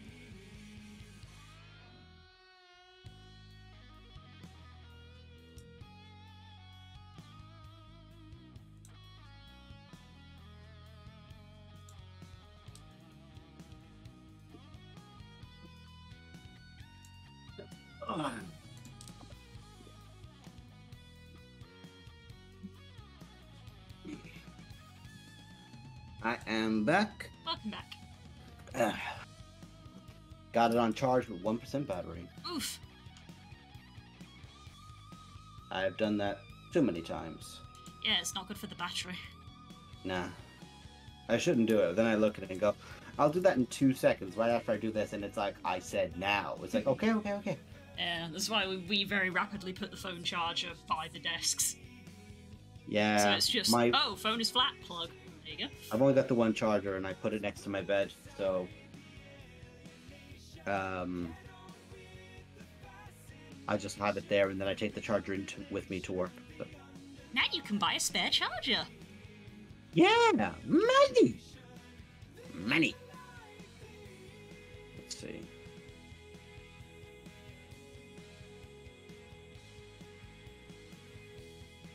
I am back. Welcome back. Got it on charge with 1% battery. Oof. I've done that too many times. Yeah, it's not good for the battery. Nah. I shouldn't do it. Then I look at it and go, I'll do that in 2 seconds right after I do this, and it's like, I said now. It's like, okay. Yeah, that's why we very rapidly put the phone charger by the desks. Yeah. So it's just, oh, phone is flat, plug. There you go. I've only got the one charger, and I put it next to my bed, so... I just have it there, and then I take the charger with me to work. So. Now you can buy a spare charger. Yeah! Money! Money! Let's see.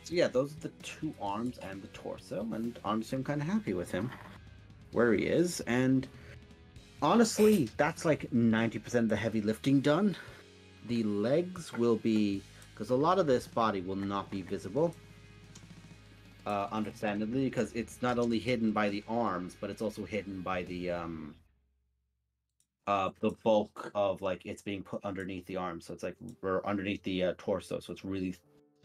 So yeah, those are the 2 arms and the torso, and honestly, I'm kind of happy with him where he is. And honestly, that's like 90% of the heavy lifting done. The legs will be, because a lot of this body will not be visible, understandably, because it's not only hidden by the arms, but it's also hidden by the bulk of like it's being put underneath the arms, so it's like we're underneath the torso, so it's really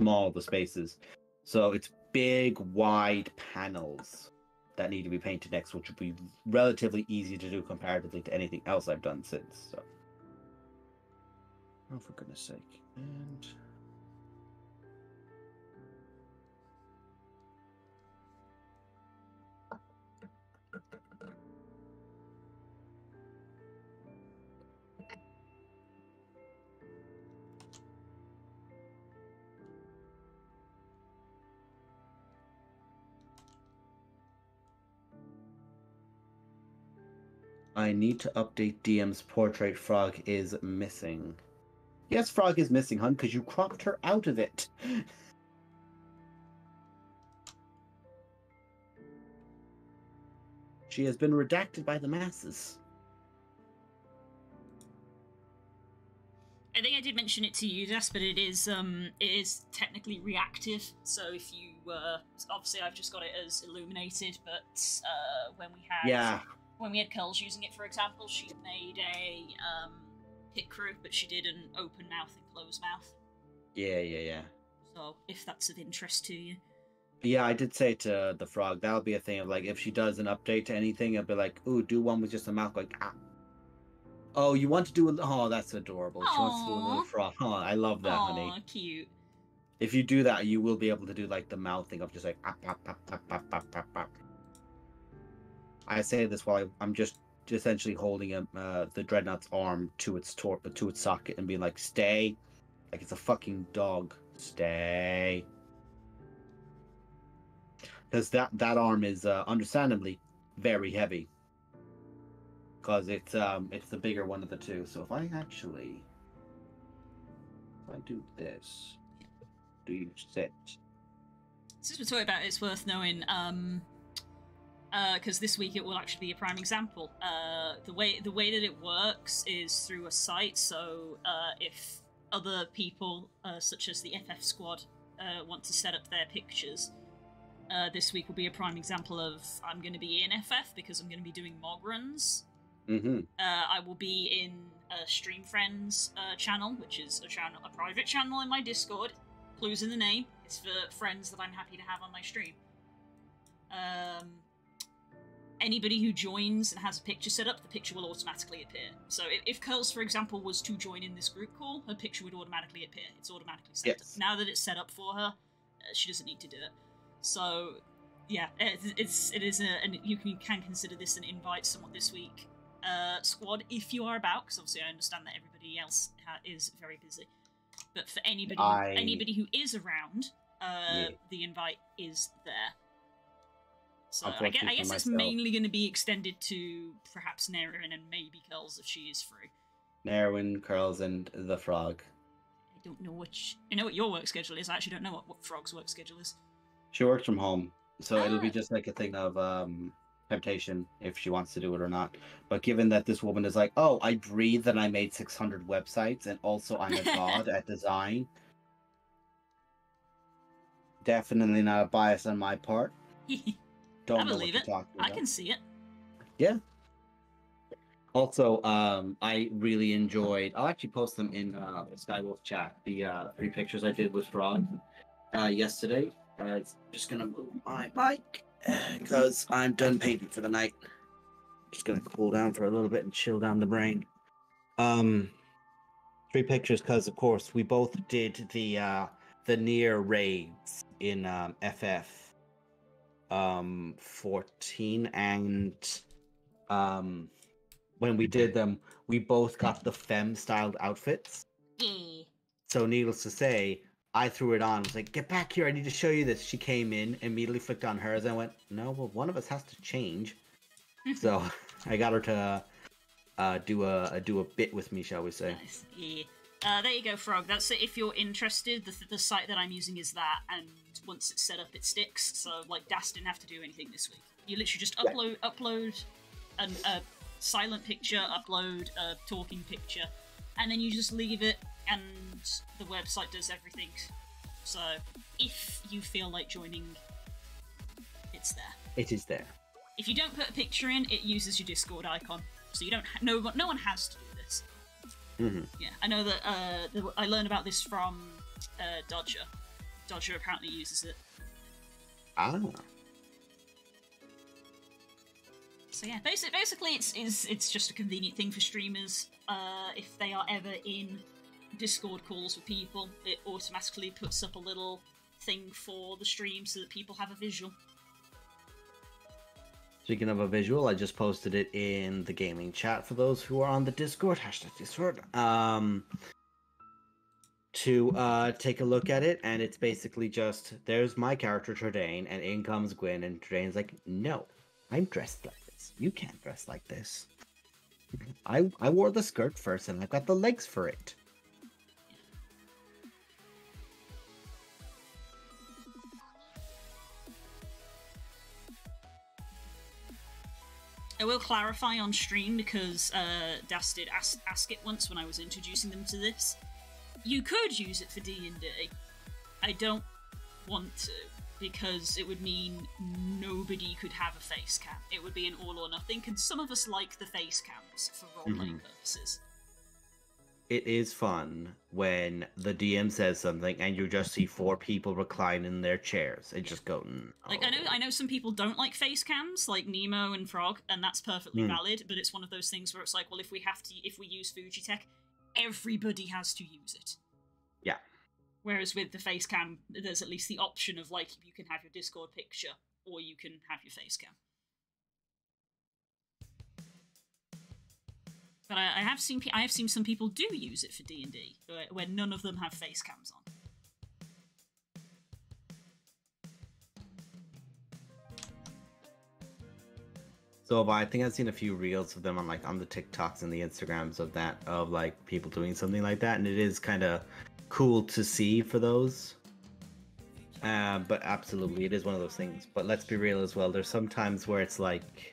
small, the spaces. So it's big, wide panels that need to be painted next, which would be relatively easy to do comparatively to anything else I've done since. So, oh, for goodness sake! And I need to update DM's portrait. Frog is missing. Yes, Frog is missing, hun, because you cropped her out of it. She has been redacted by the masses. I think I did mention it to you, Jess, but it is technically reactive. So if you obviously I've just got it as illuminated, but when we had Curls using it, for example, she made a hit crew, but she did an open mouth and closed mouth. Yeah. So if that's of interest to you. Yeah, I did say to the Frog, that'll be a thing of like, if she does an update to anything, it'll be like, ooh, do one with just a mouth, like, ah. Oh, you want to do a... Oh, that's adorable. She wants to do a little frog. Oh, I love that, honey. Aw, cute. If you do that, you will be able to do like the mouth thing of just like, ah, ah, ah, ah, ah, ah, ah, ah. I say this while I'm just essentially holding the Dreadnought's arm to its socket and being like, stay. Like it's a fucking dog. Stay. Because that arm is understandably very heavy. Because it's the bigger one of the 2. So if I do this, do you sit? Since we're talking about it, it's worth knowing, because this week it will actually be a prime example. The way that it works is through a site. So if other people, such as the FF squad, want to set up their pictures, this week will be a prime example of I'm going to be in FF because I'm going to be doing MOG runs. Mm-hmm. I will be in a Stream Friends channel, which is a private channel in my Discord. Clues in the name. It's for friends that I'm happy to have on my stream. Anybody who joins and has a picture set up, the picture will automatically appear. So if Curls, for example, was to join in this group call, her picture would automatically appear. It's automatically set up. Now that it's set up for her, she doesn't need to do it. So, yeah, it is and you can consider this an invite somewhat this week. Squad, if you are about, because obviously I understand that everybody else is very busy. But for anybody who is around, the invite is there. So I guess it's mainly going to be extended to perhaps Nerwin and maybe Curls if she is free. Nerwin, Curls, and the Frog. I don't know which. I know what your work schedule is. I actually don't know what Frog's work schedule is. She works from home, so it'll be just like a thing of temptation if she wants to do it or not. But given that this woman is like, oh, I breathe and I made 600 websites, and also I'm a god at design. Definitely not a bias on my part. Don't I know believe what it. you're talking about. I can see it. Yeah. Also, I really enjoyed. I'll actually post them in Skywolf chat. The 3 pictures I did with Frog yesterday. It's just gonna move my mic because I'm done painting for the night. Just gonna cool down for a little bit and chill down the brain. 3 pictures because, of course, we both did the near raids in FF 14, and when we did them, we both got the femme-styled outfits. So, needless to say, I threw it on. I was like, get back here. I need to show you this. She came in, immediately flicked on hers. And I went, no, well, one of us has to change. So I got her to do a bit with me, shall we say. Nice. Yeah. There you go, Frog. That's it. If you're interested, the site that I'm using is that, and once it's set up, it sticks. So, like, Das didn't have to do anything this week. You literally just upload a silent picture, upload a talking picture, and then you just leave it, and the website does everything. So, if you feel like joining, it's there. It is there. If you don't put a picture in, it uses your Discord icon, so you don't. No one has to do this. Mm-hmm. Yeah, I know that. I learned about this from Dodger. Dodger apparently uses it. Ah. So yeah, basically, it's just a convenient thing for streamers. If they are ever in Discord calls with people, it automatically puts up a little thing for the stream so that people have a visual. Speaking of a visual, I just posted it in the gaming chat for those who are on the Discord, #Discord, to take a look at it, and it's basically just, there's my character, Tradaine, and in comes Gwyn, and Tradaine's like, no, I'm dressed like this. You can't dress like this. I wore the skirt first, and I've got the legs for it. I will clarify on stream, because Das did ask it once when I was introducing them to this. You could use it for D&D. I don't want to, because it would mean nobody could have a face cam. It would be an all or nothing, and some of us like the face cams for role-playing purposes. It is fun when the DM says something and you just see 4 people recline in their chairs. It just goes. Like, I know some people don't like face cams, like Nemo and Frog, and that's perfectly valid. But it's one of those things where it's like, well, if we use Fujitech, everybody has to use it. Yeah. Whereas with the face cam, there's at least the option of, like, you can have your Discord picture or you can have your face cam. But I have seen some people do use it for D&D, where none of them have face cams on. So I think I've seen a few reels of them on the TikToks and the Instagrams of like people doing something like that, and it is kind of cool to see for those. But absolutely, it is one of those things. But let's be real as well. There's some times where it's like,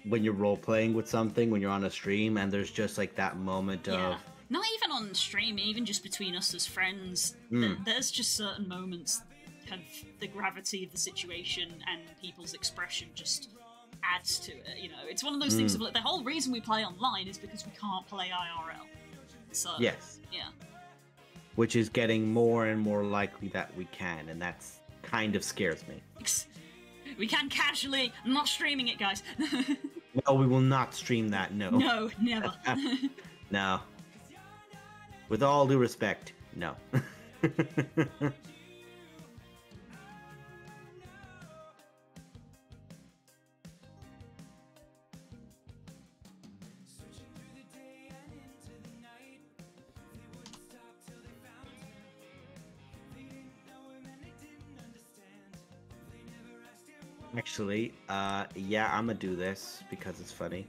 when you're role-playing with something, when you're on a stream, and there's just like that moment of... Not even on stream, even just between us as friends. There's just certain moments, kind of the gravity of the situation and people's expression just adds to it, you know? It's one of those things of, like, the whole reason we play online is because we can't play IRL. So, yes. Yeah. Which is getting more and more likely that we can, and that's kind of scares me. We can casually. I'm not streaming it, guys. No, we will not stream that, no. No, never. No. With all due respect, no. Actually, yeah, I'm gonna do this because it's funny.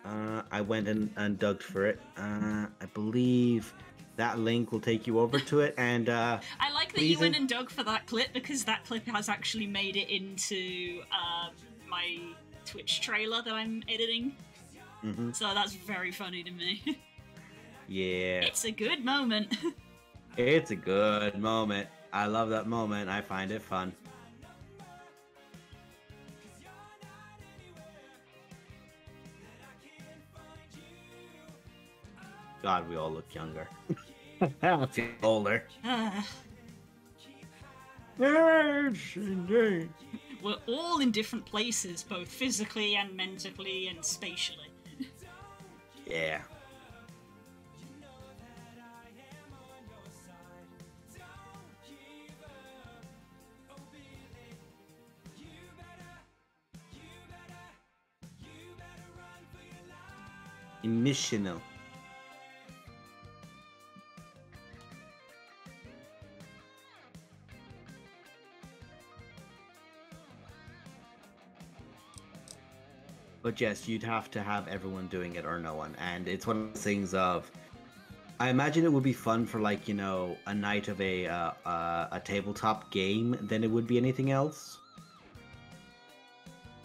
I went and dug for it. I believe that link will take you over to it, and I like that you went and dug for that clip, because that clip has actually made it into my Twitch trailer that I'm editing. So that's very funny to me. Yeah. It's a good moment. It's a good moment. I love that moment. I find it fun. God, we all look younger. I feel older. We're all in different places, both physically and mentally and spatially. Yeah. Emotional. But yes, you'd have to have everyone doing it or no one. And it's one of the things of, I imagine it would be fun for like, you know, a night of a tabletop game than it would be anything else.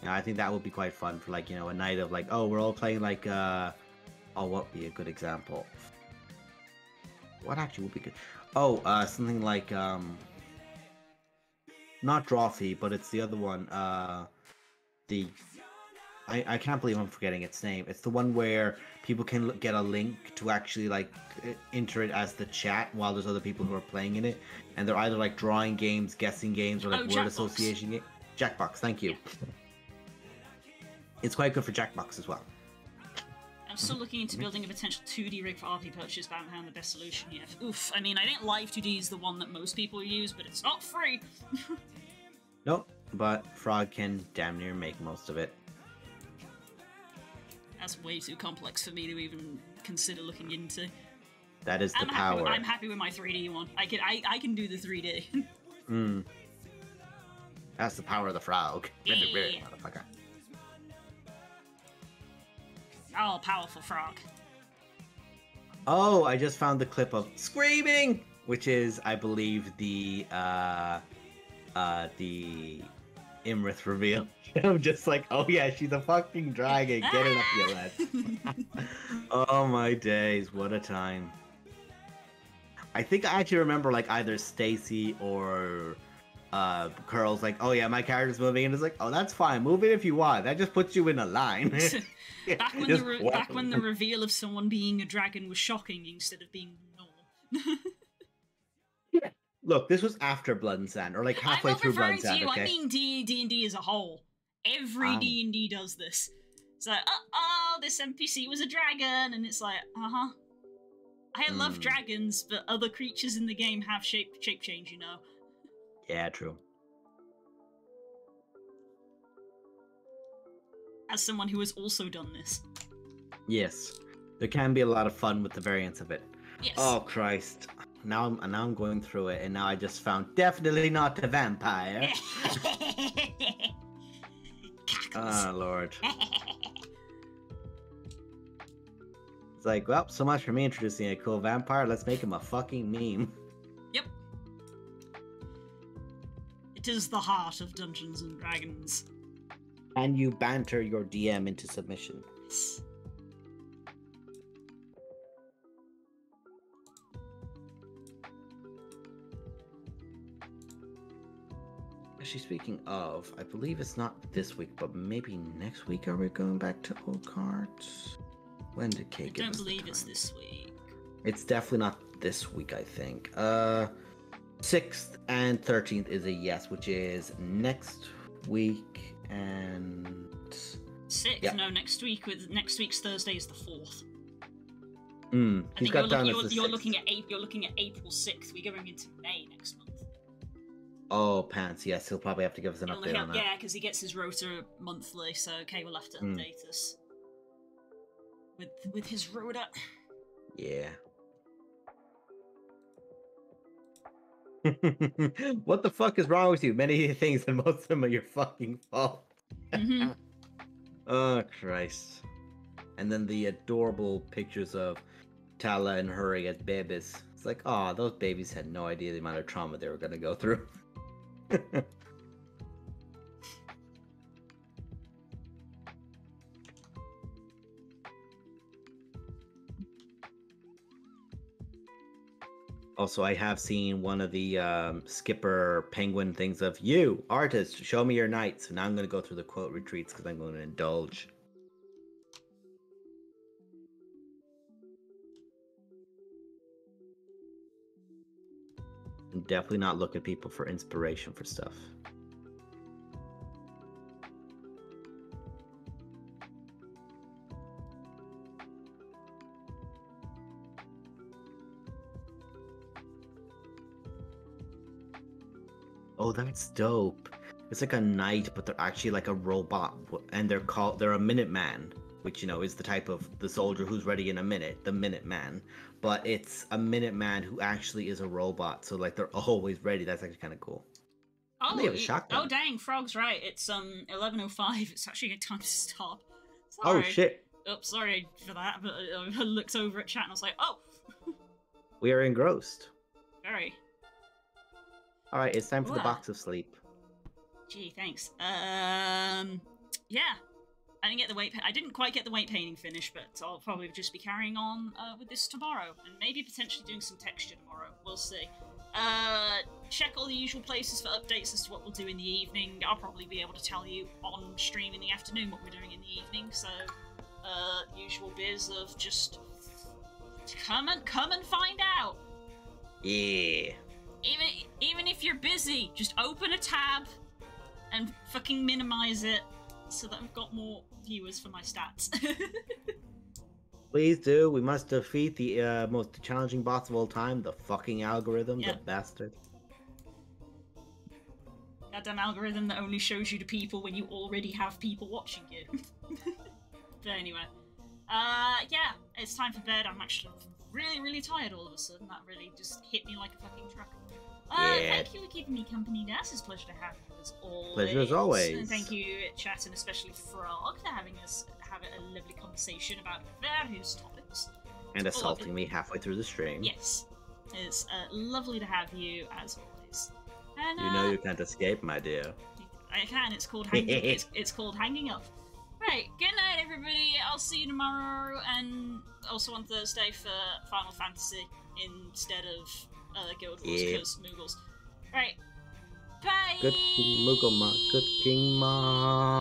Yeah, I think that would be quite fun for like, you know, a night of like, oh, we're all playing like oh, what would be a good example? What actually would be good? Oh, something like not Drawfee, but it's the other one. The I can't believe I'm forgetting its name. It's the one where people can get a link to actually like enter it as the chat while there's other people who are playing in it, and they're either like drawing games, guessing games, or like word Jackbox. association game. Jackbox, thank you. It's quite good for Jackbox as well. I'm still looking into building a potential 2D rig for RP purchase, but I haven't found the best solution yet. Oof, I mean, I think Live 2D is the one that most people use, but it's not free. Nope, but Frog can damn near make most of it. That's way too complex for me to even consider looking into. That is the power. I'm happy with my 3D one. I can do the 3D. That's the power of the frog. Yeah. Motherfucker. Oh, powerful frog. Oh, I just found the clip of screaming, which is, I believe, the Imrith reveal. I'm just like, oh yeah, she's a fucking dragon. Get it up your lad. Oh my days, what a time. I think I actually remember like either Stacy or Curl's like, oh yeah, my character's moving, and it's like, oh, that's fine, move it if you want. That just puts you in a line. back when the reveal of someone being a dragon was shocking instead of being normal. Yeah. Look, this was after Blood and Sand, or like halfway through Blood and Sand. Okay? I mean D&D as a whole. Every D&D does this. It's like, this NPC was a dragon, and it's like, I love dragons, but other creatures in the game have shape change, you know. Yeah, true. As someone who has also done this. Yes. There can be a lot of fun with the variants of it. Yes. Oh Christ. Now I'm going through it, and now I just found definitely not a vampire. Oh Lord. It's like, well, so much for me introducing a cool vampire. Let's make him a fucking meme. Yep. It is the heart of Dungeons and Dragons. And you banter your DM into submission. Yes. Actually, speaking of, I believe it's not this week, but maybe next week. Are we going back to old cards? When did Kate give us the time? I don't believe it's this week. It's definitely not this week, I think. 6th and 13th is a yes, which is next week, and 6th? Yeah. No, next week. Next week's Thursday is the 4th. I think you're looking at April 6th. We're going into May next month. Oh, pants. Yes, he'll probably have to give us an update on that. Yeah, because he gets his rota monthly, so Kay will have to update us with his rota. Yeah. What the fuck is wrong with you? Many things, and most of them are your fucking fault. Oh, Christ. And then the adorable pictures of Tala and Hurry as babies. It's like, oh, those babies had no idea the amount of trauma they were going to go through. Also, I have seen one of the Skipper Penguin things of, you, artist, show me your nights. So now I'm going to go through the quote retreats because I'm going to indulge. And definitely not look at people for inspiration for stuff. Oh, that's dope. It's like a knight, but they're actually like a robot, and they're a Minuteman, which, you know, is the type of the soldier who's ready in a minute, the Minuteman. But it's a Minuteman who actually is a robot, so like they're always ready. That's actually kind of cool. Oh, dang, Frog's right. It's 11:05. It's actually time to stop. Sorry. Oh shit. Oh, sorry for that, but I looked over at chat and I was like, oh! We are engrossed. Very. Alright, it's time for the Wow. box of sleep. Gee, thanks. Yeah. I didn't quite get the weight painting finished, but I'll probably just be carrying on with this tomorrow, and maybe potentially doing some texture tomorrow. We'll see. Check all the usual places for updates as to what we'll do in the evening. I'll probably be able to tell you on stream in the afternoon what we're doing in the evening, so usual biz of just come and find out. Yeah. Even if you're busy, just open a tab and fucking minimize it so that I've got more viewers for my stats. Please do. We must defeat the most challenging boss of all time, the fucking algorithm, Yeah. the bastard. Goddamn algorithm that only shows you to people when you already have people watching you. But anyway, yeah, it's time for bed. I'm actually really, really tired all of a sudden. That really just hit me like a fucking truck. Yeah. Thank you for keeping me company, Nas. It's a pleasure to have you as always. Pleasure as always. And thank you, chat, and especially Frog, for having us have a lovely conversation about various topics. And assaulting me halfway through the stream. Yes, it's lovely to have you as always. And, You know you can't escape, my dear. I can. It's called hanging. it's called hanging up. Right. Good night, everybody. I'll see you tomorrow, and also on Thursday for Final Fantasy instead of Guild Wars because Moogles. Right. Bye. Good Moogle Ma. Good King Ma.